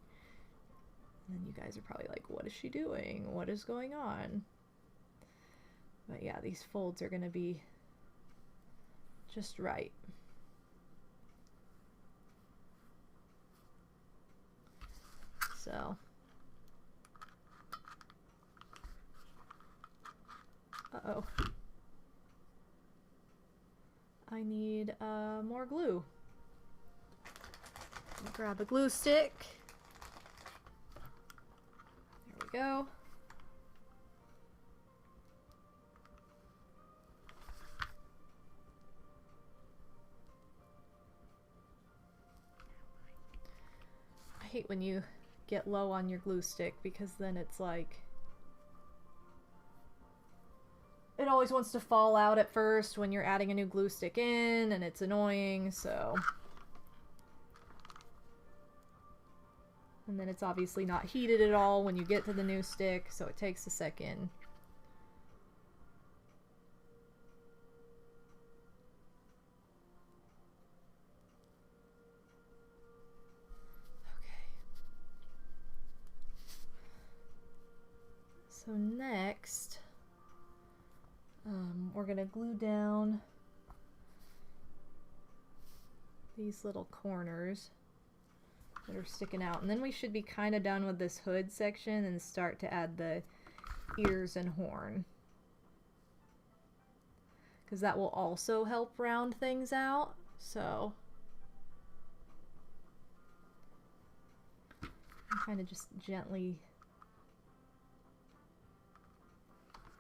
And then you guys are probably like, what is she doing? What is going on? But yeah, these folds are gonna be just right. So. Uh-oh. I need more glue. Grab a glue stick. There we go. hate when you get low on your glue stick, because then it's like it always wants to fall out at first when you're adding a new glue stick in, and it's annoying, so. And then it's obviously not heated at all when you get to the new stick, so it takes a second. Okay. So next, we're gonna glue down these little corners that are sticking out, and then we should be kind of done with this hood section and start to add the ears and horn, because that will also help round things out. So I'm kind of just gently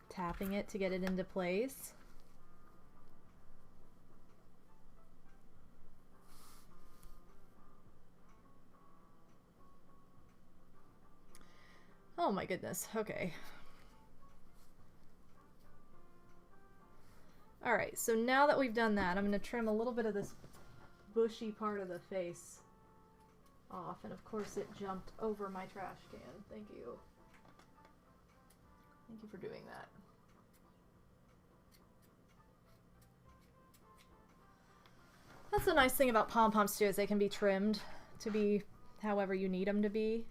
tapping it to get it into place. Oh my goodness, okay. Alright, so now that we've done that, I'm going to trim a little bit of this bushy part of the face off, and of course it jumped over my trash can. Thank you. Thank you for doing that. That's the nice thing about pom-poms too, is they can be trimmed to be however you need them to be.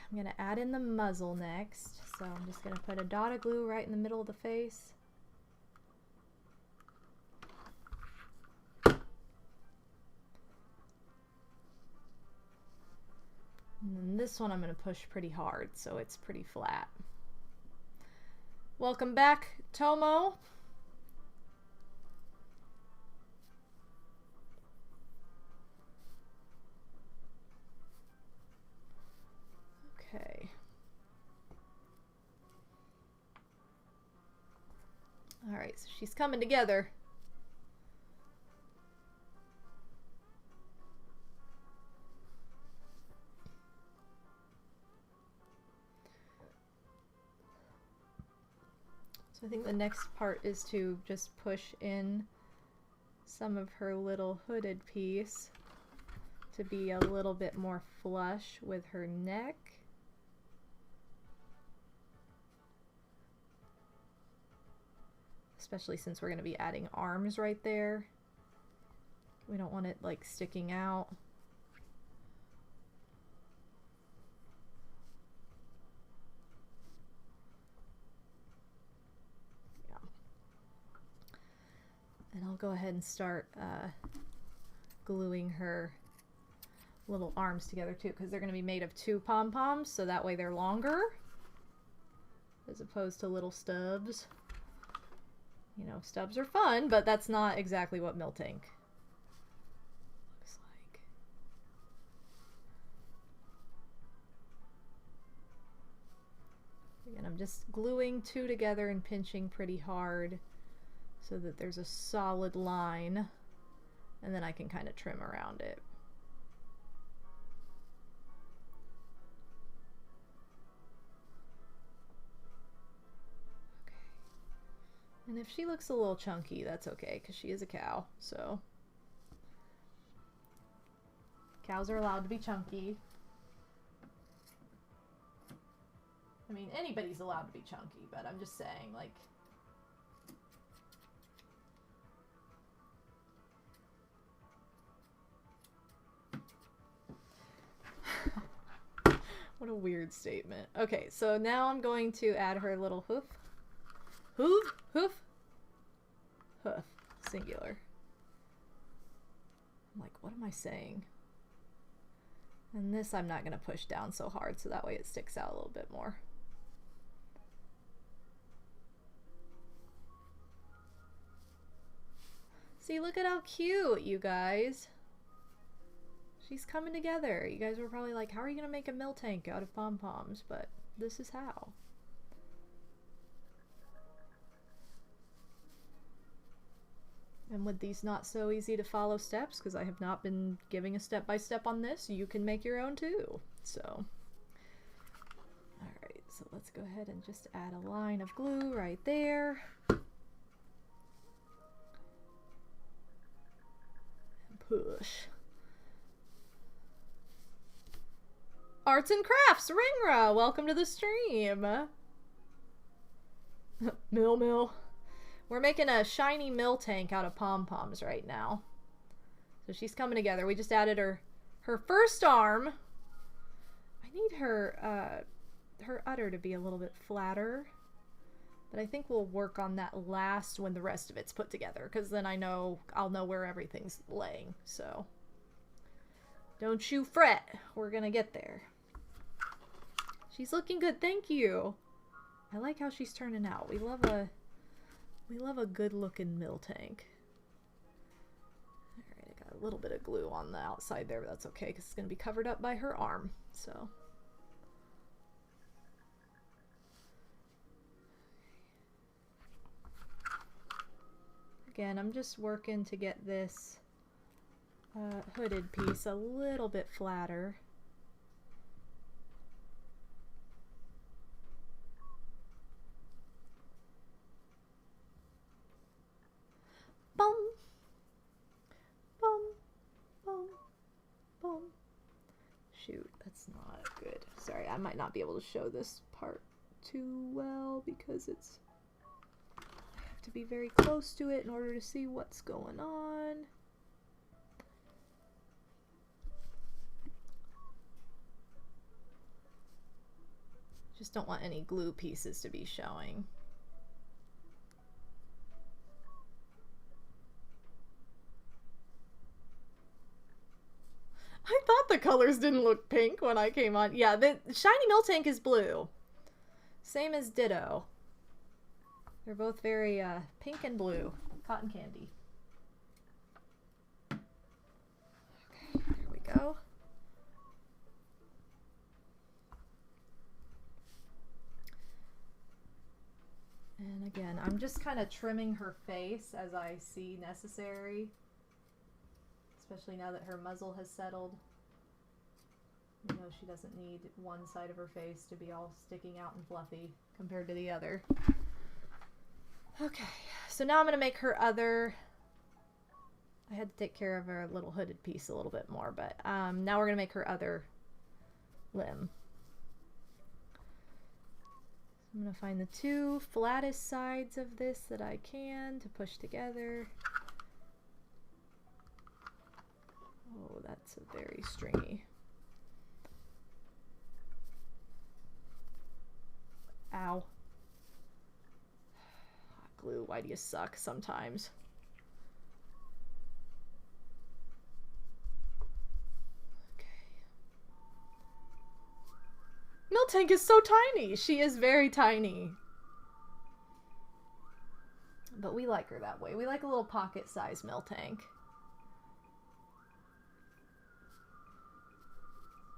I'm going to add in the muzzle next, so I'm just going to put a dot of glue right in the middle of the face. And then this one I'm going to push pretty hard, so it's pretty flat. Welcome back, Tomo. Okay. Alright, so she's coming together. So I think the next part is to just push in some of her little hooded piece to be a little bit more flush with her neck. Especially since we're going to be adding arms right there. We don't want it like sticking out. Yeah. And I'll go ahead and start gluing her little arms together too, because they're going to be made of 2 pom-poms, so that way they're longer as opposed to little stubs. You know, stubs are fun, but that's not exactly what Miltank looks like. Again, I'm just gluing 2 together and pinching pretty hard so that there's a solid line, and then I can kind of trim around it. And if she looks a little chunky, that's okay, because she is a cow, so. Cows are allowed to be chunky. I mean, anybody's allowed to be chunky, but I'm just saying, like. What a weird statement. Okay, so now I'm going to add her little hoof. Hoof? Hoof? Hoof. Singular. I'm like, what am I saying? And this I'm not going to push down so hard, so that way it sticks out a little bit more. See, look at how cute, you guys. She's coming together. You guys were probably like, how are you going to make a Miltank out of pom-poms? But this is how. And with these not so easy to follow steps, because I have not been giving a step-by-step on this, you can make your own too. So, alright, so let's go ahead and just add a line of glue right there. And push. Arts and Crafts, Ringra, welcome to the stream. Mill. We're making a shiny mill tank out of pom-poms right now. So she's coming together. We just added her first arm. I need her udder to be a little bit flatter. But I think we'll work on that last when the rest of it's put together, because then I'll know where everything's laying. So don't you fret. We're gonna get there. She's looking good, thank you. I like how she's turning out. We love a good-looking mill tank. Alright, I got a little bit of glue on the outside there, but that's okay because it's going to be covered up by her arm. So, again, I'm just working to get this hooded piece a little bit flatter. Boom, boom, boom, boom. Shoot, that's not good. Sorry, I might not be able to show this part too well because I have to be very close to it in order to see what's going on. Just don't want any glue pieces to be showing. I thought the colors didn't look pink when I came on. Yeah, the shiny mill tank is blue. Same as Ditto. They're both very pink and blue. Cotton candy. Okay, there we go. And again, I'm just kind of trimming her face as I see necessary. Especially now that her muzzle has settled. You know, she doesn't need one side of her face to be all sticking out and fluffy compared to the other. Okay, so now I'm going to make her other... I had to take care of her little hooded piece a little bit more, but now we're going to make her other limb. I'm going to find the two flattest sides of this that I can to push together. Oh, that's a very stringy. Ow. Glue, why do you suck sometimes? Okay. Mill tank is so tiny. She is very tiny. But we like her that way. We like a little pocket-sized mill tank.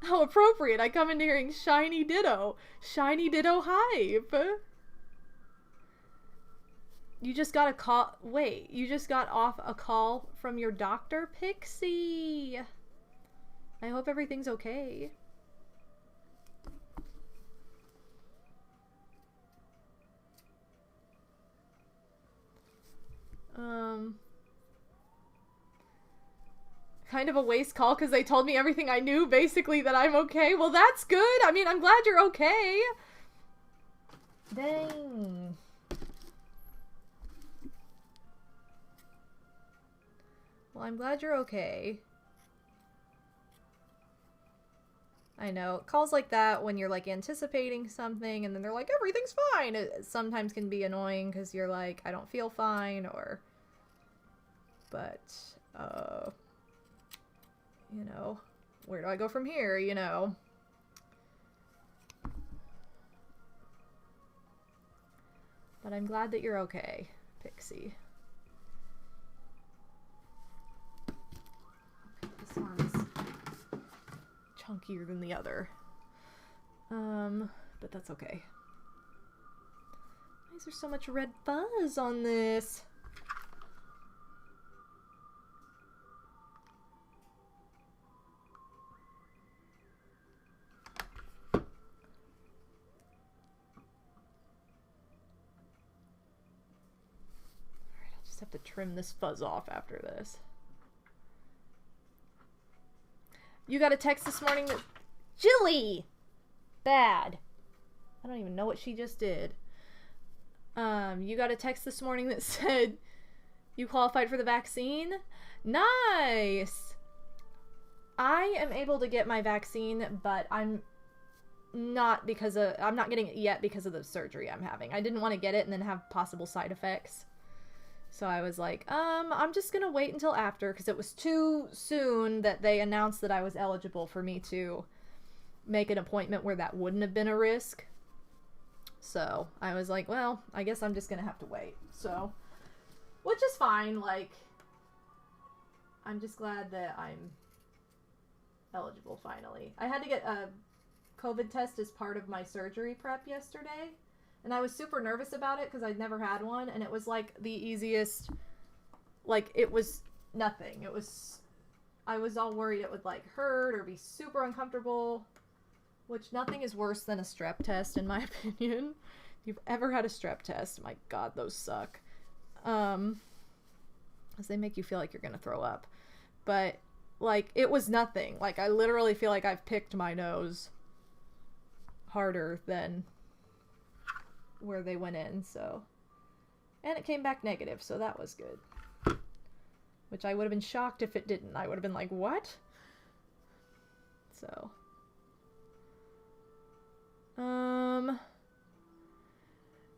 How appropriate. I come in hearing shiny Ditto. Shiny Ditto hype. You just got a call. Wait, you just got off a call from your doctor, Pixie. I hope everything's okay. Kind of a waste call because they told me everything I knew, basically, that I'm okay. Well, that's good. I mean, I'm glad you're okay. Dang. Well, I'm glad you're okay. I know. Calls like that when you're, like, anticipating something and then they're like, everything's fine. It sometimes can be annoying because you're like, I don't feel fine, or... But, you know, where do I go from here, you know? But I'm glad that you're okay, Pixie. Okay, this one's chunkier than the other. But that's okay. Why is there so much red fuzz on this? Just have to trim this fuzz off after this. You got a text this morning that... Jilly! Bad. I don't even know what she just did. You got a text this morning that said you qualified for the vaccine? Nice! I am able to get my vaccine, but I'm not getting it yet because of the surgery I'm having. I didn't want to get it and then have possible side effects. So I was like, I'm just gonna wait until after, because it was too soon that they announced that I was eligible for me to make an appointment where that wouldn't have been a risk. So I was like, well, I guess I'm just gonna have to wait. So, which is fine. Like, I'm just glad that I'm eligible finally. I had to get a COVID test as part of my surgery prep yesterday, and I was super nervous about it because I'd never had one, and it was like the easiest, like, it was nothing. It was, I was all worried it would like hurt or be super uncomfortable, which nothing is worse than a strep test in my opinion. If you've ever had a strep test, my god, those suck. Because they make you feel like you're gonna throw up. But like, it was nothing. Like, I literally feel like I've picked my nose harder than where they went in, so. And it came back negative, so that was good. Which I would have been shocked if it didn't. I would have been like, what? So.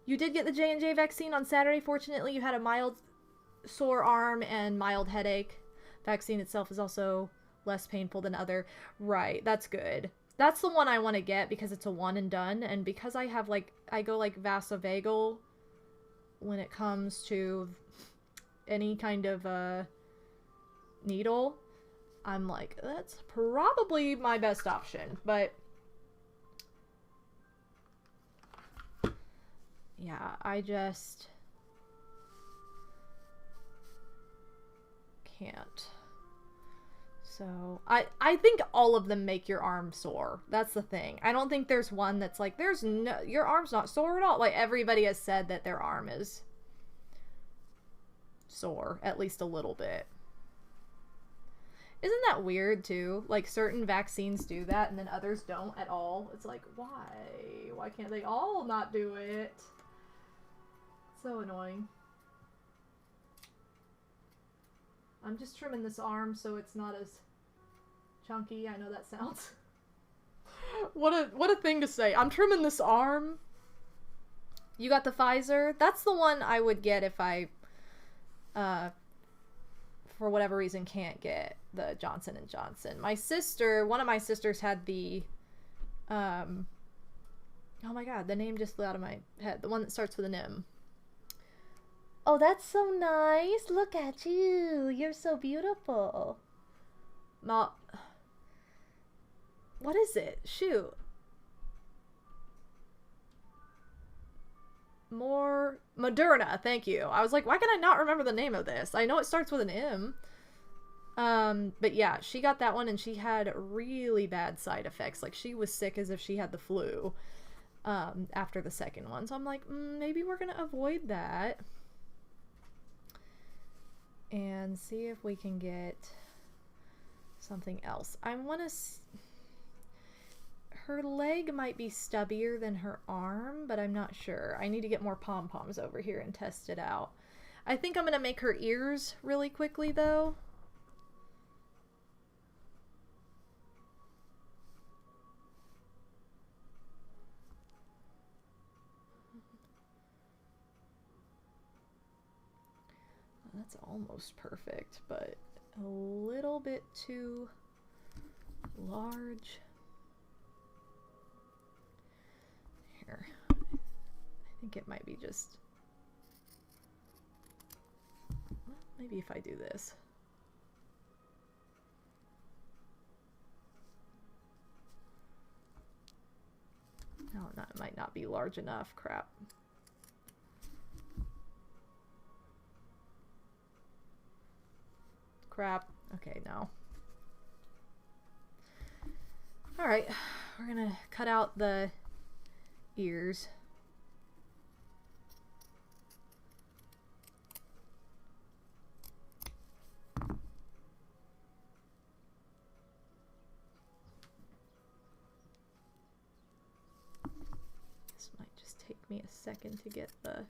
You did get the J&J vaccine on Saturday. Fortunately, you had a mild sore arm and mild headache. Vaccine itself is also less painful than other. Right, that's good. That's the one I want to get because it's a one and done, and because I have like, I go like vasovagal when it comes to any kind of needle. I'm like, that's probably my best option, but yeah, I just can't. So, I think all of them make your arm sore. That's the thing. I don't think there's one that's like, there's no, your arm's not sore at all. Like, everybody has said that their arm is sore, at least a little bit. Isn't that weird, too? Like, certain vaccines do that, and then others don't at all. It's like, why? Why can't they all not do it? So annoying. I'm just trimming this arm so it's not as chunky. I know that sounds... what a thing to say. I'm trimming this arm. You got the Pfizer? That's the one I would get if I, for whatever reason, can't get the Johnson & Johnson. My sister, one of my sisters had the, oh my god, the name just flew out of my head. The one that starts with an M. Oh, that's so nice. Look at you. You're so beautiful. What is it? Shoot. Moderna. Thank you. I was like, why can I not remember the name of this? I know it starts with an M. But yeah, she got that one and she had really bad side effects. Like, she was sick as if she had the flu, after the second one. So I'm like, maybe we're gonna avoid that. And see if we can get something else. I want to... Her leg might be stubbier than her arm, but I'm not sure. I need to get more pom-poms over here and test it out. I think I'm going to make her ears really quickly, though. That's almost perfect, but a little bit too large. Here. I think it might be just... Well, maybe if I do this. No, it might not be large enough. Crap. Crap. Okay, no. Alright, we're gonna cut out the ears. me a second to get the...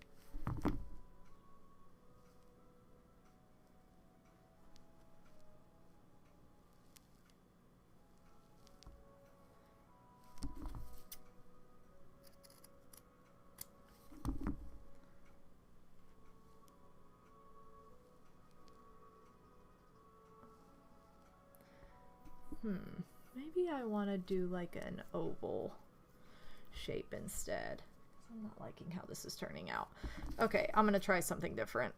Maybe I want to do like an oval shape instead. I'm not liking how this is turning out. Okay, I'm gonna try something different.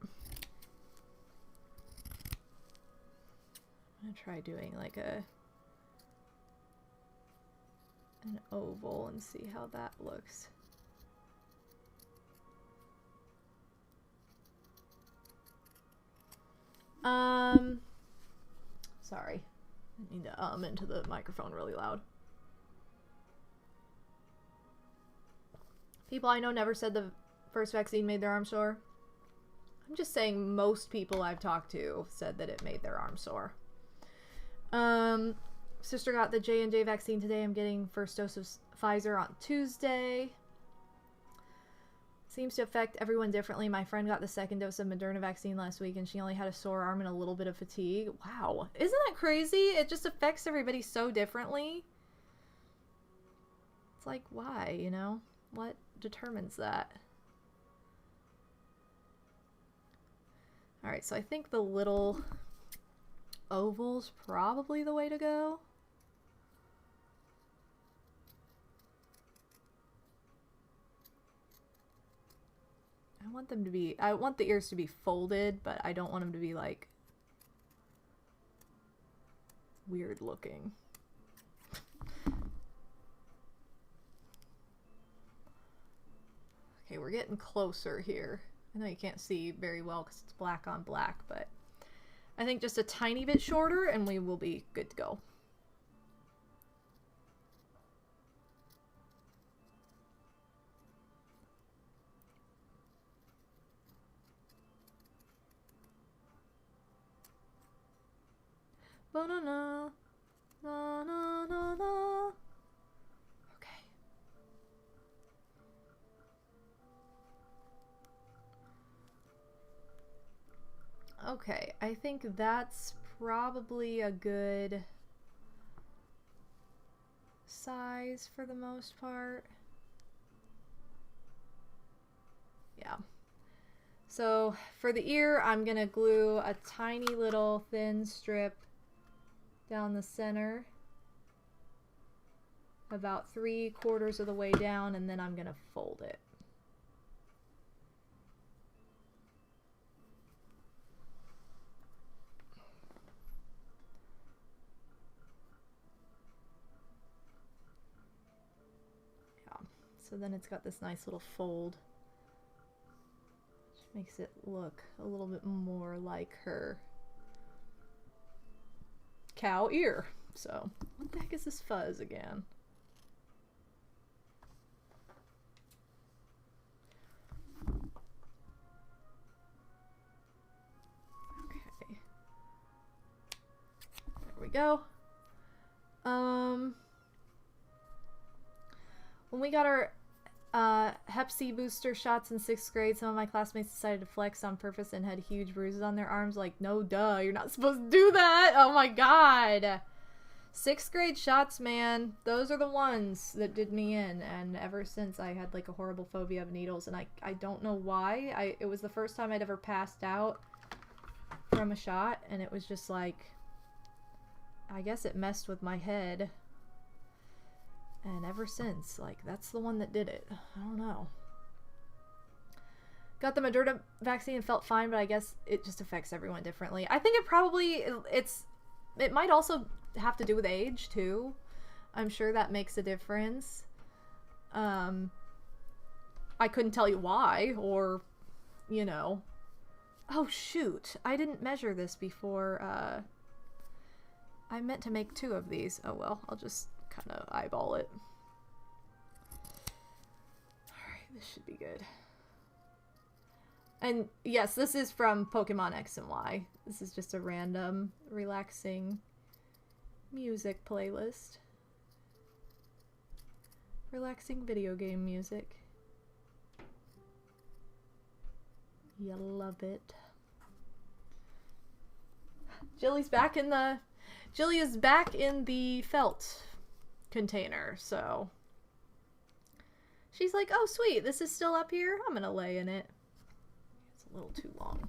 I'm gonna try doing like an oval and see how that looks. Sorry. I need to into the microphone really loud. People I know never said the first vaccine made their arm sore. I'm just saying most people I've talked to said that it made their arm sore. Sister got the J&J vaccine today. I'm getting first dose of Pfizer on Tuesday. Seems to affect everyone differently. My friend got the second dose of Moderna vaccine last week and she only had a sore arm and a little bit of fatigue. Wow. Isn't that crazy? It just affects everybody so differently. It's like, why, you know? What determines that? Alright, so I think the little oval's probably the way to go. I want the ears to be folded, but I don't want them to be like weird looking. Okay, we're getting closer here. I know you can't see very well because it's black on black, but I think just a tiny bit shorter and we will be good to go. Ba-na-na, na-na-na-na. Okay. Okay, I think that's probably a good size for the most part. Yeah. So for the ear, I'm gonna glue a tiny little thin strip down the center, about 3/4 of the way down, and then I'm gonna fold it. Yeah, so then it's got this nice little fold, which makes it look a little bit more like her cow ear. So, what the heck is this fuzz again? Okay. There we go. When we got our Hep C booster shots in 6th grade, some of my classmates decided to flex on purpose and had huge bruises on their arms. Like, no duh, you're not supposed to do that! Oh my god! 6th grade shots, man, those are the ones that did me in, and ever since I had like a horrible phobia of needles, and I don't know why. It was the first time I'd ever passed out from a shot, and it was just like, I guess it messed with my head. And ever since, like, that's the one that did it. I don't know. Got the Moderna vaccine and felt fine, but I guess it just affects everyone differently. I think it probably, it might also have to do with age, too. I'm sure that makes a difference. I couldn't tell you why, or, you know. Oh, shoot. I didn't measure this before, I meant to make 2 of these. Oh, well, I'll just kind of eyeball it. Alright, this should be good. And yes, this is from Pokemon X and Y. This is just a random, relaxing music playlist. Relaxing video game music. You love it. Jilly is back in the felt container, so she's like, oh sweet, this is still up here? I'm gonna lay in it. It's a little too long.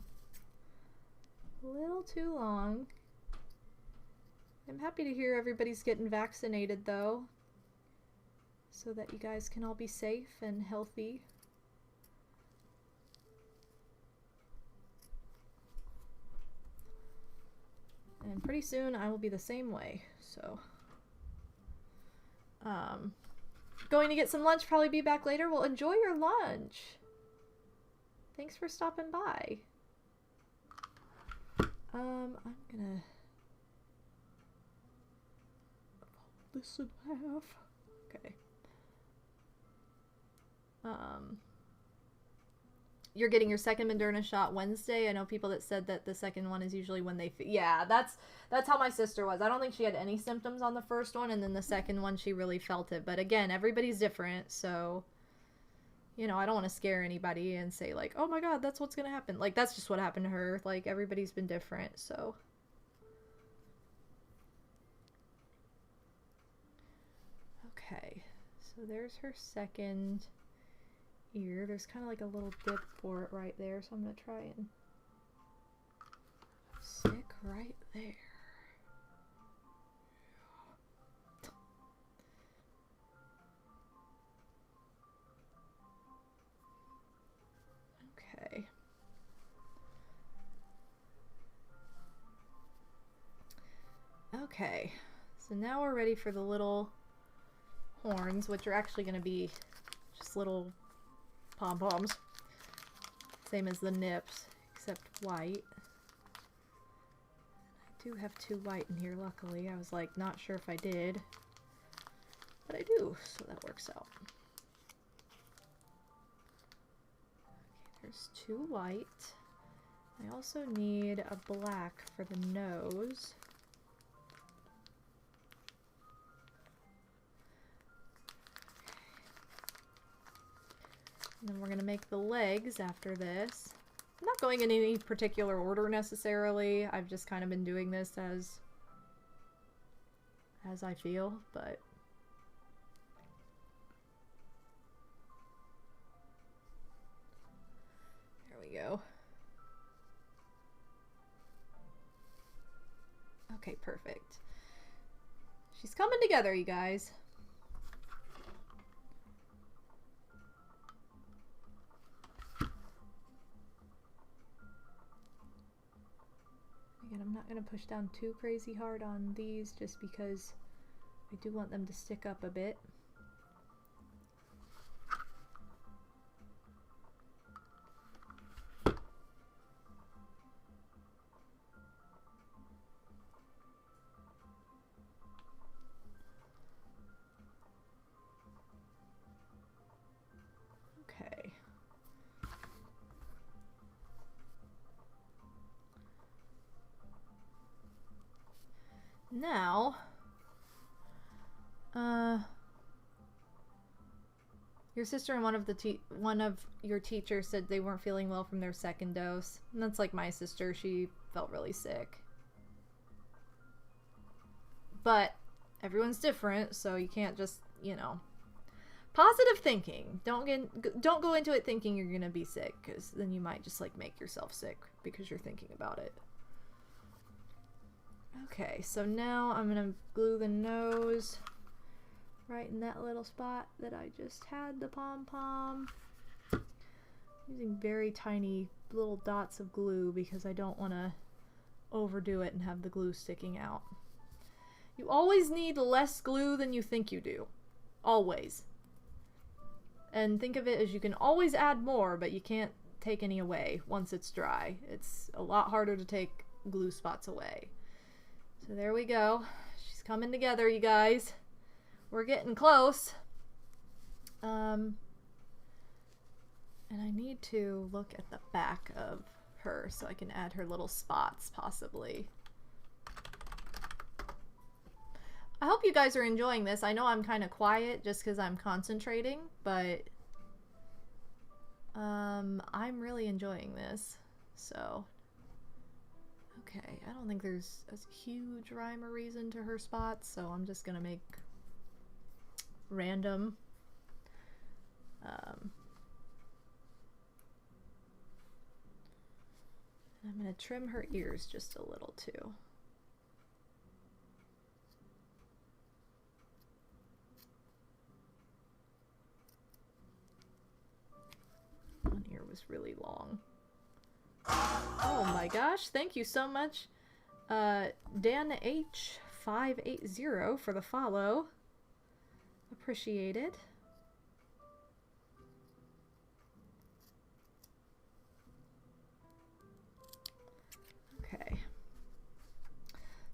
A little too long. I'm happy to hear everybody's getting vaccinated though, so that you guys can all be safe and healthy. And pretty soon I will be the same way, so. Going to get some lunch, probably be back later. Well, enjoy your lunch. Thanks for stopping by. I'm gonna fold this in half. Okay. You're getting your second Moderna shot Wednesday. I know people that said that the second one is usually when they... Yeah, that's how my sister was. I don't think she had any symptoms on the first one, and then the second one she really felt it. But again, everybody's different, so... You know, I don't want to scare anybody and say, like, oh my god, that's what's gonna happen. Like, that's just what happened to her. Like, everybody's been different, so... Okay, so there's her second... ear. There's kind of like a little dip for it right there, so I'm going to try and stick right there. Okay. Okay, so now we're ready for the little horns, which are actually going to be just little pom-poms. Same as the nips, except white. I do have 2 white in here, luckily. I was like, not sure if I did. But I do, so that works out. Okay, there's 2 white. I also need a black for the nose. And then we're going to make the legs after this. I'm not going in any particular order necessarily. I've just kind of been doing this as I feel, but... There we go. Okay, perfect. She's coming together, you guys. Again, I'm not going to push down too crazy hard on these just because I do want them to stick up a bit. Okay. Now, your sister and one of your teachers said they weren't feeling well from their second dose. And that's like my sister. She felt really sick. But everyone's different, so you can't just, you know, positive thinking. Don't go into it thinking you're gonna be sick, because then you might just like make yourself sick because you're thinking about it. Okay, so now I'm gonna glue the nose right in that little spot that I just had the pom-pom. Using very tiny little dots of glue because I don't want to overdo it and have the glue sticking out. You always need less glue than you think you do. Always. And think of it as you can always add more, but you can't take any away once it's dry. It's a lot harder to take glue spots away. So there we go. She's coming together, you guys. We're getting close. And I need to look at the back of her so I can add her little spots, possibly. I hope you guys are enjoying this. I know I'm kind of quiet just because I'm concentrating, but I'm really enjoying this, so okay, I don't think there's a huge rhyme or reason to her spots, so I'm just gonna make random. I'm gonna trim her ears just a little too. One ear was really long. Oh my gosh, thank you so much, Dan H580 for the follow. Appreciated. Okay.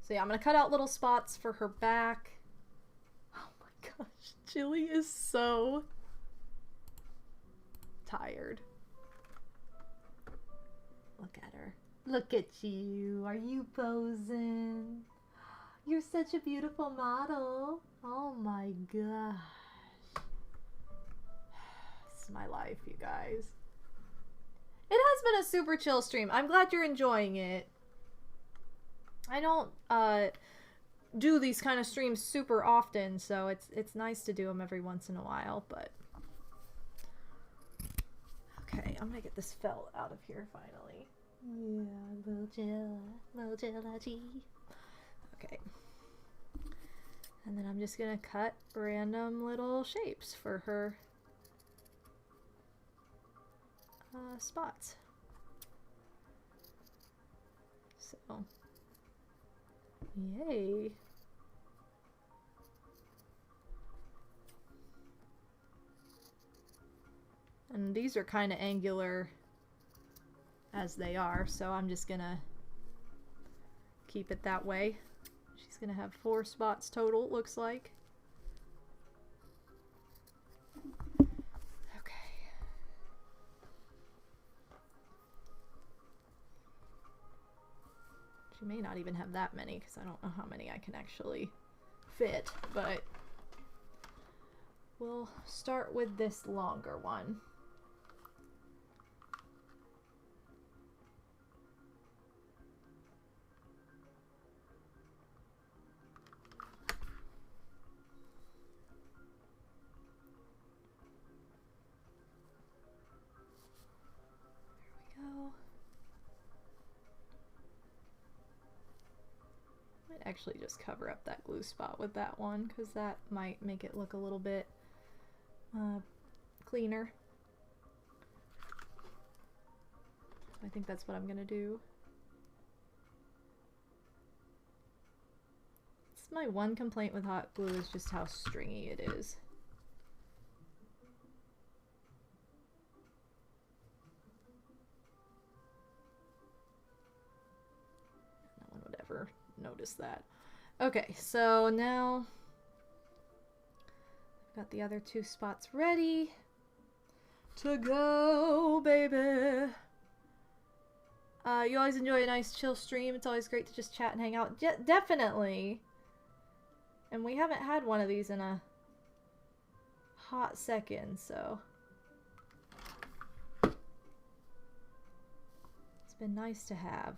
So yeah, I'm gonna cut out little spots for her back. Oh my gosh, Jilly is so tired. Look at her. Look at you. Are you posing? You're such a beautiful model. Oh my gosh. This is my life, you guys. It has been a super chill stream. I'm glad you're enjoying it. I don't do these kind of streams super often, so it's nice to do them every once in a while, but okay, I'm gonna get this felt out of here finally. Yeah, okay. And then I'm just gonna cut random little shapes for her spots. So, yay. And these are kind of angular as they are, so I'm just gonna keep it that way. She's gonna have 4 spots total, it looks like. Okay. She may not even have that many, because I don't know how many I can actually fit, but we'll start with this longer one. Might actually just cover up that glue spot with that one, because that might make it look a little bit cleaner. So I think that's what I'm gonna do. It's my one complaint with hot glue is just how stringy it is. No one would ever notice that. Okay, so now I've got the other 2 spots ready to go, baby. You always enjoy a nice chill stream. It's always great to just chat and hang out. Definitely. And we haven't had one of these in a hot second, so it's been nice to have.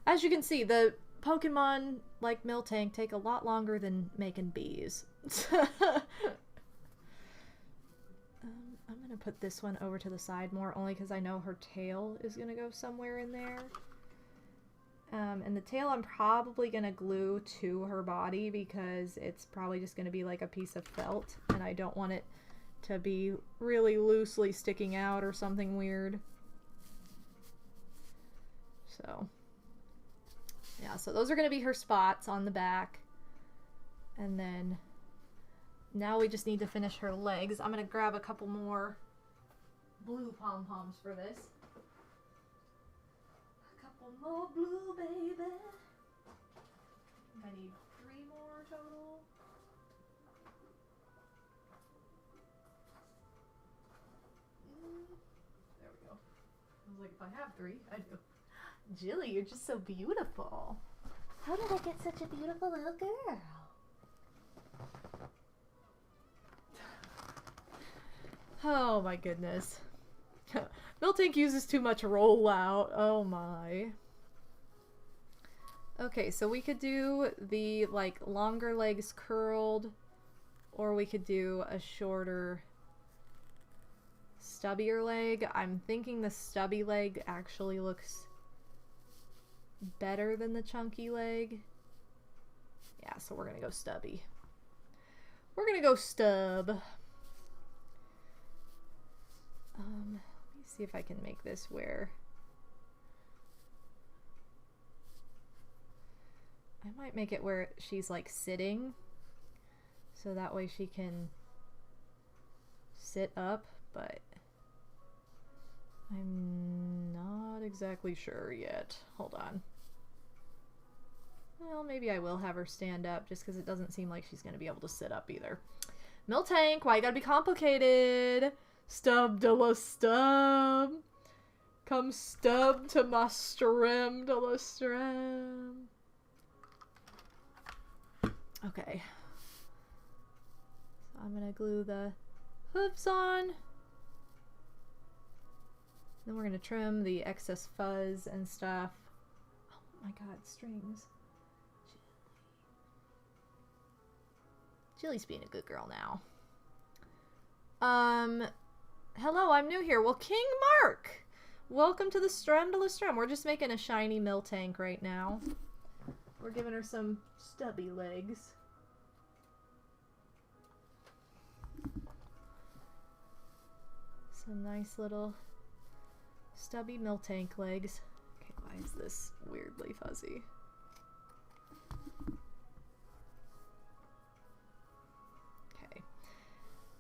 As you can see, the Pokemon like Miltank take a lot longer than making bees. I'm gonna put this one over to the side more, only because I know her tail is gonna go somewhere in there. And the tail I'm probably gonna glue to her body, because it's probably just gonna be like a piece of felt, and I don't want it to be really loosely sticking out or something weird. So yeah, so those are gonna be her spots on the back. And then now we just need to finish her legs. I'm gonna grab a couple more blue pom-poms for this. A couple more blue, baby. I need 3 more total. There we go. I was like, if I have 3, I do. Jilly, you're just so beautiful. How did I get such a beautiful little girl? Oh my goodness. Miltank uses too much rollout. Oh my. Okay, so we could do the, like, longer legs curled, or we could do a shorter, stubbier leg. I'm thinking the stubby leg actually looks better than the chunky leg. Yeah, so we're gonna go stubby. We're gonna go stub. Let me see if I can make this where I might make it where she's like sitting, so that way she can sit up, but I'm not exactly sure yet. Hold on. Well, maybe I will have her stand up just because it doesn't seem like she's going to be able to sit up either. Miltank, why you gotta be complicated? Stub de la stub. Come stub to my strem de la strem. Okay. So I'm gonna glue the hooves on. Then we're gonna trim the excess fuzz and stuff. Oh my god, strings. Jilly's being a good girl now. Hello, I'm new here. Well, King Mark! Welcome to the Strem de la Strem. We're just making a shiny Miltank right now. We're giving her some stubby legs. Some nice little stubby Miltank legs. Okay, why is this weirdly fuzzy? Okay.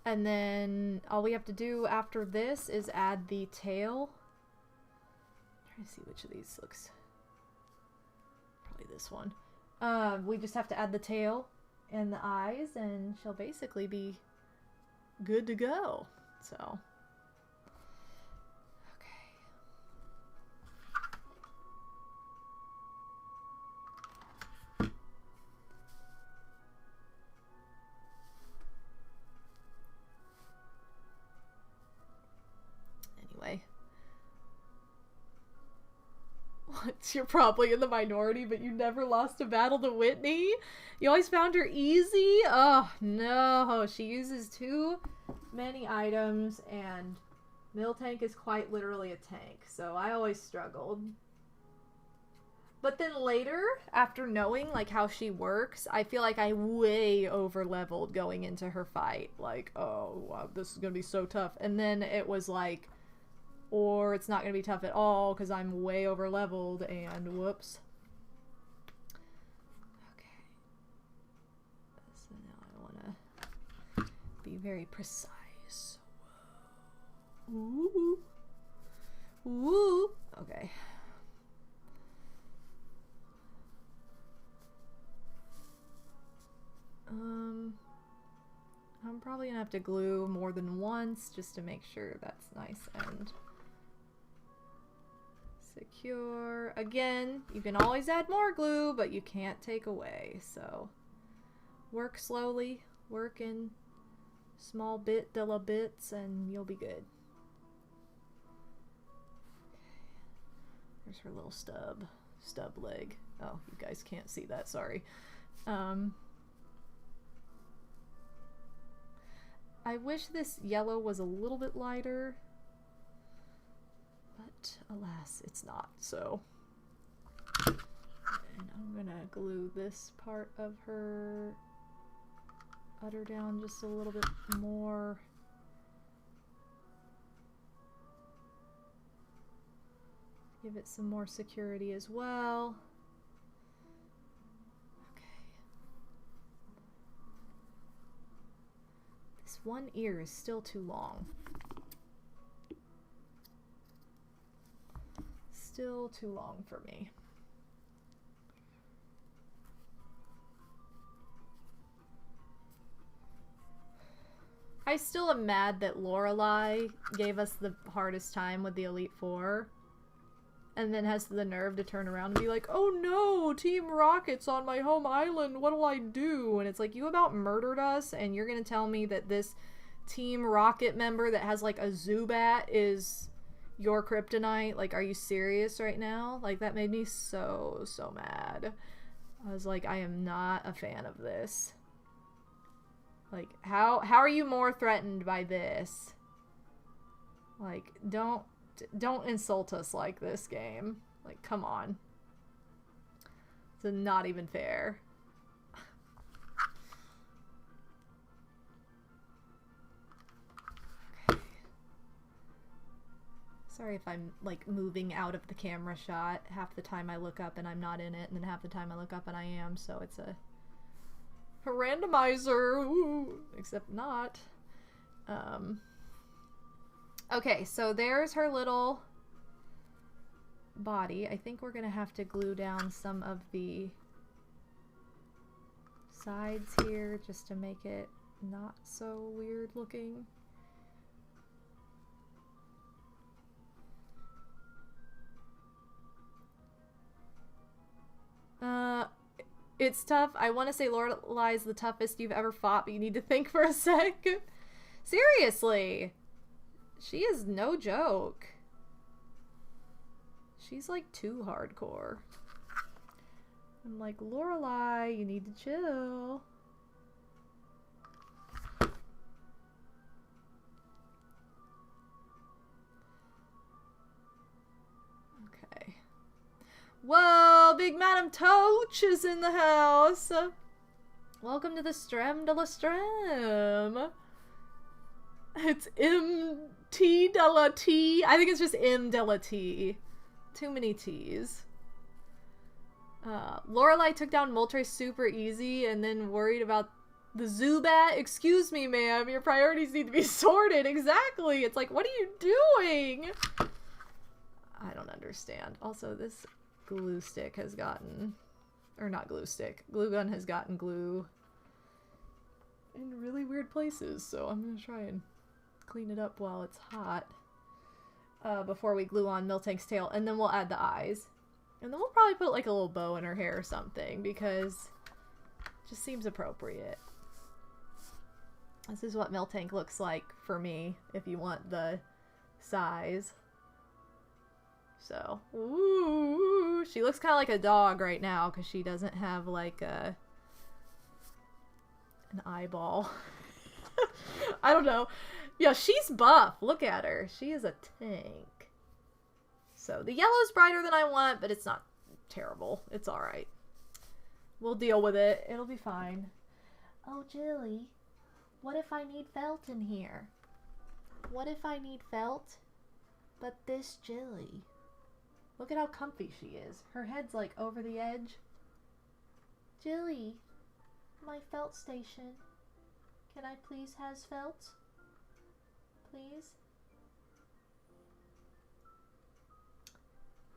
And then all we have to do after this is add the tail. I'm trying to see which of these looks... Probably this one. We just have to add the tail and the eyes, and she'll basically be good to go. So, okay. Anyway. You're probably in the minority, but you never lost a battle to Whitney? You always found her easy? Oh, no. She uses too many items, and Miltank is quite literally a tank, so I always struggled. But then later, after knowing, like, how she works, I feel like I way over-leveled going into her fight. Like, oh, wow, this is gonna be so tough. And then it was like... Or it's not going to be tough at all because I'm way over leveled and whoops. Okay. So now I want to be very precise. Ooh. Ooh. Okay. I'm probably going to have to glue more than once just to make sure that's nice and secure. Again, you can always add more glue, but you can't take away. So work slowly, work in small bit de la bits, and you'll be good. There's her little stub leg. Oh, you guys can't see that, sorry. I wish this yellow was a little bit lighter. But alas, it's not, so. And I'm gonna glue this part of her udder down just a little bit more. Give it some more security as well. Okay. This one ear is still too long. Still too long for me. I still am mad that Lorelai gave us the hardest time with the Elite Four and then has the nerve to turn around and be like, oh no, Team Rocket's on my home island, what'll I do? And it's like, you about murdered us and you're gonna tell me that this Team Rocket member that has like a Zubat is your kryptonite. Like, are you serious right now? Like, that made me so mad. I was like, I am not a fan of this. Like, how are you more threatened by this? Like, don't insult us like this, game. Like, come on. It's not even fair. Okay. Sorry if I'm, like, moving out of the camera shot. Half the time I look up and I'm not in it, and then half the time I look up and I am, so it's a randomizer. Ooh, except not. Okay, so there's her little body. I think we're gonna have to glue down some of the sides here just to make it not so weird looking. It's tough. I want to say Lorelai's the toughest you've ever fought, but you need to think for a sec. Seriously. She is no joke. She's like too hardcore. I'm like, Lorelai, you need to chill. Okay. Whoa, Big Madame Toach is in the house. Welcome to the Strem de la Strem. It's M.T. de la T. I think it's just M de la T. Too many T's. Lorelai took down Moltres super easy and then worried about the Zubat. Excuse me, ma'am. Your priorities need to be sorted. Exactly. It's like, what are you doing? I don't understand. Also, this glue stick has gotten... Or not glue stick. Glue gun has gotten glue in really weird places, so I'm gonna try and clean it up while it's hot before we glue on Miltank's tail, and then we'll add the eyes. And then we'll probably put like a little bow in her hair or something, because it just seems appropriate. This is what Miltank looks like for me, if you want the size. So, ooh, she looks kind of like a dog right now, because she doesn't have like an eyeball. I don't know. Yeah, she's buff. Look at her. She is a tank. So the yellow's brighter than I want, but it's not terrible. It's alright. We'll deal with it. It'll be fine. Oh, Jilly. What if I need felt in here? What if I need felt? But this Jilly. Look at how comfy she is. Her head's like over the edge. Jilly. My felt station. Can I please has felt? Please?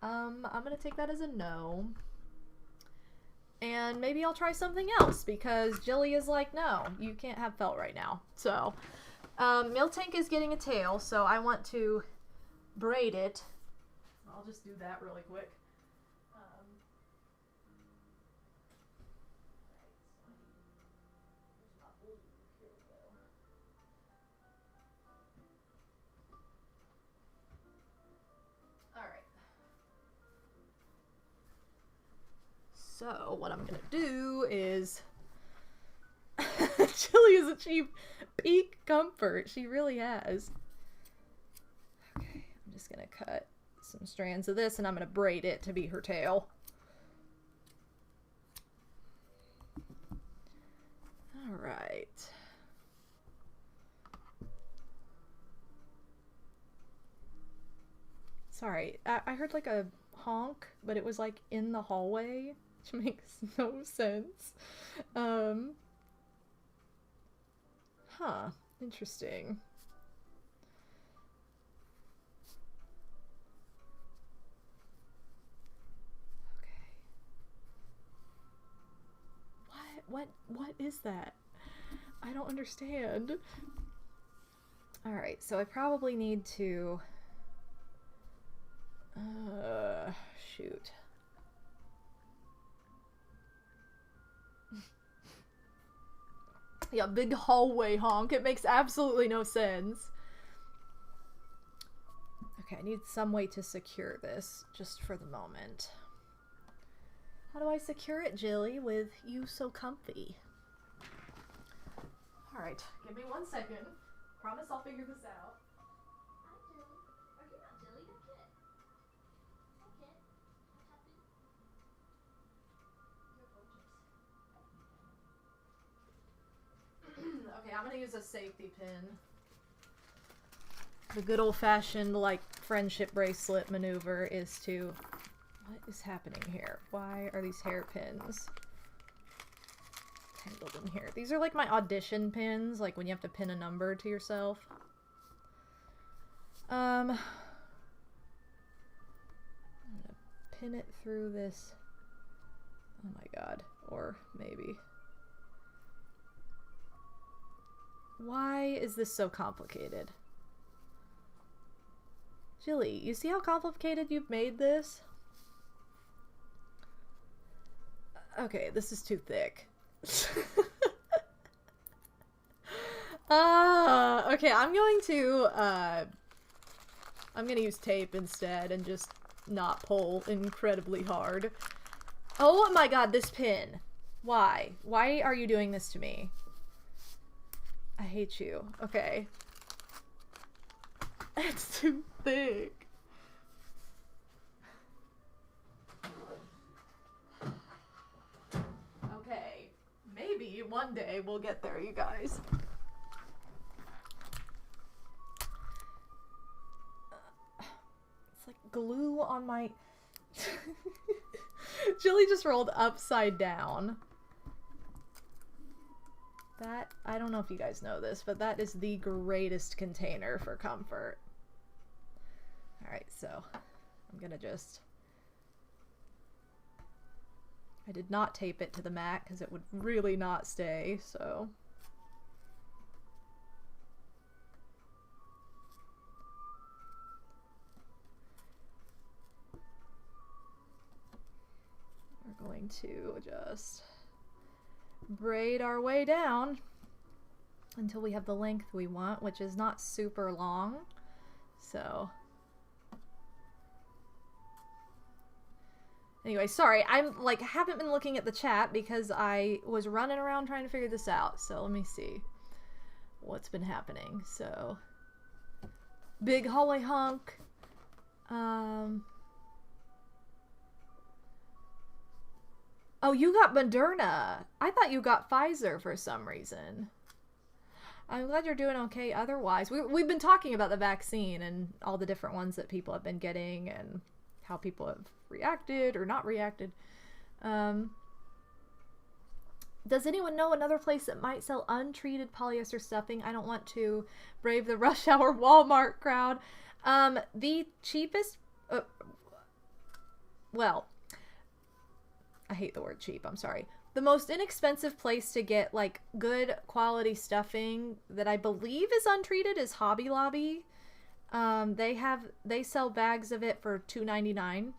I'm gonna take that as a no. And maybe I'll try something else, because Jilly is like, no, you can't have felt right now. So, Miltank is getting a tail, so I want to braid it. I'll just do that really quick. So, what I'm gonna do is... Chili has achieved peak comfort. She really has. Okay, I'm just gonna cut some strands of this and I'm gonna braid it to be her tail. Alright. Sorry, I heard like a honk, but it was like in the hallway. Which makes no sense. Huh. Interesting. Okay. What is that? I don't understand. Alright, so I probably need to... shoot. Yeah, big hallway honk. It makes absolutely no sense. Okay, I need some way to secure this, just for the moment. How do I secure it, Jilly, with you so comfy? Alright, give me 1 second. Promise I'll figure this out. Hi, Jilly. Or you're not Jilly, you're Kit. Hi, Kit. What's happening? You're gorgeous. Okay, I'm gonna use a safety pin. The good old-fashioned, like, friendship bracelet maneuver is to... What is happening here? Why are these hairpins tangled in here? These are like my audition pins, like when you have to pin a number to yourself. I'm gonna pin it through this. Oh my god. Or maybe. Why is this so complicated? Jilly, you see how complicated you've made this? Okay, this is too thick. Okay, I'm gonna use tape instead and just not pull incredibly hard. Oh my god, this pin. Why? Why are you doing this to me? I hate you. Okay. It's too thick. Okay, maybe one day we'll get there, you guys. It's like glue on my... Jilly just rolled upside down. That, I don't know if you guys know this, but that is the greatest container for comfort. Alright, so I'm gonna just... I did not tape it to the mat because it would really not stay, so... We're going to just braid our way down until we have the length we want, which is not super long, so... Anyway, sorry, I'm like haven't been looking at the chat because I was running around trying to figure this out. So let me see what's been happening. So big hallway honk. Oh, you got Moderna. I thought you got Pfizer for some reason. I'm glad you're doing okay otherwise. We've been talking about the vaccine and all the different ones that people have been getting and how people have reacted or not reacted. Does anyone know another place that might sell untreated polyester stuffing? I don't want to brave the rush hour Walmart crowd. The cheapest... well, I hate the word cheap, I'm sorry. The most inexpensive place to get, like, good quality stuffing that I believe is untreated is Hobby Lobby. They sell bags of it for $2.99.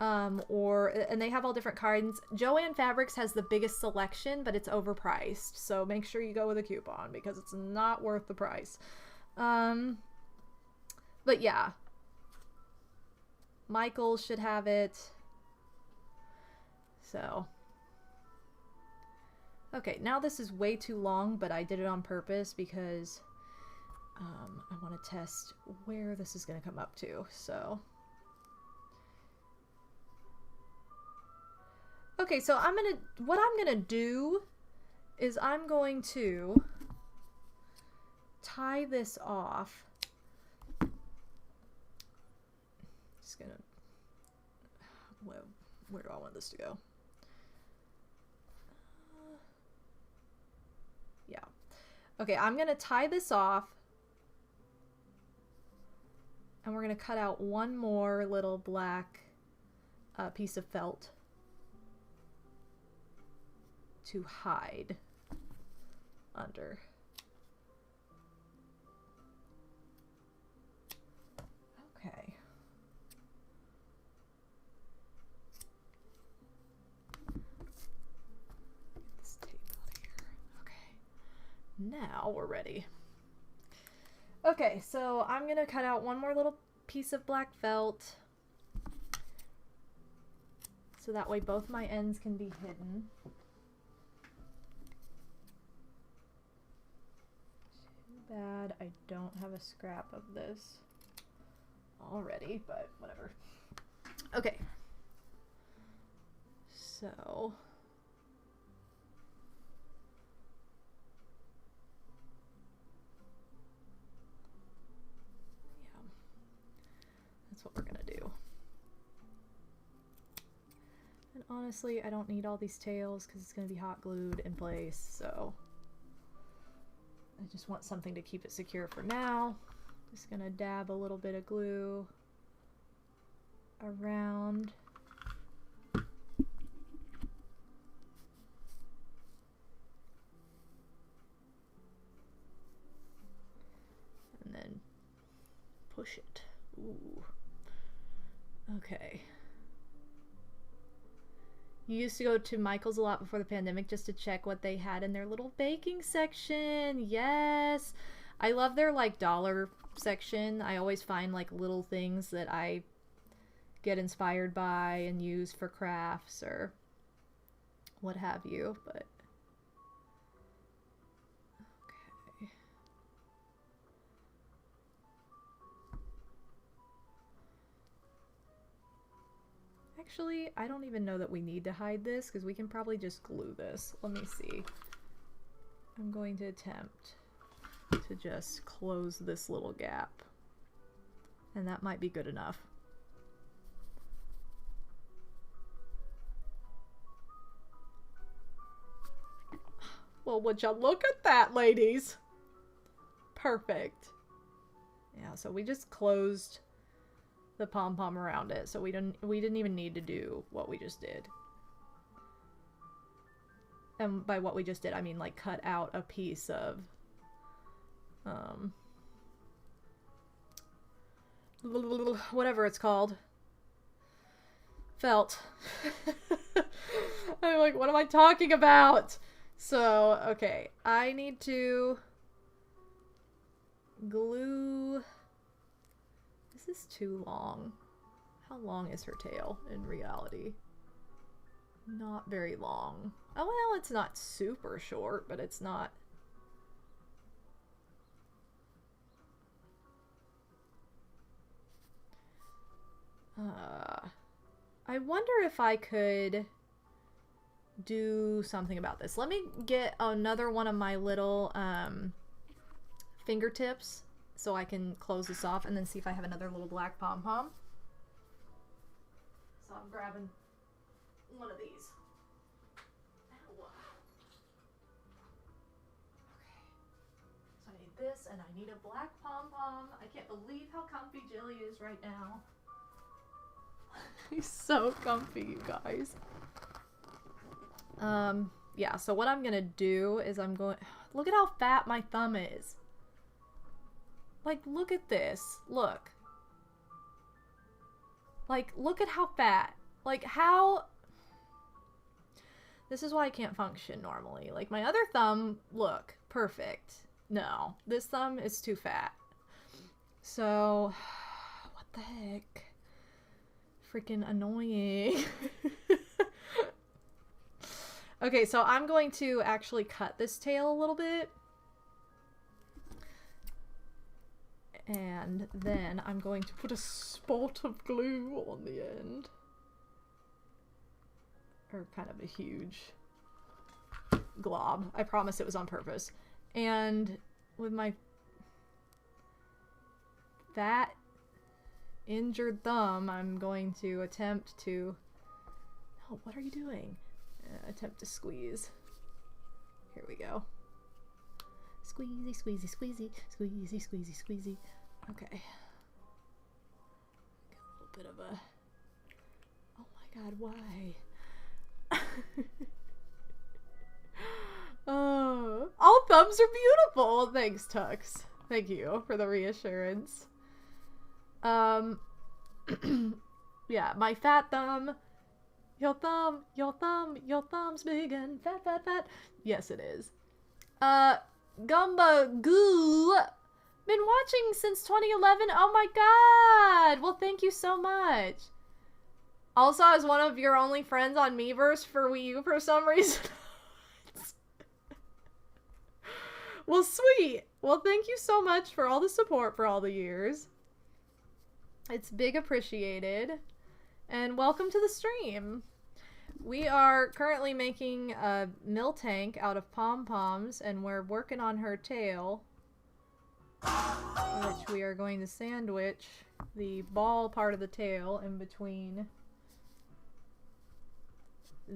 And they have all different kinds. Joann Fabrics has the biggest selection, but it's overpriced. So make sure you go with a coupon because it's not worth the price. But yeah. Michael should have it. So. Okay, now this is way too long, but I did it on purpose because I want to test where this is going to come up to, so. Okay, so what I'm gonna do is I'm going to tie this off. Just gonna, where do I want this to go? Yeah. Okay, I'm gonna tie this off. And we're gonna cut out one more little black piece of felt to hide under. Okay. Get this tape out of here. Okay. now we're ready. Okay, so I'm gonna cut out one more little piece of black felt. So that way both my ends can be hidden. Too bad I don't have a scrap of this already, but whatever. Okay. So... that's what we're gonna do. And honestly, I don't need all these tails because it's gonna be hot glued in place, so I just want something to keep it secure for now. Just gonna dab a little bit of glue around. And then push it. Ooh. Okay. You used to go to Michael's a lot before the pandemic just to check what they had in their little baking section. Yes. I love their like dollar section. I always find like little things that I get inspired by and use for crafts or what have you, but okay. Actually, I don't even know that we need to hide this because we can probably just glue this. Let me see. I'm going to attempt to just close this little gap. And that might be good enough. Well, would you look at that, ladies? Perfect. Yeah, so we just closed the pom-pom around it, so we didn't even need to do what we just did. And by what we just did, I mean like cut out a piece of whatever it's called. Felt. I'm like, what am I talking about? So, okay, I need to glue. This is too long. How long is her tail in reality? Not very long. Oh, well, it's not super short, but it's not. I wonder if I could do something about this. Let me get another one of my little fingertips so I can close this off and then see if I have another little black pom-pom. So I'm grabbing one of these. Ow. Okay. So I need this and I need a black pom-pom. I can't believe how comfy Jilly is right now. He's so comfy, you guys. Yeah, so what I'm gonna do is I'm going... Look at how fat my thumb is. Like, look at this. Look. Like, look at how fat. Like, how... This is why I can't function normally. Like, my other thumb, look, perfect. No, this thumb is too fat. So, what the heck? Freaking annoying. Okay, so I'm going to actually cut this tail a little bit. And then I'm going to put a spot of glue on the end. Or kind of a huge glob. I promise it was on purpose. And with my fat injured thumb, I'm going to attempt to... Oh, what are you doing? Attempt to squeeze. Here we go. Squeezy, squeezy, squeezy, squeezy, squeezy, squeezy. Okay. Got a little bit of a... Oh my god, why? Oh, all thumbs are beautiful! Thanks, Tux. Thank you for the reassurance. Yeah, my fat thumb. Your thumb's big and fat, fat, fat. Yes, it is. Gumba Goo. Been watching since 2011. Oh my god. Well, thank you so much. Also, I was one of your only friends on Miiverse for Wii U for some reason. Well, sweet. Well, thank you so much for all the support for all the years. It's big appreciated. And welcome to the stream. We are currently making a Miltank out of pom-poms, and we're working on her tail, which we are going to sandwich the ball part of the tail in between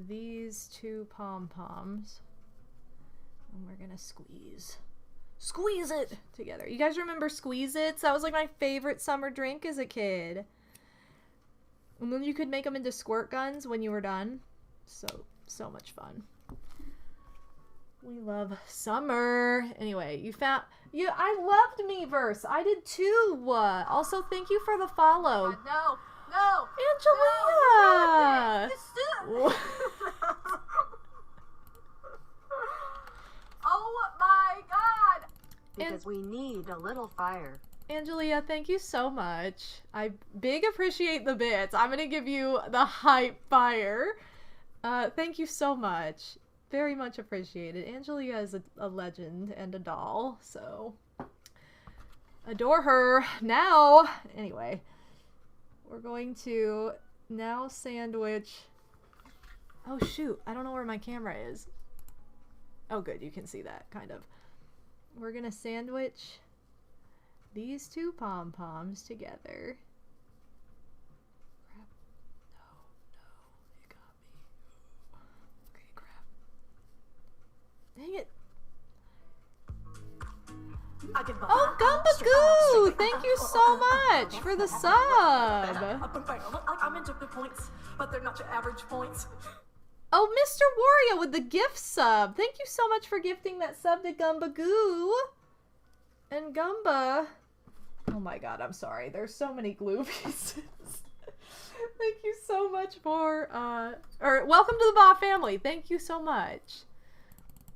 these two pom-poms. And we're gonna squeeze it together. You guys remember Squeeze-Its? That was like my favorite summer drink as a kid. And then you could make them into squirt guns when you were done. So much fun. We love summer. Anyway, I loved Miiverse. I did too. Also, thank you for the follow. No. Angelina! No, oh my god! Because we need a little fire. Angelia, thank you so much. I big appreciate the bits. I'm gonna give you the hype fire. Thank you so much. Very much appreciated. Angelia is a legend and a doll, so adore her. Now, anyway, we're going to now sandwich. Oh shoot, I don't know where my camera is. Oh good, you can see that, kind of. We're gonna sandwich these two pom-poms together. Crap. No, you got me. Okay, crap. Dang it. Oh, Gumbagoo! Thank you so much for the sub! I'm into good points, but they're not your average points. Oh, Mr. Wario with the gift sub! Thank you so much for gifting that sub to Gumbagoo! And Gumba... Oh my god, I'm sorry. There's so many glue pieces. Thank you so much for, welcome to the Ba family. Thank you so much.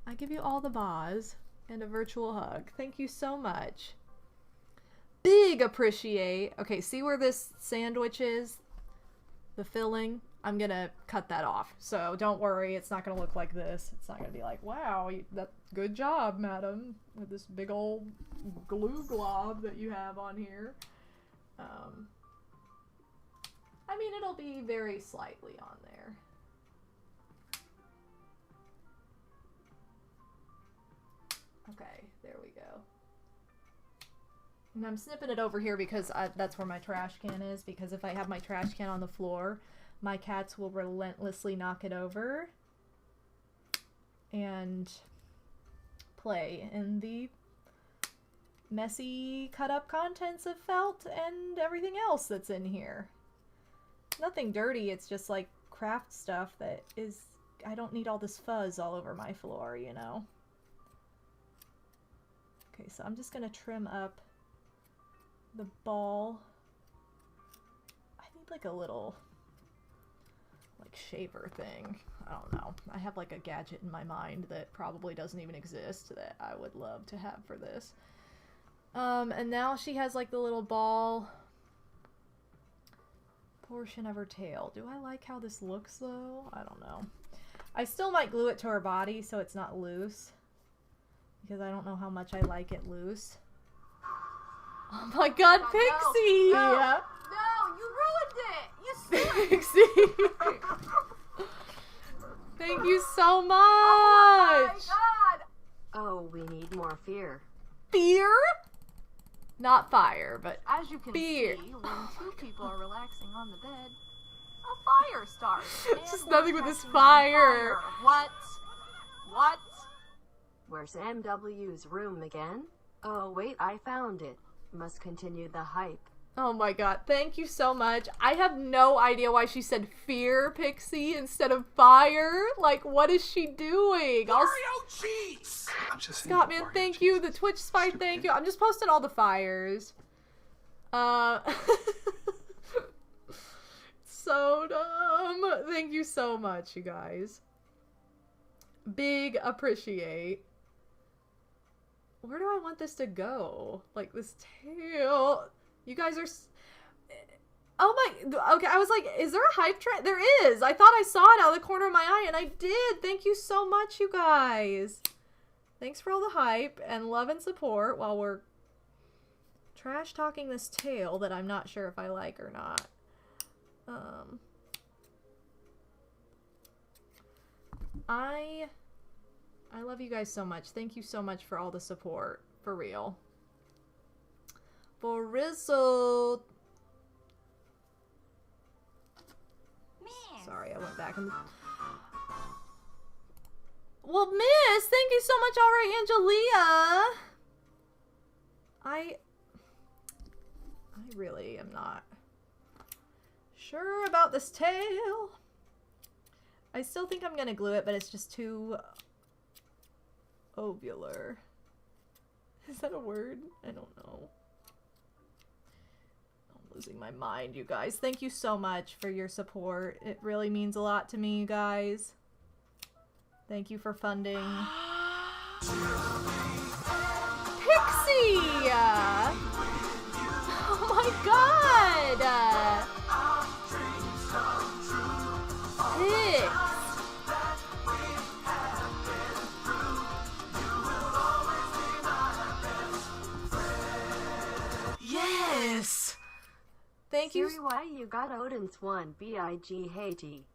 I give you all the Bas and a virtual hug. Thank you so much. Big appreciate. Okay, see where this sandwich is? The filling? I'm gonna cut that off. So don't worry, it's not gonna look like this. It's not gonna be like, wow, good job, madam, with this big old glue glob that you have on here. I mean, it'll be very slightly on there. Okay, there we go. And I'm snipping it over here because that's where my trash can is, because if I have my trash can on the floor, my cats will relentlessly knock it over and play in the messy cut up contents of felt and everything else that's in here. Nothing dirty, it's just like craft stuff that is, I don't need all this fuzz all over my floor, you know. Okay, so I'm just gonna trim up the ball. I need like a little like shaver thing. I don't know. I have like a gadget in my mind that probably doesn't even exist that I would love to have for this. And now she has like the little ball portion of her tail. Do I like how this looks though? I don't know. I still might glue it to her body so it's not loose, because I don't know how much I like it loose. Oh my god, Pixie! No, you ruined it! You Pixie! Thank you so much! Oh my god! Oh, we need more fear. Fear? Not fire, but As you can fear. see, when two people are relaxing on the bed, a fire starts. Just And nothing we're with this catching on fire. What? What? Where's MW's room again? Oh, wait, I found it. Must continue the hype. Oh my god, thank you so much. I have no idea why she said fear, Pixie, instead of fire. Like, what is she doing? Wario cheats! I'm just saying Scott, man, Wario thank cheats. you. The Twitch spy, thank you. I'm just posting all the fires. So dumb. Thank you so much, you guys. Big appreciate. where do I want this to go? Like, this tail. You guys are... Oh my... Okay, I was like, is there a hype train? There is! I thought I saw it out of the corner of my eye, and I did! Thank you so much, you guys! Thanks for all the hype and love and support while we're trash-talking this tail that I'm not sure if I like or not. I love you guys so much. Thank you so much for all the support. For real. For Rizzle. Sorry, I went back and... Well, Miss, thank you so much, alright, Angelia. I really am not sure about this tail. I still think I'm gonna glue it, but it's just too ovular. Is that a word? I don't know. I'm losing my mind, you guys. Thank you so much for your support. It really means a lot to me, you guys. Thank you for funding. Pixie! Oh my god! Pix! Yes! Thank you. Siri, why you got Odin's one B-I-G Haiti?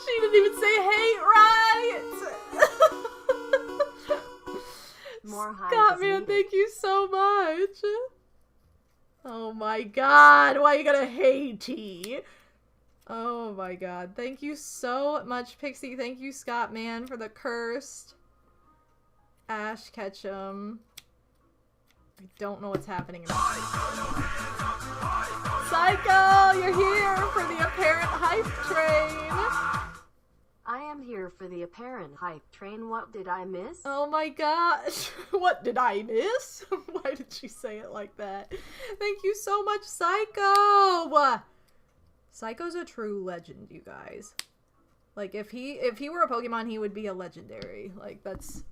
She didn't even say hate right! More hype Scott, is man, needed. thank you so much. Oh my god, why you gonna Haiti? Oh my god, thank you so much, Pixie. Thank you, Scott, man, for the cursed Ash Ketchum. I don't know what's happening in my Psycho, you're here for the apparent hype train. I am here for the apparent hype train. What did I miss? Oh my gosh. What did I miss? Why did she say it like that? Thank you so much, Psycho! Psycho's a true legend, you guys. Like, if he were a Pokemon, he would be a legendary. Like, that's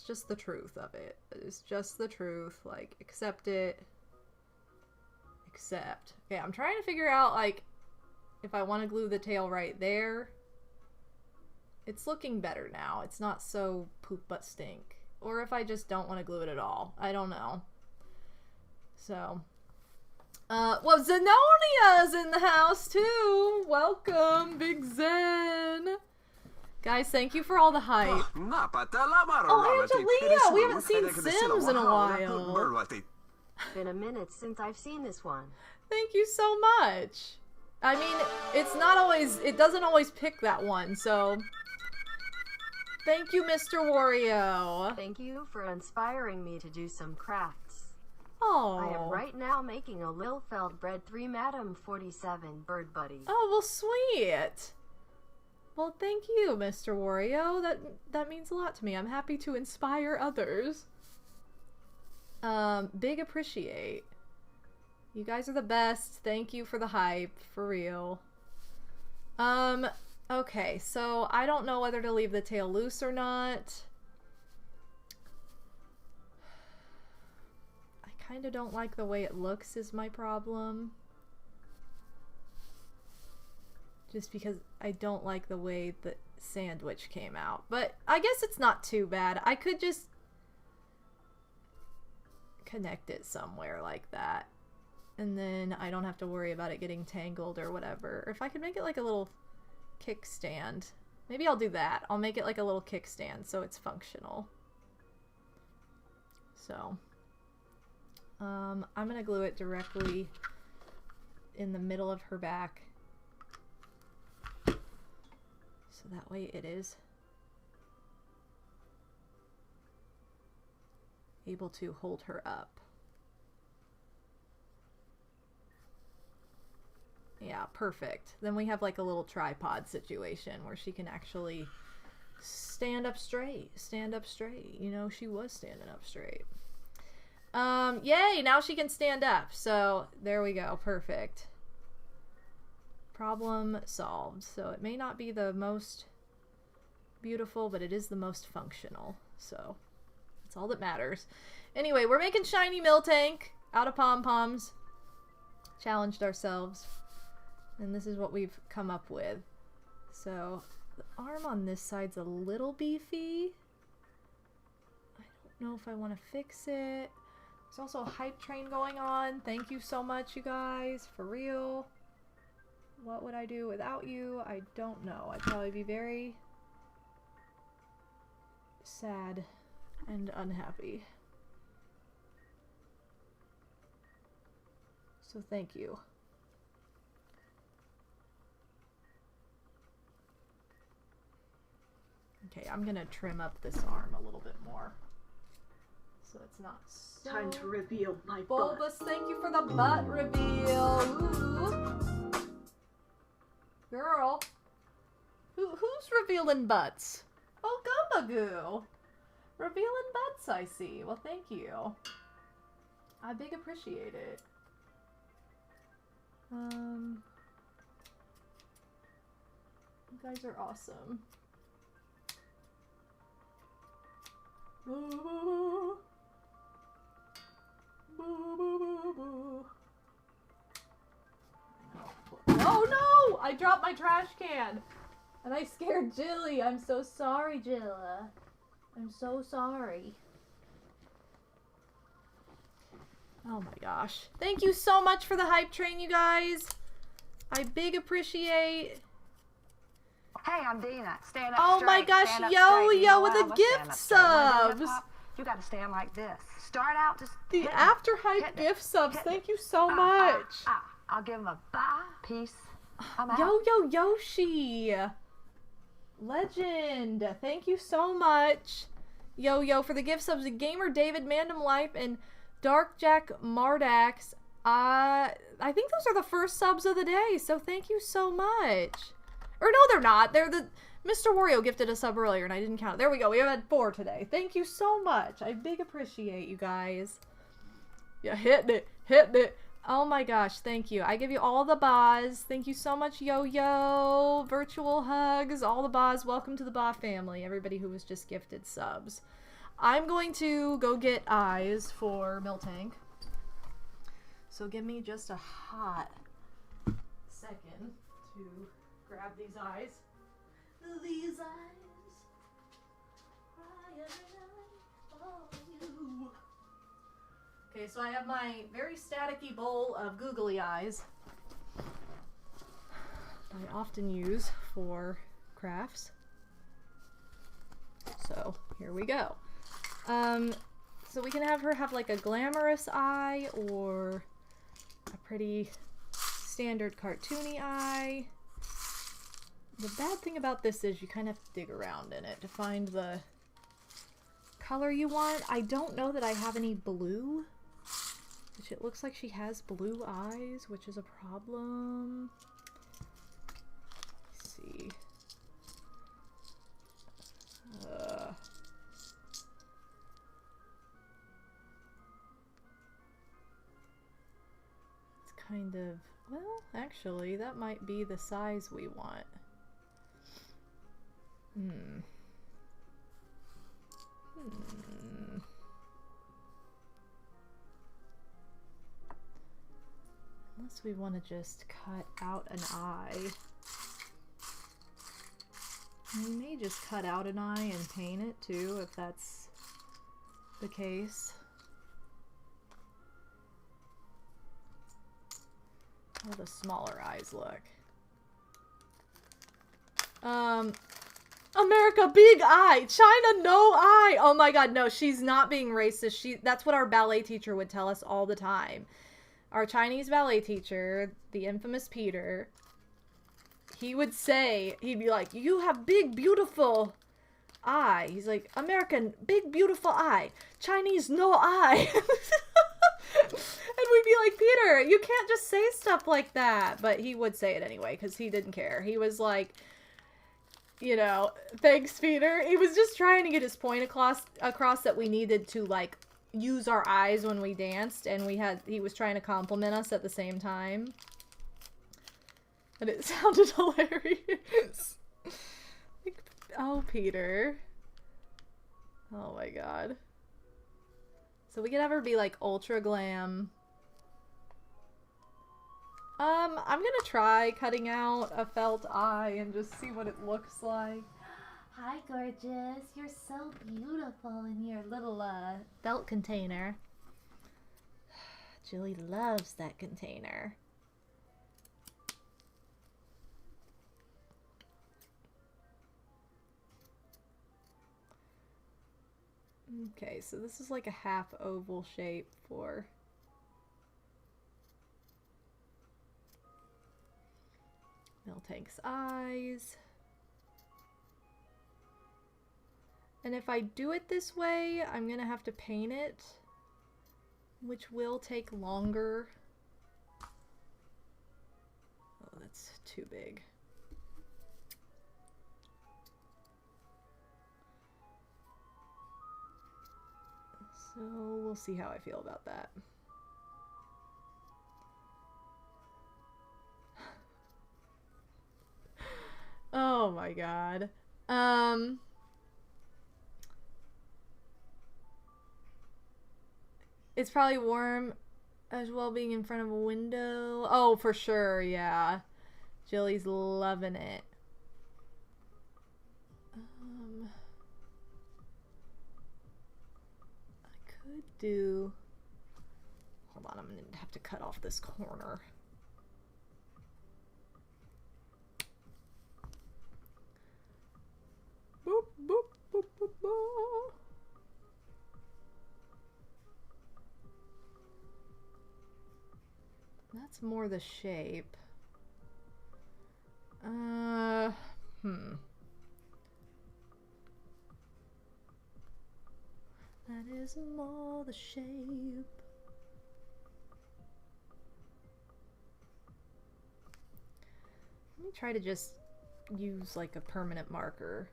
just the truth of it. It's just the truth. Like, accept it. Accept. Okay, I'm trying to figure out, like, if I want to glue the tail right there. It's looking better now. It's not so poop but stink. Or if I just don't want to glue it at all. I don't know. So. Well, Zenonia's in the house too. Welcome, Big Zen. Guys, thank you for all the hype. Oh, Angelia! We haven't seen Sims in a while. Been a minute since I've seen this one. Thank you so much. I mean, it's not always, it doesn't always pick that one, so... Thank you, Mr. Wario. Thank you for inspiring me to do some crafts. Oh. I am right now making a Lil Feldbread 3 Madam 47 bird buddy. Oh, well, sweet. Well, thank you, Mr. Wario. That means a lot to me. I'm happy to inspire others. Big appreciate. You guys are the best. Thank you for the hype, for real. Okay, so I don't know whether to leave the tail loose or not. I kind of don't like the way it looks is my problem. Just because I don't like the way the sandwich came out. But I guess it's not too bad. I could just connect it somewhere like that. And then I don't have to worry about it getting tangled or whatever. Or if I could make it like a little kickstand. Maybe I'll do that. I'll make it like a little kickstand so it's functional. So, I'm gonna glue it directly in the middle of her back. So that way it is able to hold her up. Yeah, perfect. Then we have like a little tripod situation where she can actually stand up straight. Stand up straight. You know, she was standing up straight. Yay! Now she can stand up. So, there we go. Perfect. Problem solved. So, it may not be the most beautiful, but it is the most functional. So that's all that matters. Anyway, we're making shiny Miltank out of pom-poms. Challenged ourselves. And this is what we've come up with. So the arm on this side's a little beefy. I don't know if I want to fix it. There's also a hype train going on. Thank you so much, you guys. For real. What would I do without you? I don't know. I'd probably be very sad and unhappy. So thank you. Okay, I'm gonna trim up this arm a little bit more. So it's not so Time to reveal my butt. bulbous. Thank you for the butt reveal. Ooh. Girl. Who's revealing butts? Oh, Gumbagoo. Revealing butts, I see. Well, thank you. I big appreciate it. You guys are awesome. Boo, boo, boo. Boo, boo, boo, boo. Oh no! I dropped my trash can! And I scared Jilly. I'm so sorry, Jilla. I'm so sorry. Oh my gosh. Thank you so much for the hype train, you guys. I big appreciate. Hey, I'm Dina. Stand up Oh straight. my gosh, Stand up yo, straight. You yo, know with what? the Let's gift stand up straight. Wanna do subs. hip-hop? You gotta stand like this. Start out just The hit it, after hype hit it, gift subs. hit it. Thank you so much. I'll give him a bye. Peace. I'm out. Yo, yo, Yoshi. Legend. Thank you so much. Yo, yo, for the gift subs. The Gamer David, Mandem Life, and Dark Jack Mardax. I think those are the first subs of the day, so thank you so much. Or no, they're not. They're the... Mr. Wario gifted a sub earlier, and I didn't count it. There we go. We have had 4 today. Thank you so much. I big appreciate you guys. Yeah, hitting it. Hitting it. Oh my gosh, thank you. I give you all the Bas. Thank you so much, Yo-Yo. Virtual hugs. All the Bas. Welcome to the Ba family. Everybody who was just gifted subs. I'm going to go get eyes for Miltank. So give me just a hot second to grab these eyes. These eyes cry every night for you. Okay, so I have my very staticky bowl of googly eyes I often use for crafts. So here we go. So we can have her have like a glamorous eye or a pretty standard cartoony eye. The bad thing about this is you kind of have to dig around in it to find the color you want. I don't know that I have any blue, which it looks like she has blue eyes, which is a problem. Let's see. It's kind of, well, actually, that might be the size we want. Unless we want to just cut out an eye. We may just cut out an eye and paint it too, if that's the case. How do the smaller eyes look? America, big eye. China, no eye. Oh my god, no, she's not being racist. That's what our ballet teacher would tell us all the time. Our Chinese ballet teacher, the infamous Peter, he would say, he'd be like, you have big, beautiful eye. He's like, American, big, beautiful eye. Chinese, no eye. And we'd be like, Peter, you can't just say stuff like that. But he would say it anyway, because he didn't care. He was like, you know, thanks, Peter. He was just trying to get his point across that we needed to, like, use our eyes when we danced, and he was trying to compliment us at the same time. And it sounded hilarious. Like, Oh, Peter. Oh my god. So we could ever be like ultra glam. I'm gonna try cutting out a felt eye and just see what it looks like. Hi, gorgeous. You're so beautiful in your little felt container. Julie loves that container. Okay, so this is like a half oval shape for Miltank's eyes. And if I do it this way, I'm gonna have to paint it, which will take longer. Oh, that's too big. So we'll see how I feel about that. Oh my god. It's probably warm as well being in front of a window. Oh, for sure, yeah. Jilly's loving it. I could do... Hold on, I'm going to have to cut off this corner. Boop, boop, boop, boop, boop. That's more the shape. That is more the shape. Let me try to just use like a permanent marker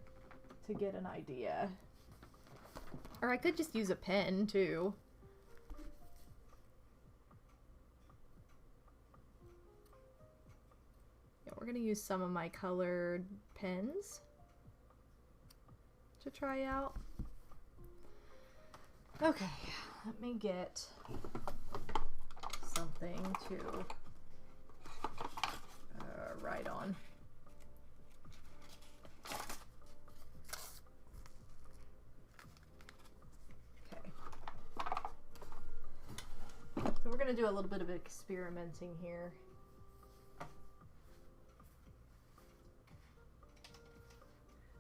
to get an idea. Or I could just use a pen too. Yeah, we're gonna use some of my colored pens to try out. Okay, let me get something to write on. Okay. So we're gonna do a little bit of experimenting here.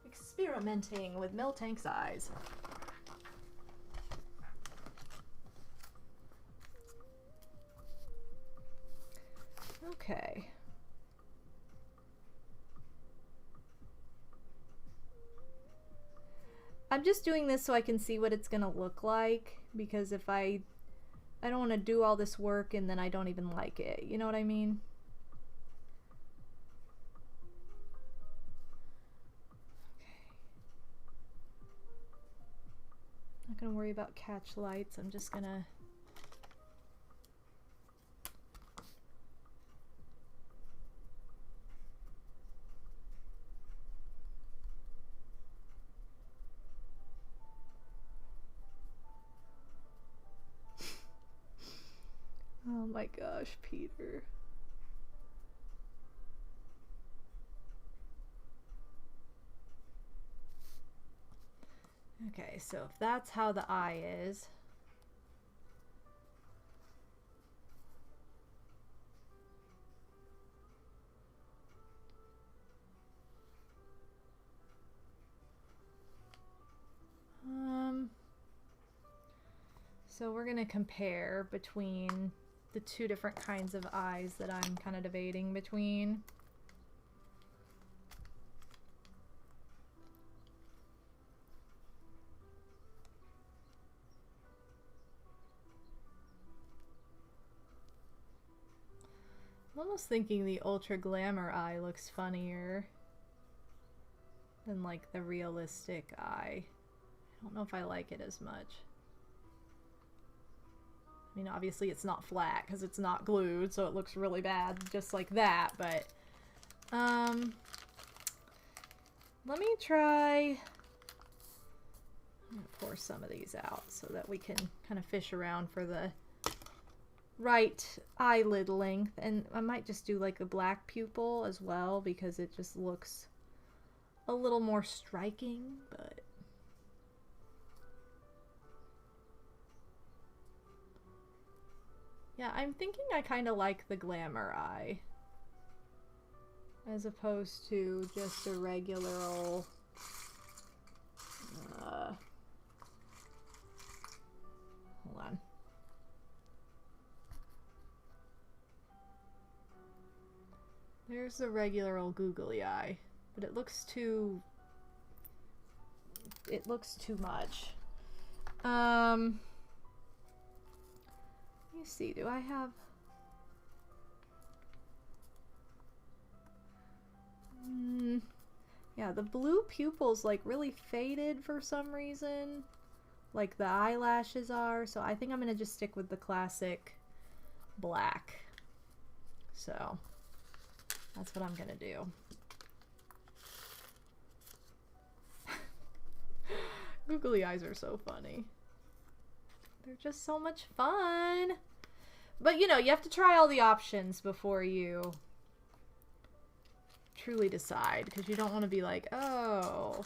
Experimenting with Miltank's eyes. Okay. I'm just doing this so I can see what it's gonna look like, because if I don't want to do all this work and then I don't even like it. You know what I mean? Okay. Not gonna worry about catch lights. I'm just gonna oh my gosh, Peter. Okay, so if that's how the eye is, so we're gonna compare between the two different kinds of eyes that I'm kind of debating between. I'm almost thinking the ultra glamour eye looks funnier than like the realistic eye. I don't know if I like it as much. I mean, obviously it's not flat because it's not glued, so it looks really bad just like that, but Let me try... I'm going to pour some of these out so that we can kind of fish around for the right eyelid length. And I might just do like a black pupil as well because it just looks a little more striking, but... Yeah, I'm thinking I kind of like the glamour eye as opposed to just a regular old hold on. There's the regular old googly eye, but it looks too much. Let me see, do I have... yeah, the blue pupil's like really faded for some reason. Like the eyelashes are, so I think I'm gonna just stick with the classic black. So that's what I'm gonna do. Googly eyes are so funny. They're just so much fun. But you know, you have to try all the options before you truly decide, because you don't want to be like, oh,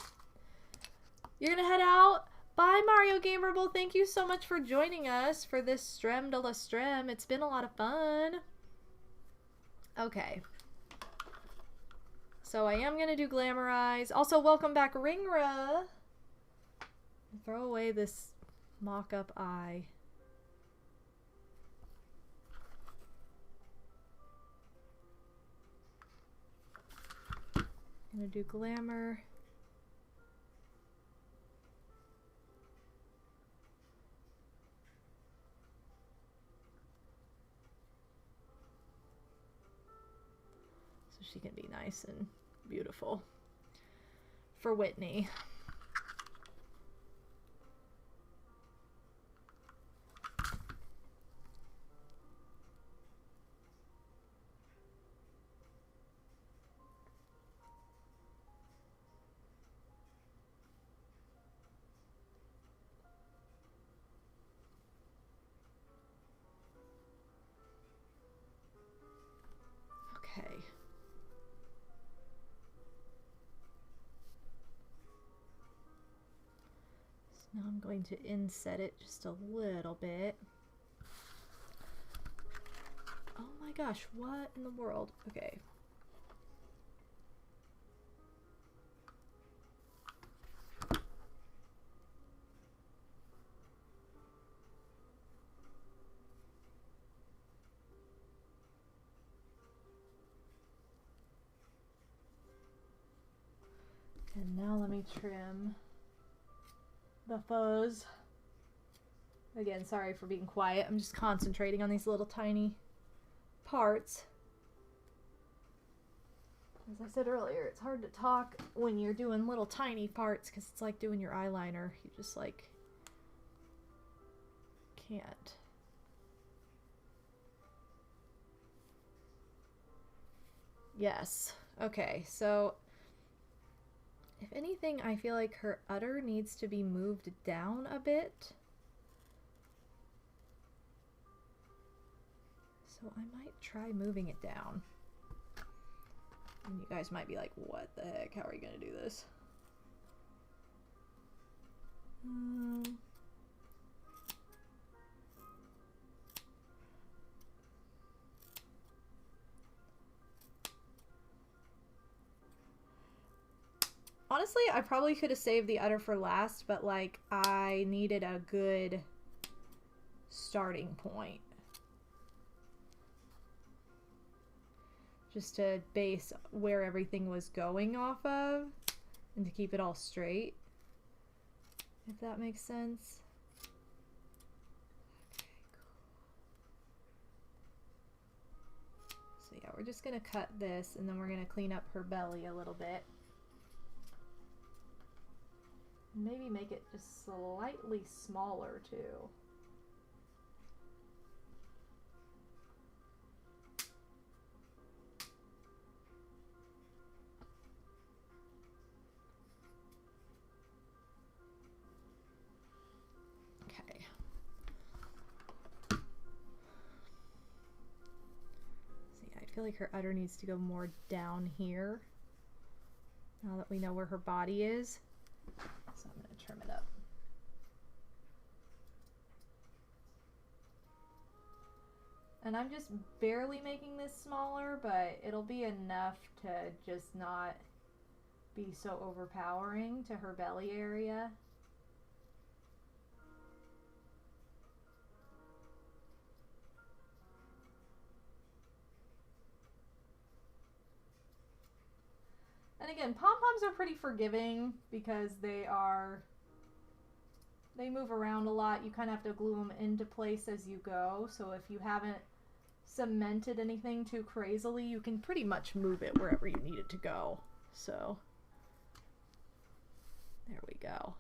you're gonna head out. Bye, Mario Gamerable. Thank you so much for joining us for this Strem de la Strem. It's been a lot of fun. Okay. So I am gonna do Glamorize. Also, welcome back, Ringra. Throw away this mock-up eye. I'm gonna do Glamour. So she can be nice and beautiful for Whitney. Okay. So now I'm going to inset it just a little bit. Oh my gosh, what in the world? Okay. And now let me trim the fuzz. Again, sorry for being quiet. I'm just concentrating on these little tiny parts. As I said earlier, it's hard to talk when you're doing little tiny parts because it's like doing your eyeliner. You just like can't. Yes. Okay, so if anything, I feel like her udder needs to be moved down a bit. So I might try moving it down. And you guys might be like, what the heck? How are you gonna do this? Honestly, I probably could have saved the udder for last, but like I needed a good starting point. Just to base where everything was going off of and to keep it all straight. If that makes sense. Okay, cool. So yeah, we're just gonna cut this and then we're gonna clean up her belly a little bit. Maybe make it just slightly smaller too. feel like her udder needs to go more down here. Now that we know where her body is. So I'm going to trim it up. And I'm just barely making this smaller, but it'll be enough to just not be so overpowering to her belly area. And again, pom-poms are pretty forgiving because they move around a lot. You kind of have to glue them into place as you go. So if you haven't cemented anything too crazily, you can pretty much move it wherever you need it to go. So there we go.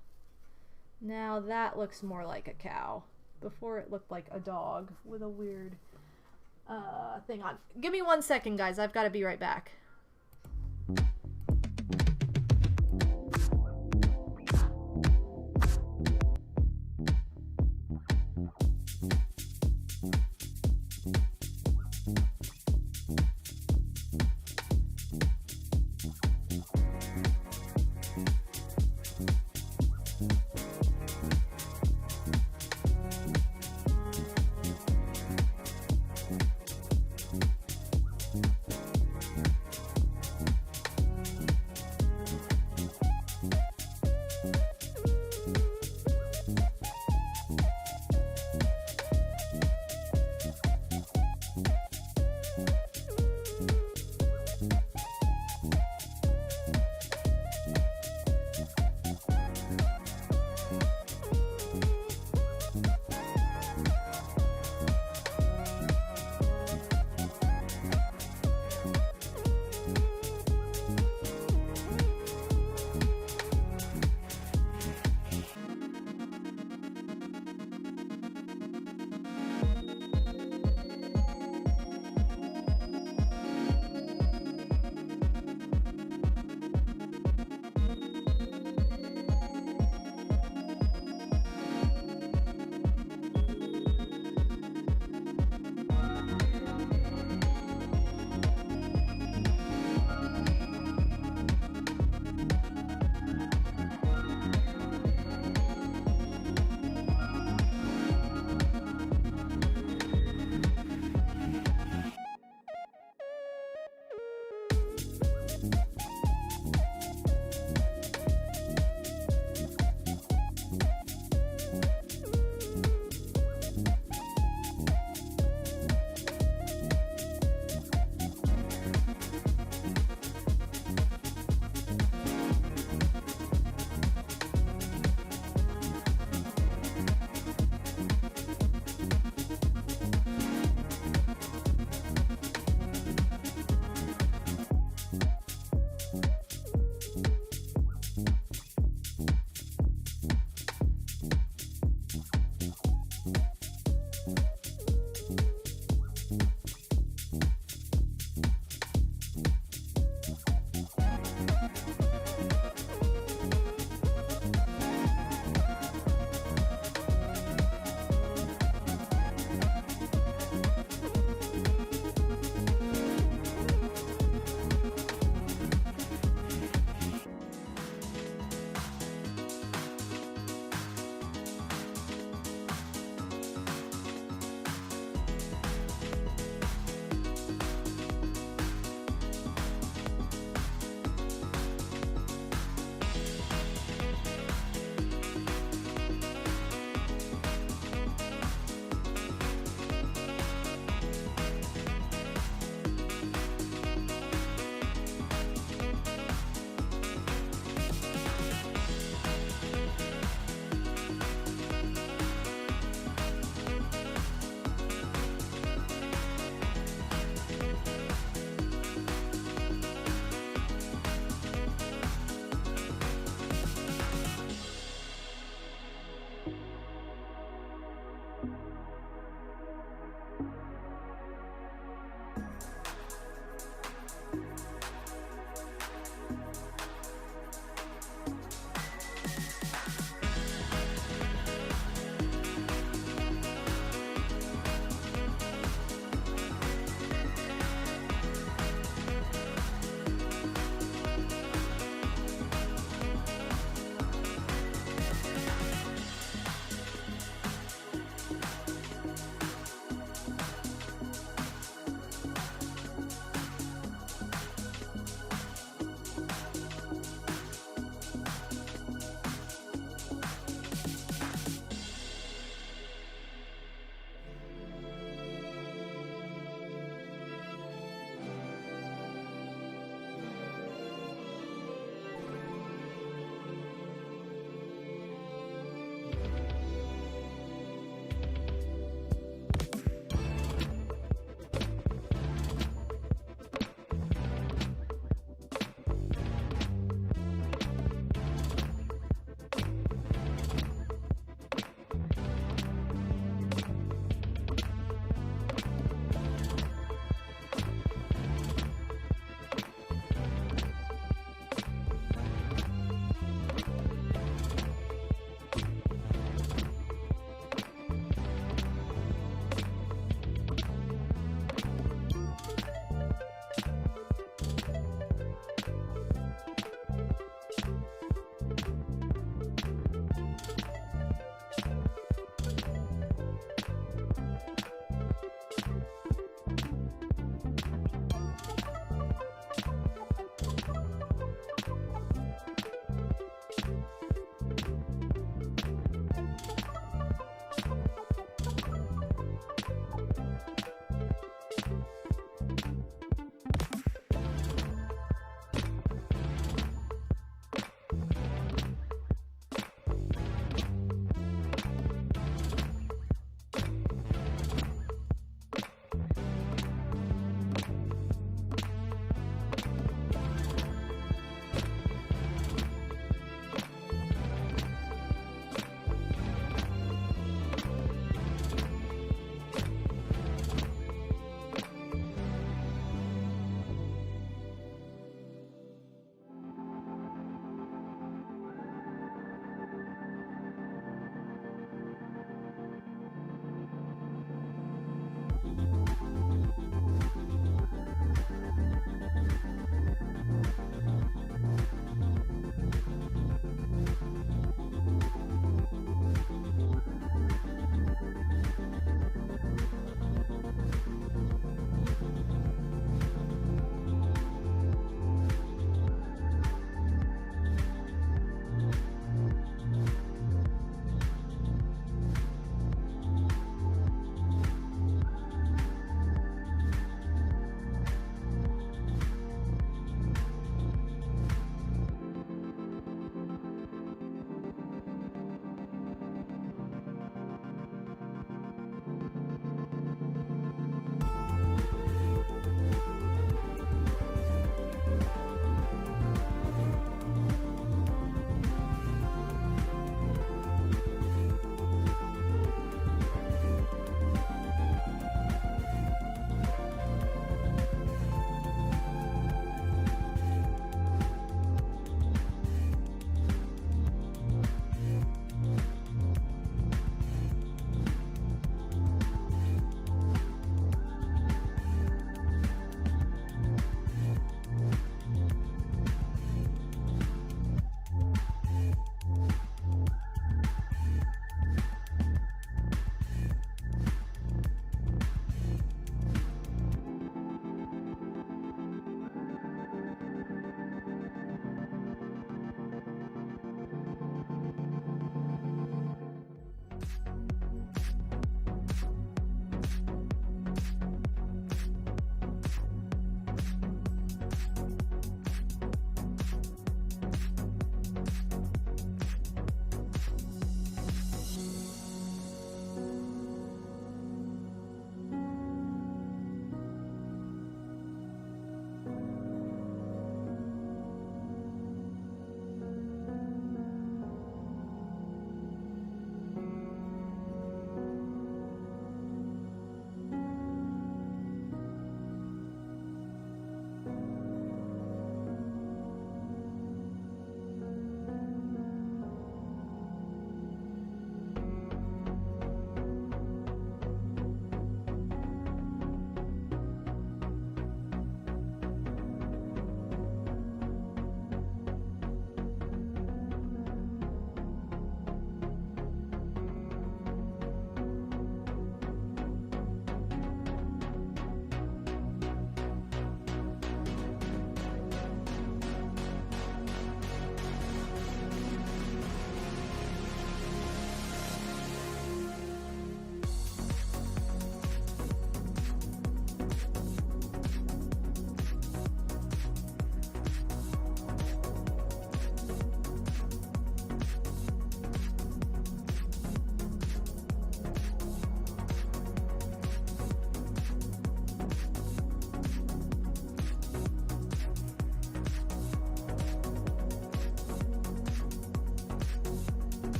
Now that looks more like a cow. Before it looked like a dog with a weird thing on. Give me 1 second, guys. I've got to be right back.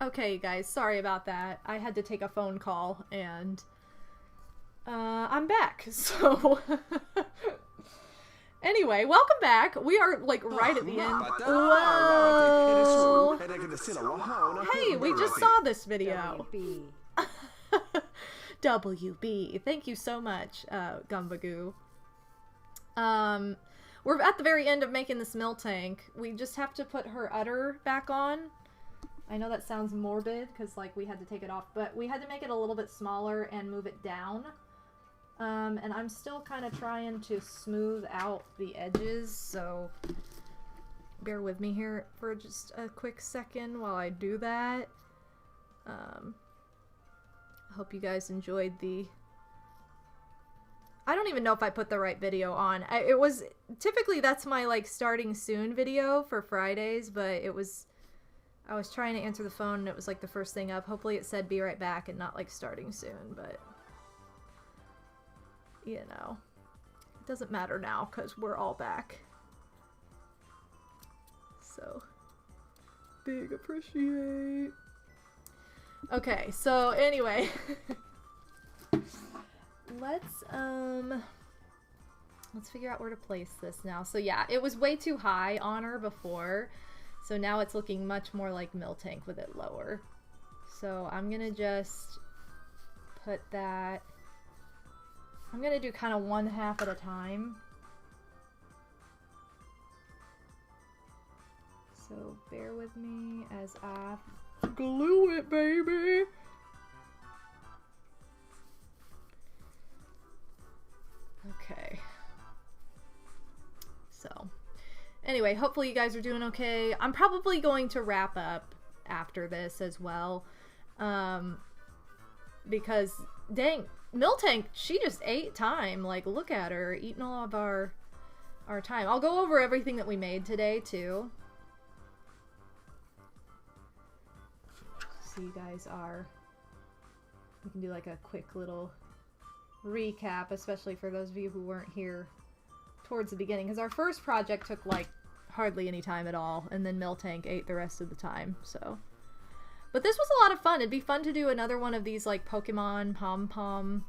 Okay, guys, sorry about that. I had to take a phone call, and I'm back. So anyway, welcome back. We are like right at the end. Whoa! Hey, we just saw this video. WB. WB. Thank you so much, Gumbagoo. We're at the very end of making this mill tank. We just have to put her udder back on. I know that sounds morbid because like we had to take it off, but we had to make it a little bit smaller and move it down. And I'm still kind of trying to smooth out the edges, so bear with me here for just a quick second while I do that. I hope you guys enjoyed the... I don't even know if I put the right video on. It was... Typically that's my like starting soon video for Fridays, but it was... I was trying to answer the phone and it was like the first thing up. Hopefully it said be right back and not like starting soon, but... You know. It doesn't matter now because we're all back. So... Big appreciate... Okay, so anyway... Let's figure out where to place this now. So yeah, it was way too high on her before. So now it's looking much more like Mill Tank with it lower. So I'm gonna just put that... I'm gonna do kind of 1/2 at a time. So bear with me as I glue it, baby! Okay. So, anyway, hopefully you guys are doing okay. I'm probably going to wrap up after this as well. Because, dang, Mill Tank, she just ate time. Like, look at her, eating all of our time. I'll go over everything that we made today, too. So you guys are... We can do, like, a quick little... recap, especially for those of you who weren't here towards the beginning, because our first project took like hardly any time at all, and then Mill Tank ate the rest of the time. So, but this was a lot of fun. It'd be fun to do another one of these like Pokemon pom-pom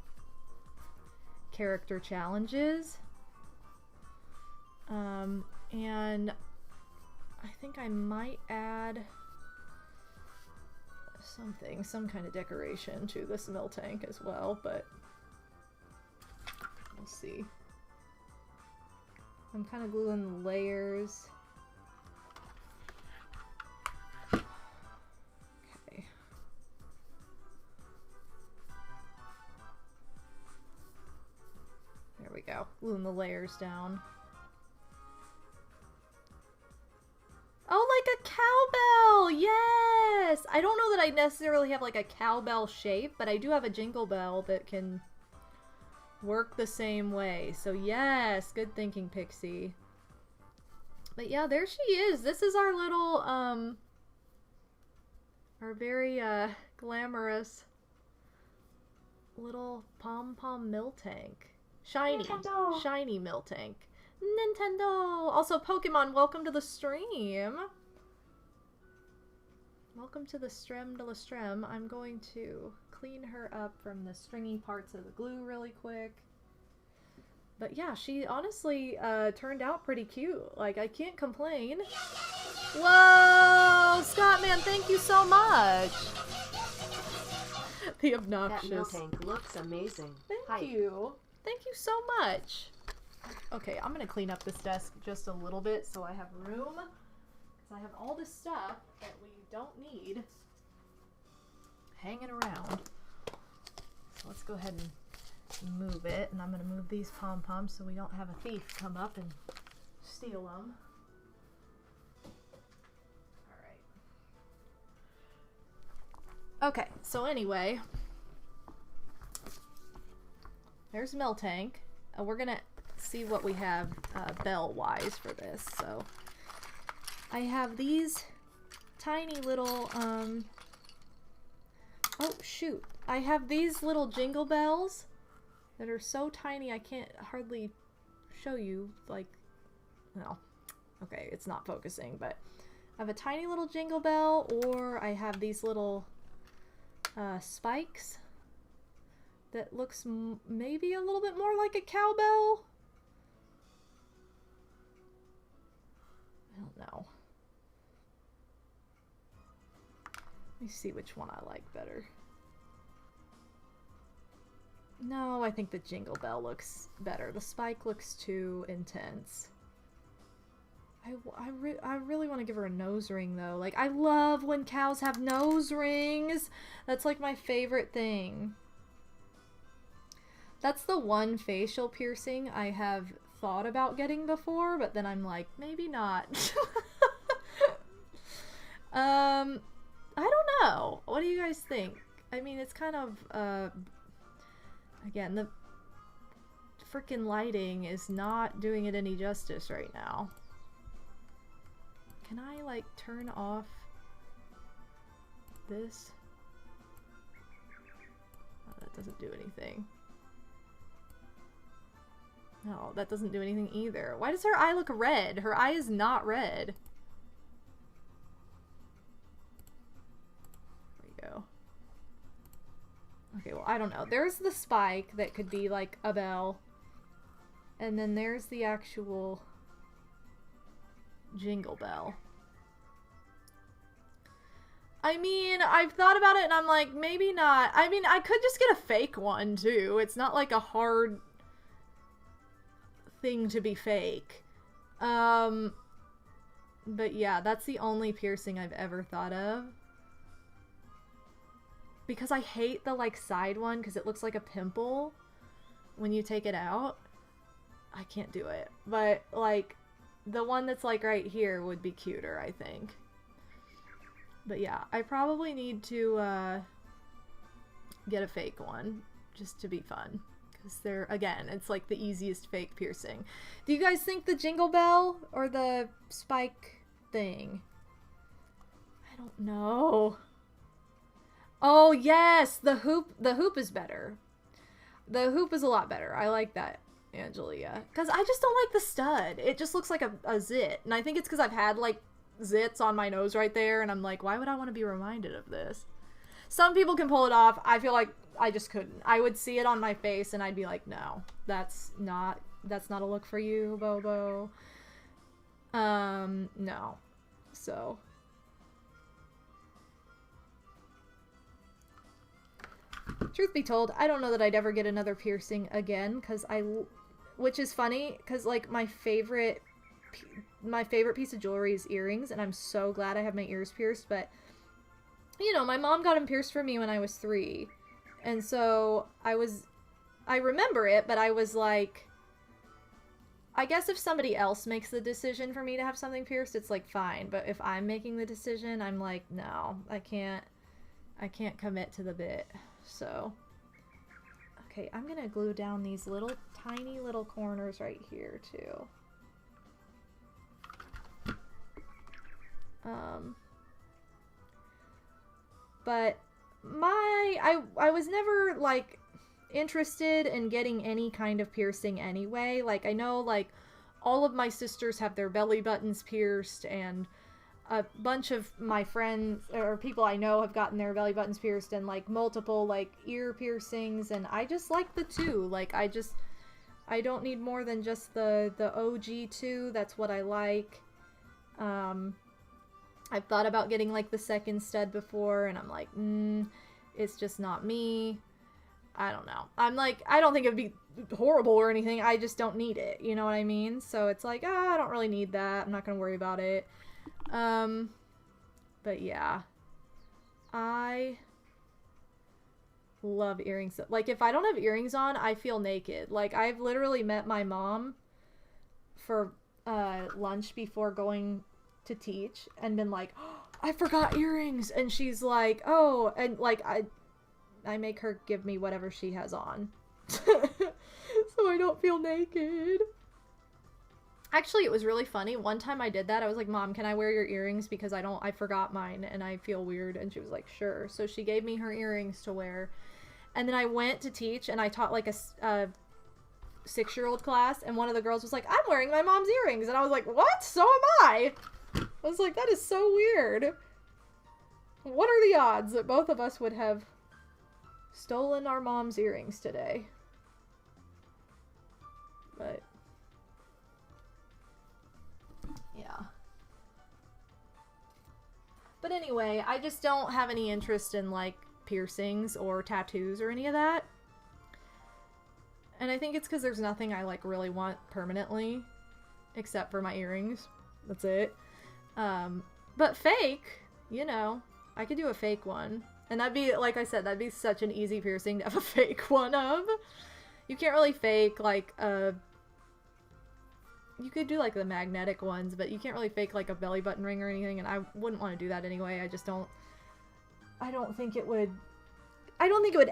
character challenges. And I think I might add some kind of decoration to this Mill Tank as well, but we'll see. I'm kind of gluing the layers. Okay. There we go. Gluing the layers down. Oh, like a cowbell! Yes! I don't know that I necessarily have like a cowbell shape, but I do have a jingle bell that can work the same way. So yes, good thinking, Pixie. But yeah, there she is. This is our little, our very, glamorous little pom-pom Mill Tank. Shiny. Nintendo. Shiny Mill Tank. Nintendo! Also, Pokemon, welcome to the stream. Welcome to the Strem de la Strem. I'm going to clean her up from the stringy parts of the glue really quick. But yeah, she honestly turned out pretty cute. Like, I can't complain. Whoa! Scottman, thank you so much! The obnoxious. That Mill Tank looks amazing. Thank you. Thank you so much. Okay, I'm gonna clean up this desk just a little bit so I have room. Because I have all this stuff that we don't need hanging around. So let's go ahead and move it. And I'm gonna move these pom-poms so we don't have a thief come up and steal them. Alright. Okay, so anyway. There's Mill Tank. We're gonna see what we have bell-wise for this. So I have these tiny little oh shoot, I have these little jingle bells that are so tiny I can't hardly show you. Like, well, okay, it's not focusing, but I have a tiny little jingle bell, or I have these little spikes that looks maybe a little bit more like a cowbell. I don't know. Let me see which one I like better. No, I think the jingle bell looks better. The spike looks too intense. I really want to give her a nose ring, though. Like, I love when cows have nose rings. That's, like, my favorite thing. That's the one facial piercing I have thought about getting before, but then I'm like, maybe not. I don't know. What do you guys think? I mean, it's kind of, again, the freaking lighting is not doing it any justice right now. Can I, like, turn off this? Oh, that doesn't do anything. No, that doesn't do anything either. Why does her eye look red? Her eye is not red. There we go. Okay, well, I don't know. There's the spike that could be like a bell. And then there's the actual jingle bell. I mean, I've thought about it and I'm like, maybe not. I mean, I could just get a fake one too. It's not like a hard thing to be fake. But yeah, that's the only piercing I've ever thought of. Because I hate the, like, side one because it looks like a pimple when you take it out. I can't do it. But, like, the one that's, like, right here would be cuter, I think. But yeah, I probably need to, get a fake one just to be fun. Because they're, again, it's, like, the easiest fake piercing. Do you guys think the jingle bell or the spike thing? I don't know. Oh, yes! The hoop is better. The hoop is a lot better. I like that, Angelia. Because I just don't like the stud. It just looks like a zit. And I think it's because I've had, like, zits on my nose right there. And I'm like, why would I want to be reminded of this? Some people can pull it off. I feel like I just couldn't. I would see it on my face and I'd be like, no. That's not a look for you, Bobo. No. So... truth be told, I don't know that I'd ever get another piercing again, which is funny, because, like, my favorite piece of jewelry is earrings, and I'm so glad I have my ears pierced, but, you know, my mom got them pierced for me when I was 3, and so I remember it, but I was like, I guess if somebody else makes the decision for me to have something pierced, it's, like, fine, but if I'm making the decision, I'm like, no, I can't commit to the bit. So, okay, I'm gonna glue down these little tiny little corners right here too. But I was never, like, interested in getting any kind of piercing anyway. Like, I know, like, all of my sisters have their belly buttons pierced, and a bunch of my friends or people I know have gotten their belly buttons pierced, and, like, multiple, like, ear piercings, and I just like the 2. Like, I don't need more than just the OG 2. That's what I like. I've thought about getting, like, the second stud before, and I'm like, it's just not me. I don't know. I'm like, I don't think it'd be horrible or anything. I just don't need it. You know what I mean? So it's like, I don't really need that. I'm not gonna worry about it. But yeah, I love earrings. Like, if I don't have earrings on, I feel naked. Like, I've literally met my mom for, lunch before going to teach and been like, oh, I forgot earrings. And she's like, oh, and, like, I make her give me whatever she has on. So I don't feel naked. Actually, it was really funny. One time I did that. I was like, Mom, can I wear your earrings? Because I forgot mine and I feel weird. And she was like, sure. So she gave me her earrings to wear. And then I went to teach and I taught, like, a 6-year-old class. And one of the girls was like, I'm wearing my mom's earrings. And I was like, what? So am I. I was like, that is so weird. What are the odds that both of us would have stolen our mom's earrings today? But yeah. But anyway, I just don't have any interest in like piercings or tattoos or any of that. And I think it's because there's nothing I like really want permanently except for my earrings. That's it. But fake, you know, I could do a fake one. And that'd be, like I said, that'd be such an easy piercing to have a fake one of. You can't really fake like a... You could do like the magnetic ones, but you can't really fake like a belly button ring or anything, and I wouldn't want to do that anyway. I just don't... I don't think it would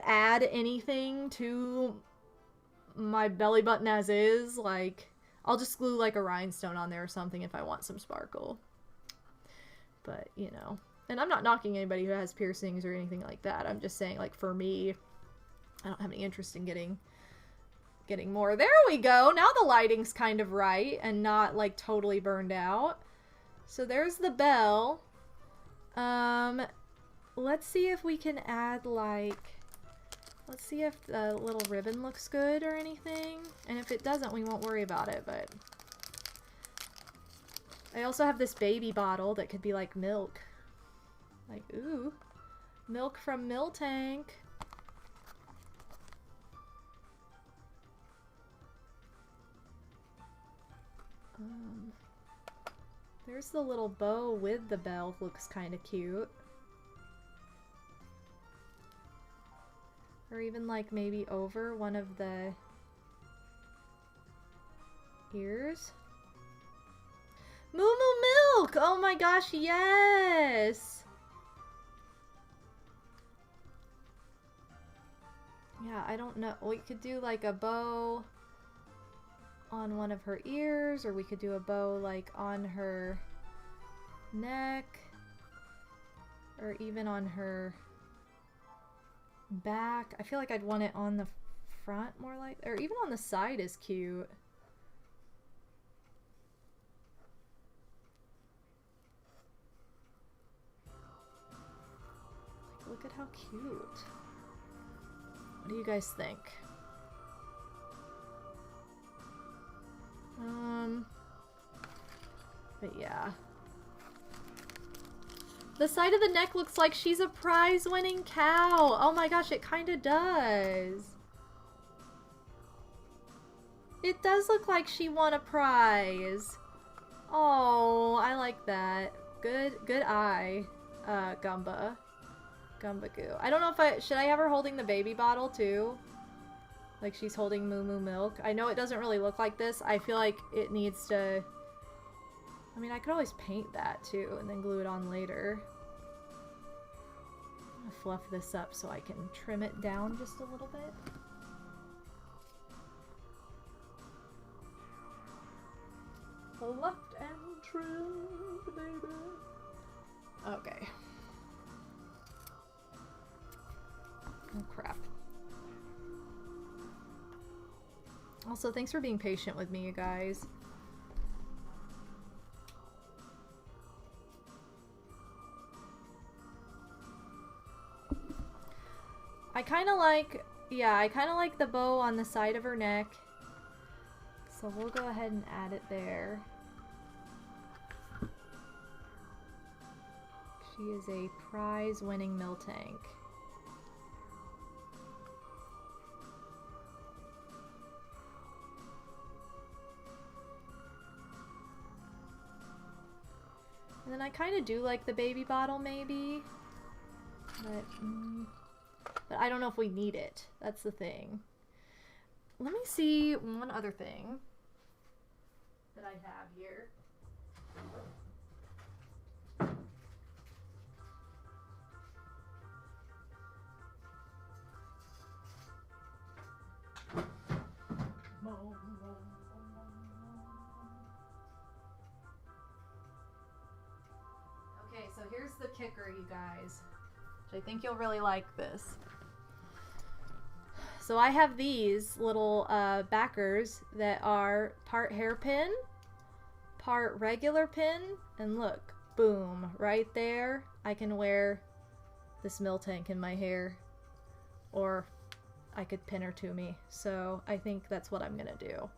add anything to my belly button as is. Like, I'll just glue like a rhinestone on there or something if I want some sparkle. But, you know. And I'm not knocking anybody who has piercings or anything like that. I'm just saying, like, for me, I don't have any interest in getting more. There we go! Now the lighting's kind of right and not, like, totally burned out. So there's the bell. Let's see if we can add, like... Let's see if the little ribbon looks good or anything. And if it doesn't, we won't worry about it, but... I also have this baby bottle that could be like milk. Like, ooh. Milk from Miltank. There's the little bow with the bell. Looks kind of cute. Or even like maybe over one of the ears. Moo Moo Milk! Oh my gosh, yes! Yeah, I don't know. We could do like a bow on one of her ears, or we could do a bow like on her neck, or even on her back. I feel like I'd want it on the front more like, or even on the side is cute. Look at how cute. What do you guys think? But yeah. The side of the neck looks like she's a prize-winning cow. Oh my gosh, it kind of does. It does look like she won a prize. Oh, I like that. Good eye, Gumba. Gumbagoo. I don't know if should I have her holding the baby bottle too? Like she's holding Moo Moo Milk. I know it doesn't really look like this. I feel like it needs to... I mean, I could always paint that too and then glue it on later. I'm gonna fluff this up so I can trim it down just a little bit. Fluffed and trimmed, baby. Okay. Oh crap. Also, thanks for being patient with me, you guys. I kind of like, yeah, I kind of like the bow on the side of her neck. So we'll go ahead and add it there. She is a prize-winning Miltank. And then I kind of do like the baby bottle, maybe. But I don't know if we need it. That's the thing. Let me see one other thing that I have here. Okay, so here's the kicker, you guys. I think you'll really like this. So I have these little backers that are part hairpin, part regular pin, and look, boom, right there, I can wear this Miltank in my hair. Or I could pin her to me. So I think that's what I'm gonna do.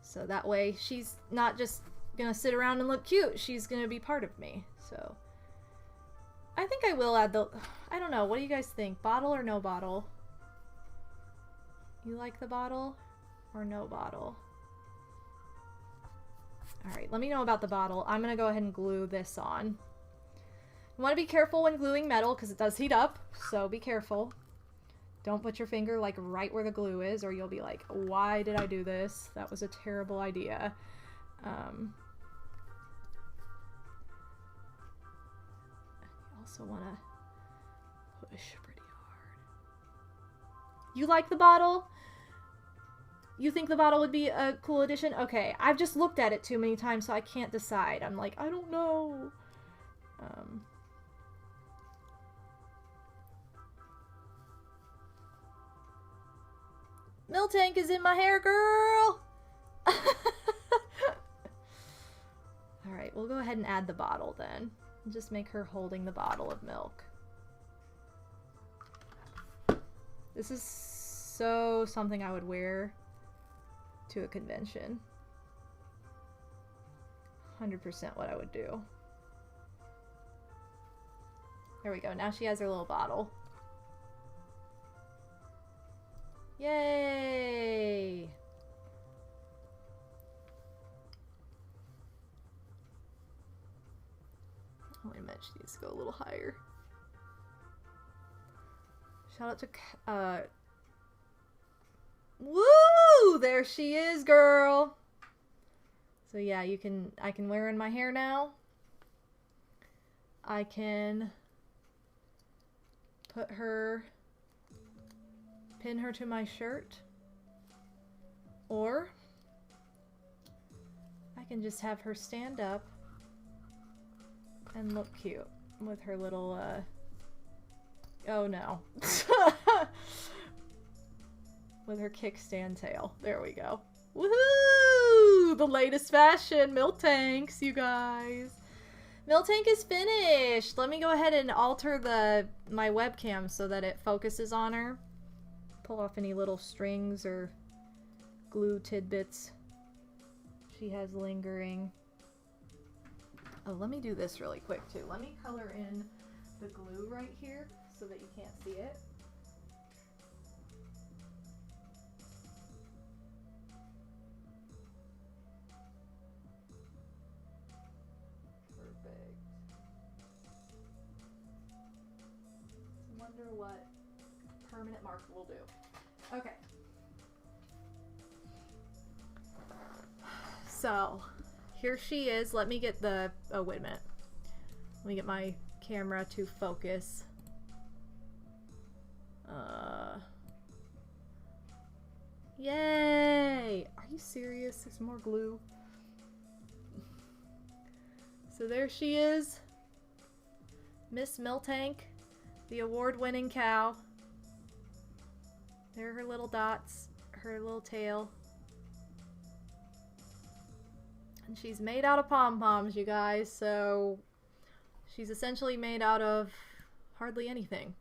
So that way she's not just gonna sit around and look cute. She's gonna be part of me. So I think I will add the... I don't know. What do you guys think? Bottle or no bottle? You like the bottle or no bottle? Alright, let me know about the bottle. I'm gonna go ahead and glue this on. You want to be careful when gluing metal because it does heat up, so be careful. Don't put your finger like right where the glue is or you'll be like, why did I do this? That was a terrible idea. You also want to push pretty hard. You like the bottle? You think the bottle would be a cool addition? Okay, I've just looked at it too many times so I can't decide. I'm like, I don't know. Miltank is in my hair, girl! Alright, we'll go ahead and add the bottle then. Just make her holding the bottle of milk. This is so something I would wear to a convention. 100% what I would do. There we go. Now she has her little bottle. Yay! Oh, wait a minute. She needs to go a little higher. Shout out to... Woo! There she is, girl! So yeah, I can wear her in my hair now. I can put her... pin her to my shirt, or I can just have her stand up and look cute with her little, oh no, with her kickstand tail. There we go. Woohoo! The latest fashion, Miltanks, you guys. Miltank is finished. Let me go ahead and alter my webcam so that it focuses on her. Pull off any little strings or glue tidbits she has lingering. Oh, let me do this really quick too. Let me color in the glue right here so that you can't see it. Perfect. Wonder what permanent marker will do. Okay. So, here she is. Let me get the... Oh, wait a minute. Let me get my camera to focus. Yay! Are you serious? There's more glue. So there she is. Miss Miltank, the award-winning cow. There are her little dots, her little tail. And she's made out of pom-poms, you guys, so she's essentially made out of hardly anything.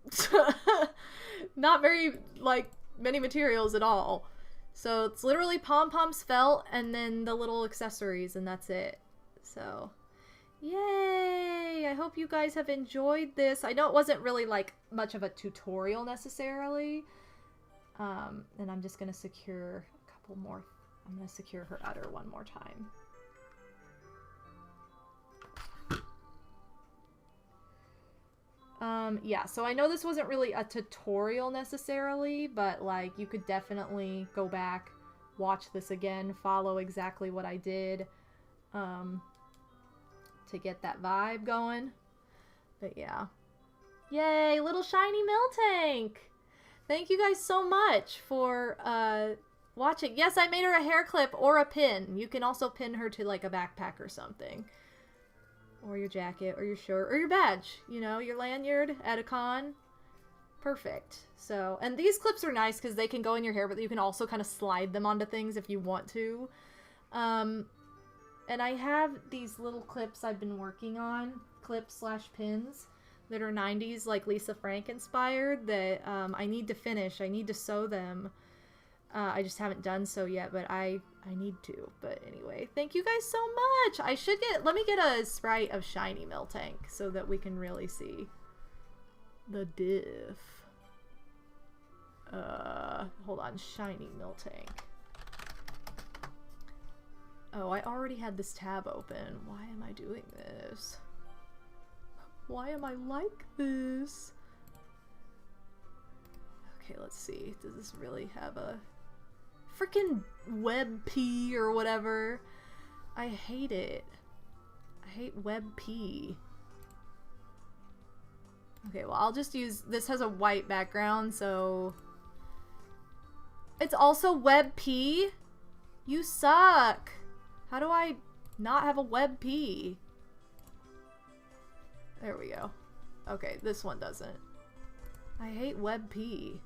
Not very, like, many materials at all. So it's literally pom-poms, felt, and then the little accessories, and that's it. So, yay! I hope you guys have enjoyed this. I know it wasn't really, like, much of a tutorial necessarily. And I'm just gonna secure a couple more. I'm gonna secure her udder one more time. Yeah, so I know this wasn't really a tutorial necessarily, but like you could definitely go back, watch this again, follow exactly what I did, to get that vibe going. But yeah. Yay, little shiny Miltank! Thank you guys so much for watching. Yes, I made her a hair clip or a pin. You can also pin her to like a backpack or something. Or your jacket, or your shirt, or your badge. You know, your lanyard at a con. Perfect. So, and these clips are nice because they can go in your hair, but you can also kind of slide them onto things if you want to. And And I have these little clips I've been working on, clips/pins, that are 90s, like Lisa Frank inspired, that I need to finish. I need to sew them. I just haven't done so yet, but I need to. But anyway, thank you guys so much. I should let me get a sprite of Shiny Miltank so that we can really see the diff. Hold on, Shiny Miltank. Oh, I already had this tab open. Why am I doing this? Why am I like this? Okay, let's see. Does this really have a freaking WebP or whatever? I hate it. I hate WebP. Okay, well, I'll just use... This has a white background, so... It's also WebP? You suck! How do I not have a WebP? There we go. Okay, this one doesn't. I hate WebP.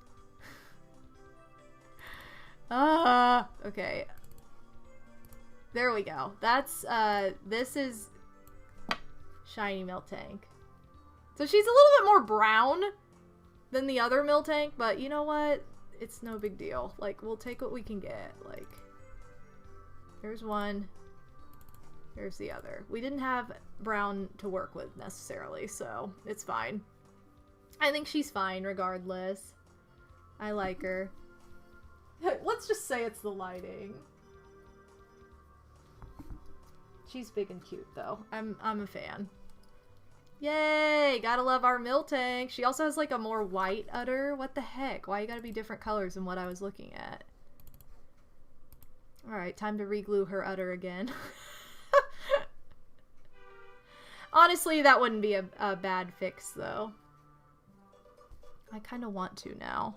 Okay. There we go. That's, this is Shiny Miltank. So she's a little bit more brown than the other Miltank, but you know what? It's no big deal. Like, we'll take what we can get. Like, there's one. There's the other. We didn't have brown to work with necessarily, so it's fine. I think she's fine regardless. I like her. Let's just say it's the lighting. She's big and cute though. I'm a fan. Yay! Gotta love our Miltank. She also has like a more white udder. What the heck? Why you gotta be different colors than what I was looking at? Alright, time to re-glue her udder again. Honestly, that wouldn't be a bad fix though. I kind of want to now.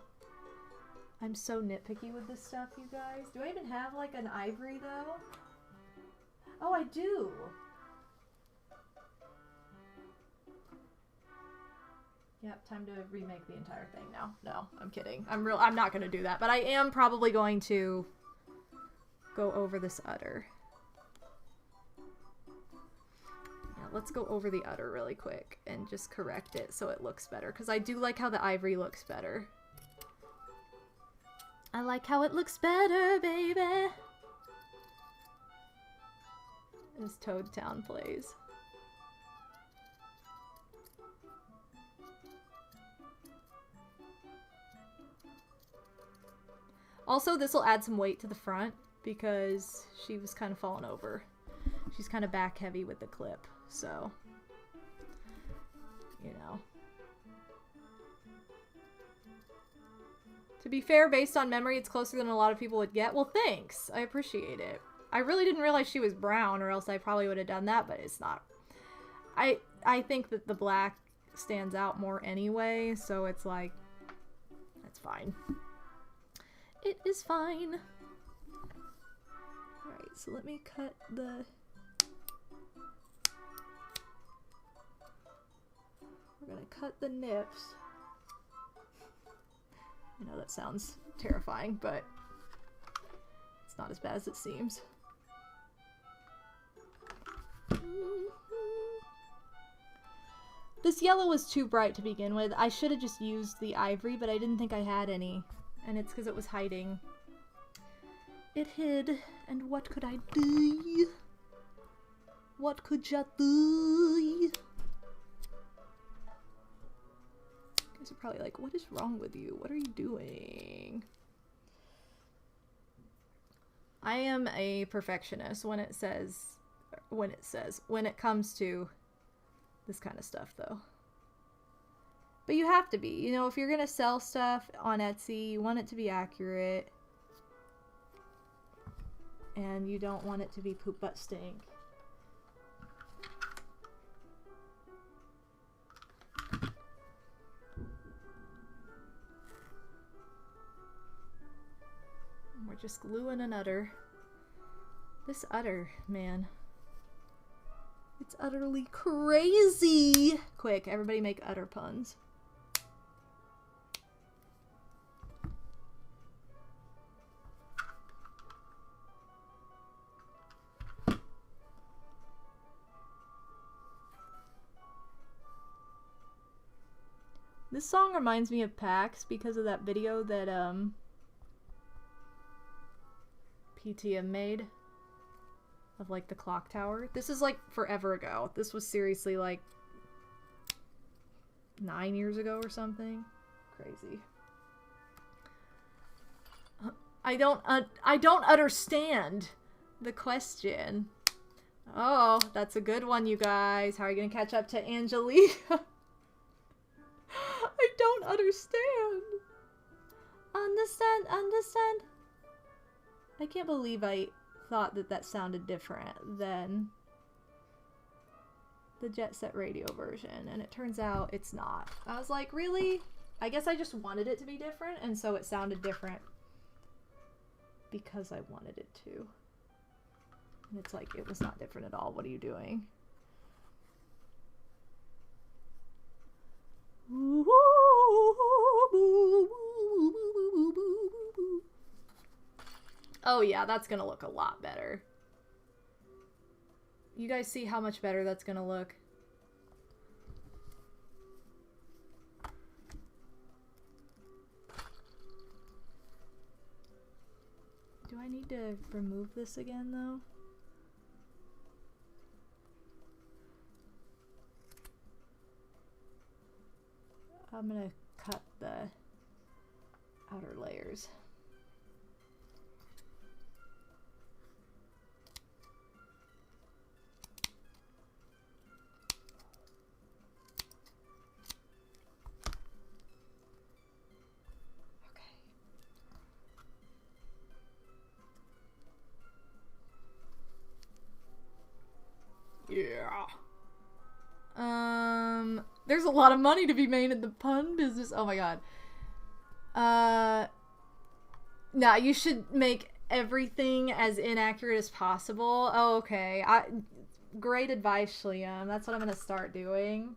I'm so nitpicky with this stuff, you guys. Do I even have like an ivory though? Oh, I do! Yep, time to remake the entire thing now. No, I'm kidding. I'm not gonna do that, but I am probably going to go over this udder. Yeah, let's go over the udder really quick and just correct it so it looks better, because I do like how the ivory looks better. I like how it looks better, baby! As Toad Town plays. Also, this will add some weight to the front because she was kind of falling over. She's kind of back heavy with the clip, so, you know. To be fair, based on memory, it's closer than a lot of people would get. Well, thanks. I appreciate it. I really didn't realize she was brown, or else I probably would have done that, but it's not. I think that the black stands out more anyway, so it's like, that's fine. It is fine. Alright, so let me cut the... We're gonna cut the nips. I know that sounds terrifying, but it's not as bad as it seems. This yellow was too bright to begin with. I should have just used the ivory, but I didn't think I had any. And it's because it was hiding. It hid, and what could I do? What could ya do? You guys are probably like, what is wrong with you? What are you doing? I am a perfectionist when it comes to this kind of stuff though. But you have to be, you know, if you're gonna sell stuff on Etsy, you want it to be accurate. And you don't want it to be poop butt stink. We're just gluing an udder. This udder, man. It's utterly crazy! Quick, everybody make udder puns. This song reminds me of PAX because of that video that PTM made of like the clock tower. This is like forever ago. This was seriously like 9 years ago or something. Crazy. I don't understand the question. Oh, that's a good one, you guys. How are you gonna catch up to Angelina? I don't understand. Understand. I can't believe I thought that that sounded different than the Jet Set Radio version, and it turns out it's not. I was like, really? I guess I just wanted it to be different, and so it sounded different because I wanted it to. And it's like, it was not different at all. What are you doing? Oh yeah, that's gonna look a lot better. You guys see how much better that's gonna look? Do I need to remove this again though? I'm gonna cut the outer layers. Yeah. There's a lot of money to be made in the pun business. Oh my god. Nah, you should make everything as inaccurate as possible. Oh, okay. Great advice, Shliam. That's what I'm gonna start doing.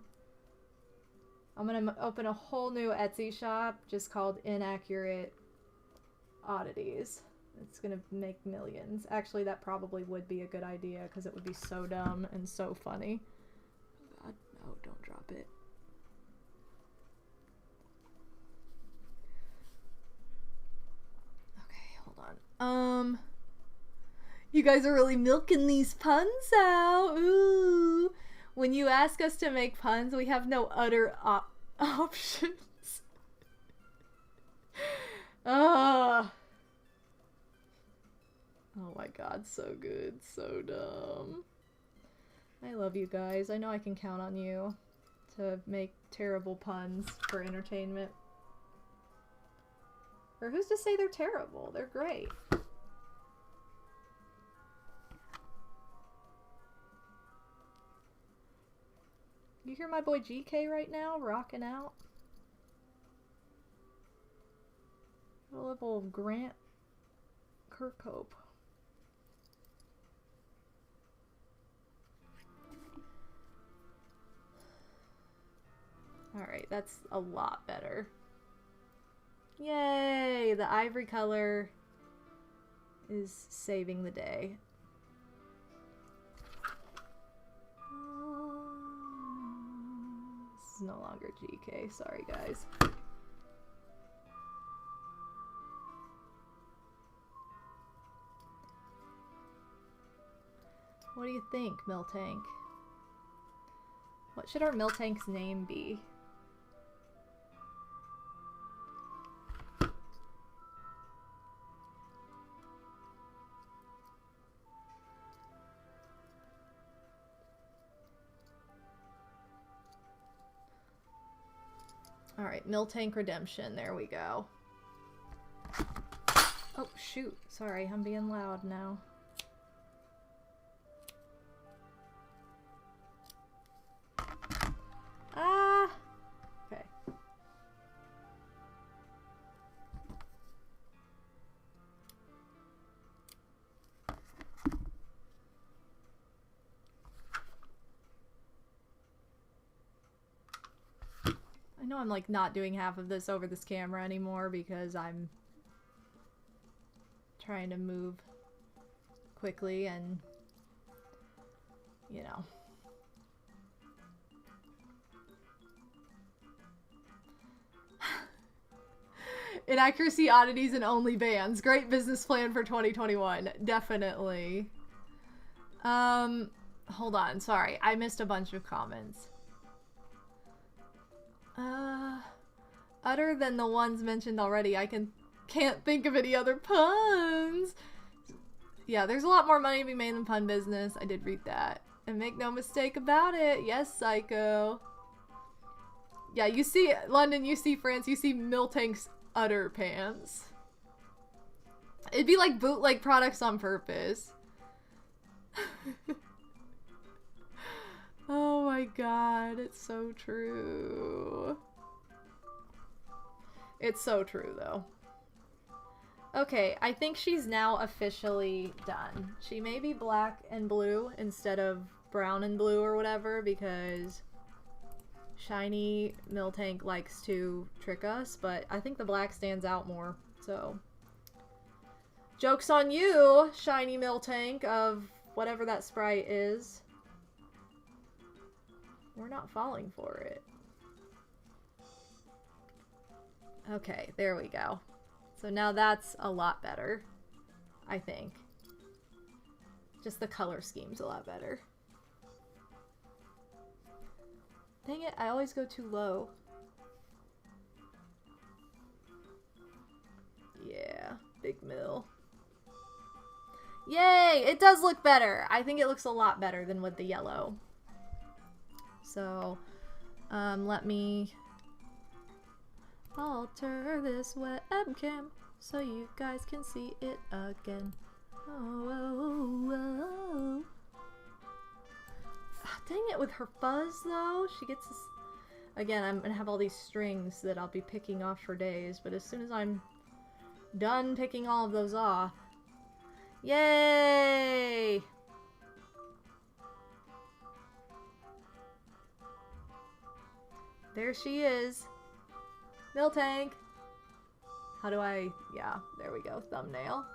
I'm gonna open a whole new Etsy shop just called Inaccurate Oddities. It's gonna make millions. Actually, that probably would be a good idea because it would be so dumb and so funny. Oh god, no, don't drop it. Okay, hold on. You guys are really milking these puns out. Ooh. When you ask us to make puns, we have no other options. Ah. Oh my god, so good. So dumb. I love you guys. I know I can count on you to make terrible puns for entertainment. Or who's to say they're terrible? They're great. You hear my boy GK right now? Rocking out? A little Grant Kirkhope. Alright, that's a lot better. Yay! The ivory color is saving the day. This is no longer GK. Sorry, guys. What do you think, Miltank? What should our Miltank's name be? Alright, Miltank Redemption. There we go. Oh, shoot. Sorry, I'm being loud now. Ah! Okay. I know I'm like not doing half of this over this camera anymore because I'm trying to move quickly and, you know. Inaccuracy, oddities, and only bands. Great business plan for 2021. Definitely. Hold on. Sorry. I missed a bunch of comments. Other than the ones mentioned already, I can't think of any other puns. Yeah, there's a lot more money to be made in the pun business. I did read that. And make no mistake about it. Yes, Psycho. Yeah, you see London, you see France, you see Miltank's udder pants. It'd be like bootleg products on purpose. Oh my god, it's so true. It's so true, though. Okay, I think she's now officially done. She may be black and blue instead of brown and blue or whatever, because Shiny Miltank likes to trick us, but I think the black stands out more, so. Joke's on you, Shiny Miltank of whatever that sprite is. We're not falling for it. Okay, there we go. So now that's a lot better, I think. Just the color scheme's a lot better. Dang it, I always go too low. Yeah, big mill. Yay! It does look better. I think it looks a lot better than with the yellow. So, let me alter this webcam so you guys can see it again. Oh. Dang it, with her fuzz though, she gets this. Again, I'm gonna have all these strings that I'll be picking off for days, but as soon as I'm done picking all of those off. Yay! There she is. Miltank. How do I... Yeah, there we go. Thumbnail.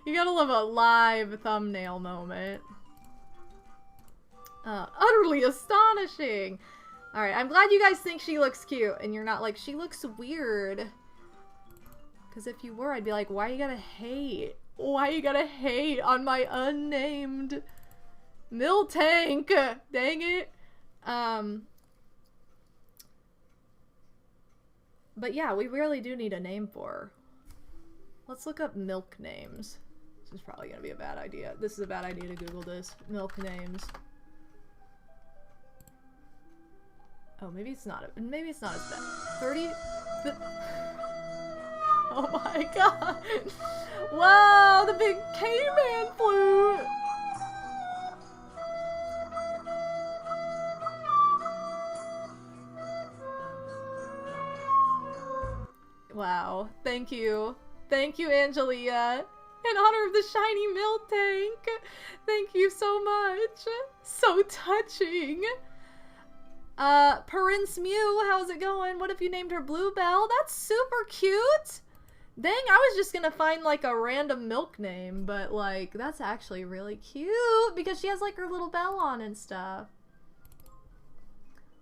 You gotta love a live thumbnail moment. Utterly astonishing. Alright, I'm glad you guys think she looks cute and you're not like, she looks weird. Because if you were, I'd be like, why you gotta hate? Why you gotta hate on my unnamed Miltank? Dang it. But yeah, we really do need a name for her. Let's look up milk names. This is probably gonna be a bad idea. This is a bad idea to Google this. Milk names. Oh, maybe it's not. Maybe it's not as bad. 30. Oh my god! Wow, the big K-Man flute. Wow, thank you. Thank you, Angelia. In honor of the shiny Miltank. Thank you so much. So touching. Prince Mew, how's it going? What if you named her Bluebell? That's super cute. Dang, I was just gonna find like a random milk name, but like, that's actually really cute because she has like her little bell on and stuff.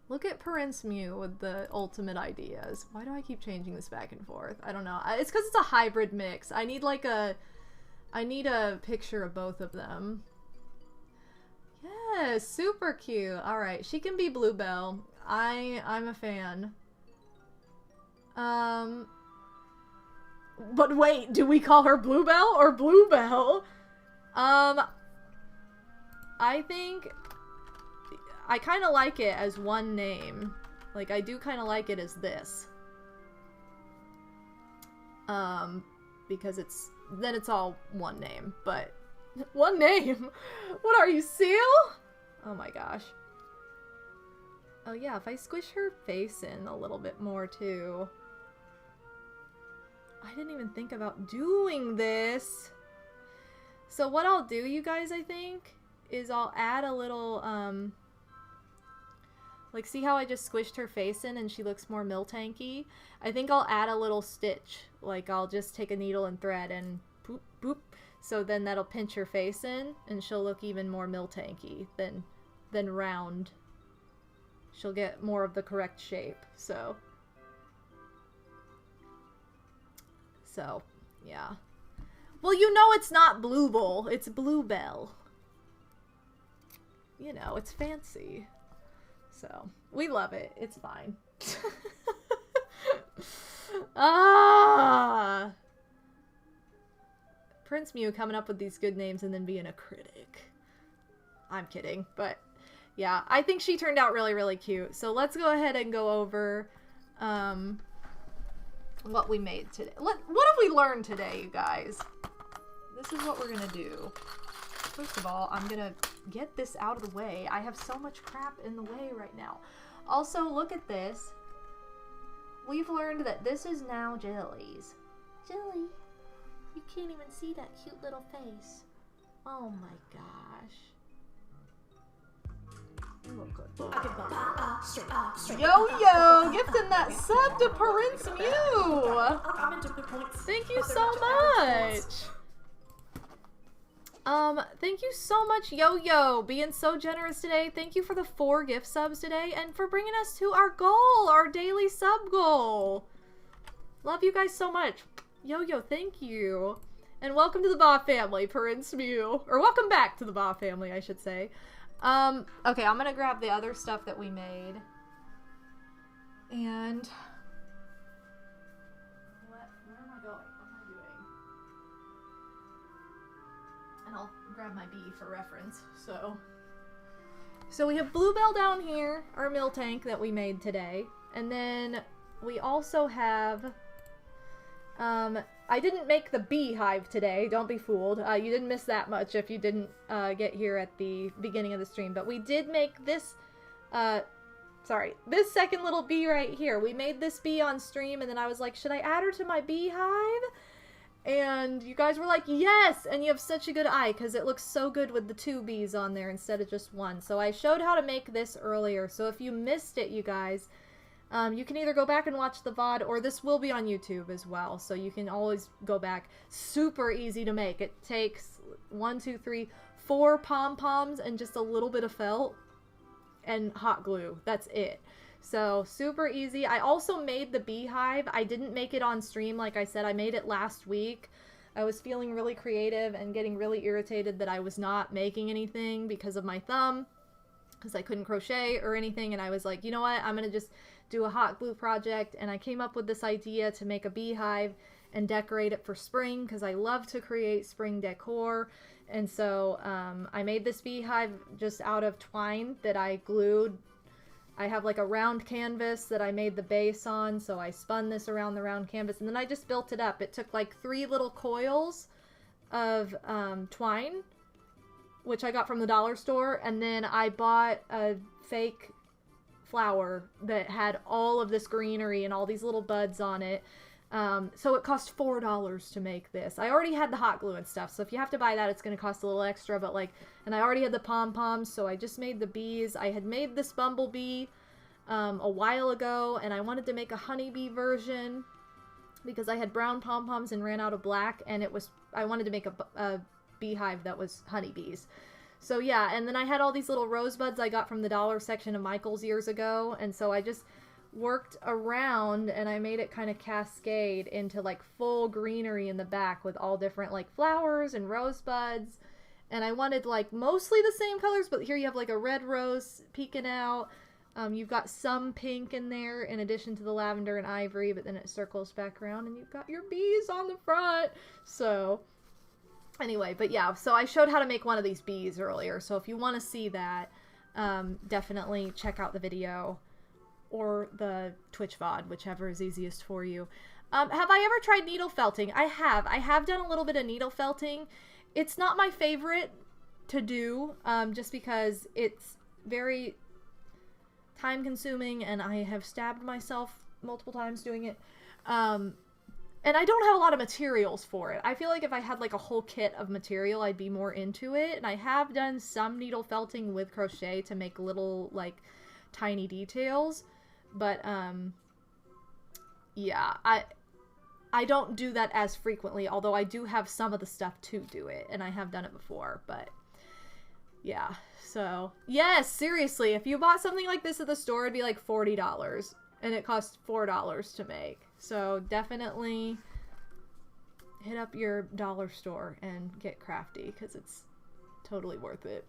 Look at Prince Mew with the ultimate ideas. Why do I keep changing this back and forth? I don't know. It's because it's a hybrid mix. I need like a... I need a picture of both of them. Yes, super cute. Alright, she can be Bluebell. I'm a fan. But wait, do we call her Bluebell or Bluebell? I think... I kind of like it as one name. Like, I do kind of like it as this. Because then it's all one name, but... One name? What are you, Seal? Oh my gosh. Oh yeah, if I squish her face in a little bit more too. I didn't even think about doing this. So what I'll do, you guys, I think, is I'll add a little, like, see how I just squished her face in and she looks more Miltanky? I think I'll add a little stitch. Like, I'll just take a needle and thread and boop, boop. So then that'll pinch her face in and she'll look even more Miltanky than round. She'll get more of the correct shape. So So, yeah. Well, you know it's not Bluebell, it's Bluebell. You know, it's fancy. So, we love it. It's fine. Ah! Prince Mew coming up with these good names and then being a critic. I'm kidding, but yeah, I think she turned out really, really cute. So let's go ahead and go over what we made today. What have we learned today, you guys? This is what we're gonna do. First of all, I'm gonna get this out of the way. I have so much crap in the way right now. Also, look at this. We've learned that this is now Jelly's. Jelly, you can't even see that cute little face. Oh my gosh. Yo, gifting that sub to Prince Mew. Thank you so much. Thank you so much, Yo, being so generous today. Thank you for the 4 gift subs today and for bringing us to our goal, our daily sub goal. Love you guys so much. Yo, thank you. And welcome to the Ba family, Prince Mew. Or welcome back to the Ba family, I should say. Okay, I'm gonna grab the other stuff that we made. And... where am I going? What am I doing? And I'll grab my bee for reference, So we have Bluebell down here, our mill tank that we made today. And then we also have... I didn't make the beehive today, don't be fooled. You didn't miss that much if you didn't get here at the beginning of the stream. But we did make this, this second little bee right here. We made this bee on stream, and then I was like, should I add her to my beehive? And you guys were like, yes! And you have such a good eye, because it looks so good with the 2 bees on there instead of just 1. So I showed how to make this earlier. So if you missed it, you guys... you can either go back and watch the VOD, or this will be on YouTube as well, so you can always go back. Super easy to make. It takes 4 pom-poms and just a little bit of felt and hot glue. That's it. So, super easy. I also made the beehive. I didn't make it on stream, like I said. I made it last week. I was feeling really creative and getting really irritated that I was not making anything because of my thumb, because I couldn't crochet or anything, and I was like, you know what, I'm gonna just do a hot glue project. And I came up with this idea to make a beehive and decorate it for spring, because I love to create spring decor. And so I made this beehive just out of twine that I glued. I have like a round canvas that I made the base on, so I spun this around the round canvas, and then I just built it up. It took like 3 little coils of twine, which I got from the dollar store, and then I bought a fake flower that had all of this greenery and all these little buds on it. So it cost $4 to make this. I already had the hot glue and stuff, so if you have to buy that, it's going to cost a little extra, but like, and I already had the pom-poms, so I just made the bees. I had made this bumblebee a while ago, and I wanted to make a honeybee version because I had brown pom-poms and ran out of black, and I wanted to make a beehive that was honeybees. So yeah, and then I had all these little rosebuds I got from the dollar section of Michael's years ago, and so I just worked around and I made it kind of cascade into like full greenery in the back with all different like flowers and rosebuds. And I wanted like mostly the same colors, but here you have like a red rose peeking out. You've got some pink in there in addition to the lavender and ivory, but then it circles back around and you've got your bees on the front. So anyway, but yeah, so I showed how to make one of these bees earlier. So if you want to see that, definitely check out the video or the Twitch VOD, whichever is easiest for you. Have I ever tried needle felting? I have. I have done a little bit of needle felting. It's not my favorite to do, just because it's very time consuming and I have stabbed myself multiple times doing it. And I don't have a lot of materials for it. I feel like if I had like a whole kit of material, I'd be more into it. And I have done some needle felting with crochet to make little like tiny details. But yeah, I don't do that as frequently, although I do have some of the stuff to do it, and I have done it before. But yeah, so yes, seriously, if you bought something like this at the store, it'd be like $40, and it costs $4 to make. So definitely hit up your dollar store and get crafty, because it's totally worth it.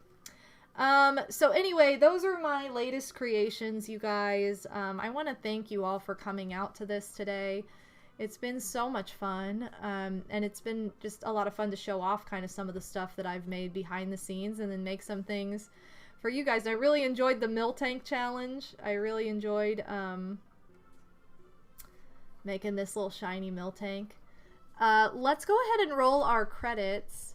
So anyway, those are my latest creations, you guys. I want to thank you all for coming out to this today. It's been so much fun, and it's been just a lot of fun to show off kind of some of the stuff that I've made behind the scenes, and then make some things for you guys. I really enjoyed the Mill Tank Challenge. I really enjoyed making this little shiny mill tank. Let's go ahead and roll our credits,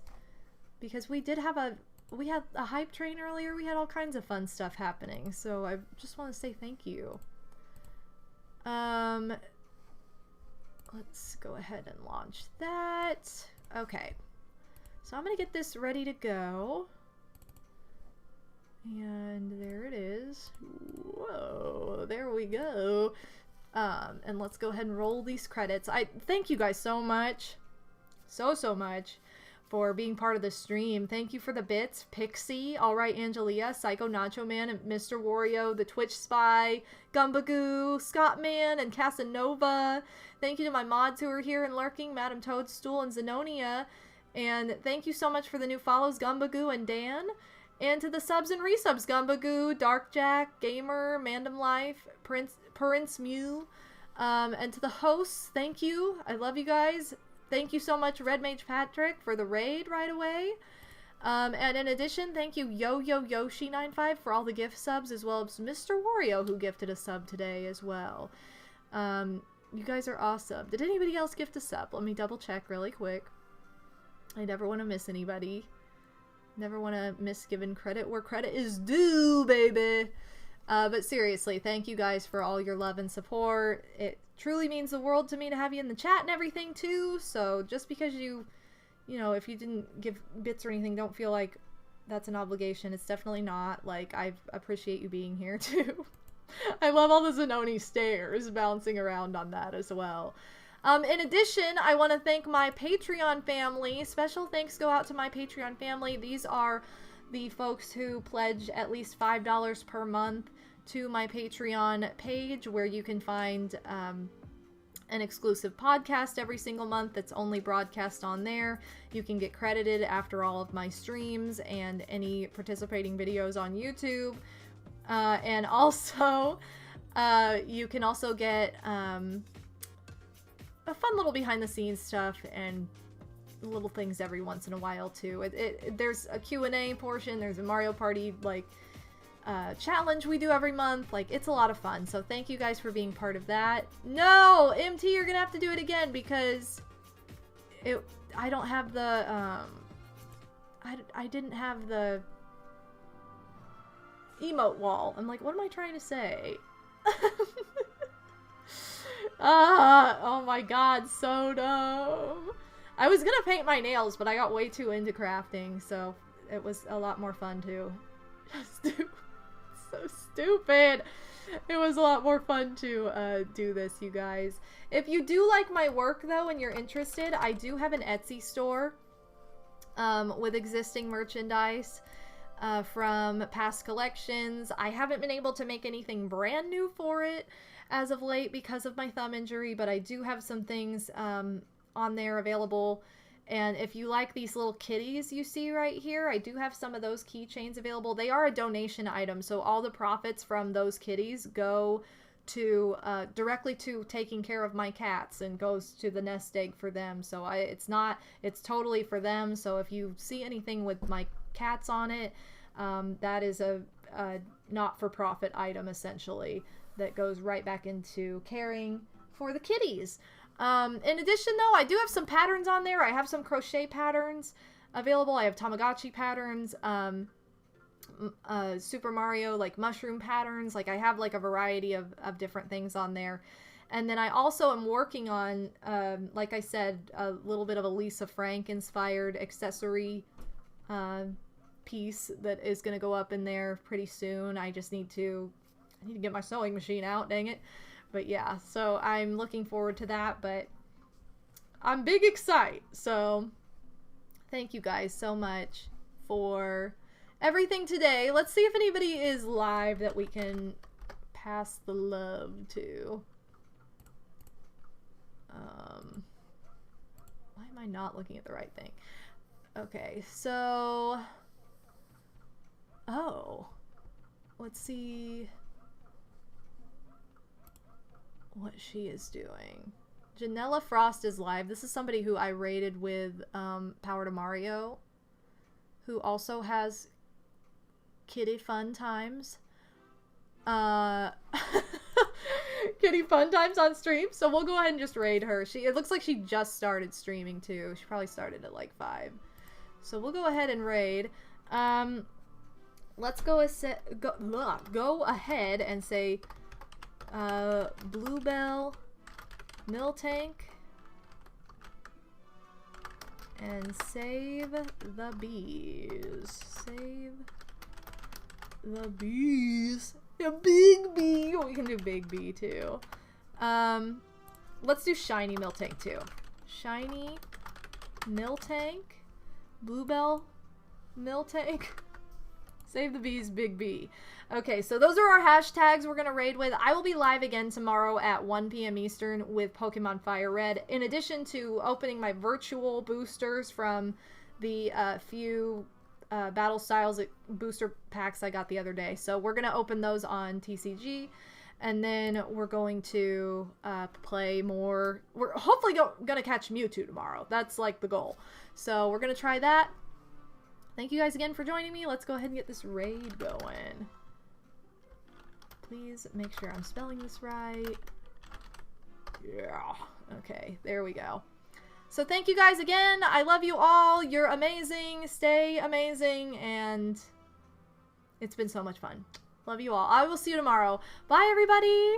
because we had a hype train earlier. We had all kinds of fun stuff happening, so I just want to say thank you. Let's go ahead and launch that. Okay, so I'm gonna get this ready to go, and there it is. Whoa, there we go. And let's go ahead and roll these credits. I thank you guys so much, so much, for being part of the stream. Thank you for the bits. Pixie, Alright Angelia, Psycho Nacho Man, and Mr. Wario, the Twitch Spy, Gumbagoo, Scottman, and Casanova. Thank you to my mods who are here and lurking, Madam Toadstool and Zenonia. And thank you so much for the new follows, Gumbagoo and Dan. And to the subs and resubs, Gumbagoo, Darkjack, Gamer, Mandem Life, Prince Mew. And to the hosts, thank you. I love you guys. Thank you so much, Red Mage Patrick, for the raid right away. And in addition, thank you, Yo-Yo Yoshi95, for all the gift subs, as well as Mr. Wario, who gifted a sub today as well. You guys are awesome. Did anybody else gift a sub? Let me double check really quick. I never want to miss anybody. Never want to miss giving credit where credit is due, baby. But seriously, thank you guys for all your love and support. It truly means the world to me to have you in the chat and everything too. So just because you know, if you didn't give bits or anything, don't feel like that's an obligation. It's definitely not. Like, I appreciate you being here too. I love all the Zanoni stares bouncing around on that as well. In addition, I want to thank my Patreon family. Special thanks go out to my Patreon family. These are the folks who pledge at least $5 per month to my Patreon page, where you can find an exclusive podcast every single month that's only broadcast on there. You can get credited after all of my streams and any participating videos on YouTube. And also, you can also get a fun little behind the scenes stuff and little things every once in a while too. There's a Q&A portion, there's a Mario Party challenge we do every month. Like, it's a lot of fun, so thank you guys for being part of that. No, MT, you're gonna have to do it again, because I don't have the I didn't have the emote wall. I'm like, what am I trying to say? Oh my god, so dumb. I was gonna paint my nails, but I got way too into crafting, so it was a lot more fun to so stupid. It was a lot more fun to do this, you guys. If you do like my work though and you're interested, I do have an Etsy store with existing merchandise from past collections. I haven't been able to make anything brand new for it as of late because of my thumb injury, but I do have some things on there available. And if you like these little kitties you see right here, I do have some of those keychains available. They are a donation item, so all the profits from those kitties go to directly to taking care of my cats and goes to the nest egg for them. So it's totally for them. So if you see anything with my cats on it, that is a not-for-profit item essentially that goes right back into caring for the kitties. In addition though, I do have some patterns on there. I have some crochet patterns available. I have Tamagotchi patterns, Super Mario like mushroom patterns. Like, I have like a variety of different things on there. And then I also am working on, like I said, a little bit of a Lisa Frank inspired accessory piece that is going to go up in there pretty soon. I need to get my sewing machine out, dang it. But yeah, so I'm looking forward to that, but I'm big excited. So thank you guys so much for everything today. Let's see if anybody is live that we can pass the love to. Why am I not looking at the right thing? Okay, so... Oh. Let's see what she is doing. Janella Frost is live. This is somebody who I raided with Power to Mario, who also has Kitty Fun Times. Kitty Fun Times on stream, so we'll go ahead and just raid her. It looks like she just started streaming too. She probably started at like 5. So we'll go ahead and raid. Let's go ahead and say Bluebell Miltank and save the bees. Save the bees. A big bee. Oh, we can do big bee too. Let's do shiny Miltank too. Shiny Miltank. Bluebell Miltank. Save the bees, big bee. Okay, so those are our hashtags we're going to raid with. I will be live again tomorrow at 1 p.m. Eastern with Pokemon Fire Red, in addition to opening my virtual boosters from the few battle styles booster packs I got the other day. So we're going to open those on TCG, and then we're going to play more. We're hopefully going to catch Mewtwo tomorrow. That's like the goal. So we're going to try that. Thank you guys again for joining me. Let's go ahead and get this raid going. Please make sure I'm spelling this right. Yeah. Okay, there we go. So thank you guys again. I love you all. You're amazing. Stay amazing. And it's been so much fun. Love you all. I will see you tomorrow. Bye, everybody.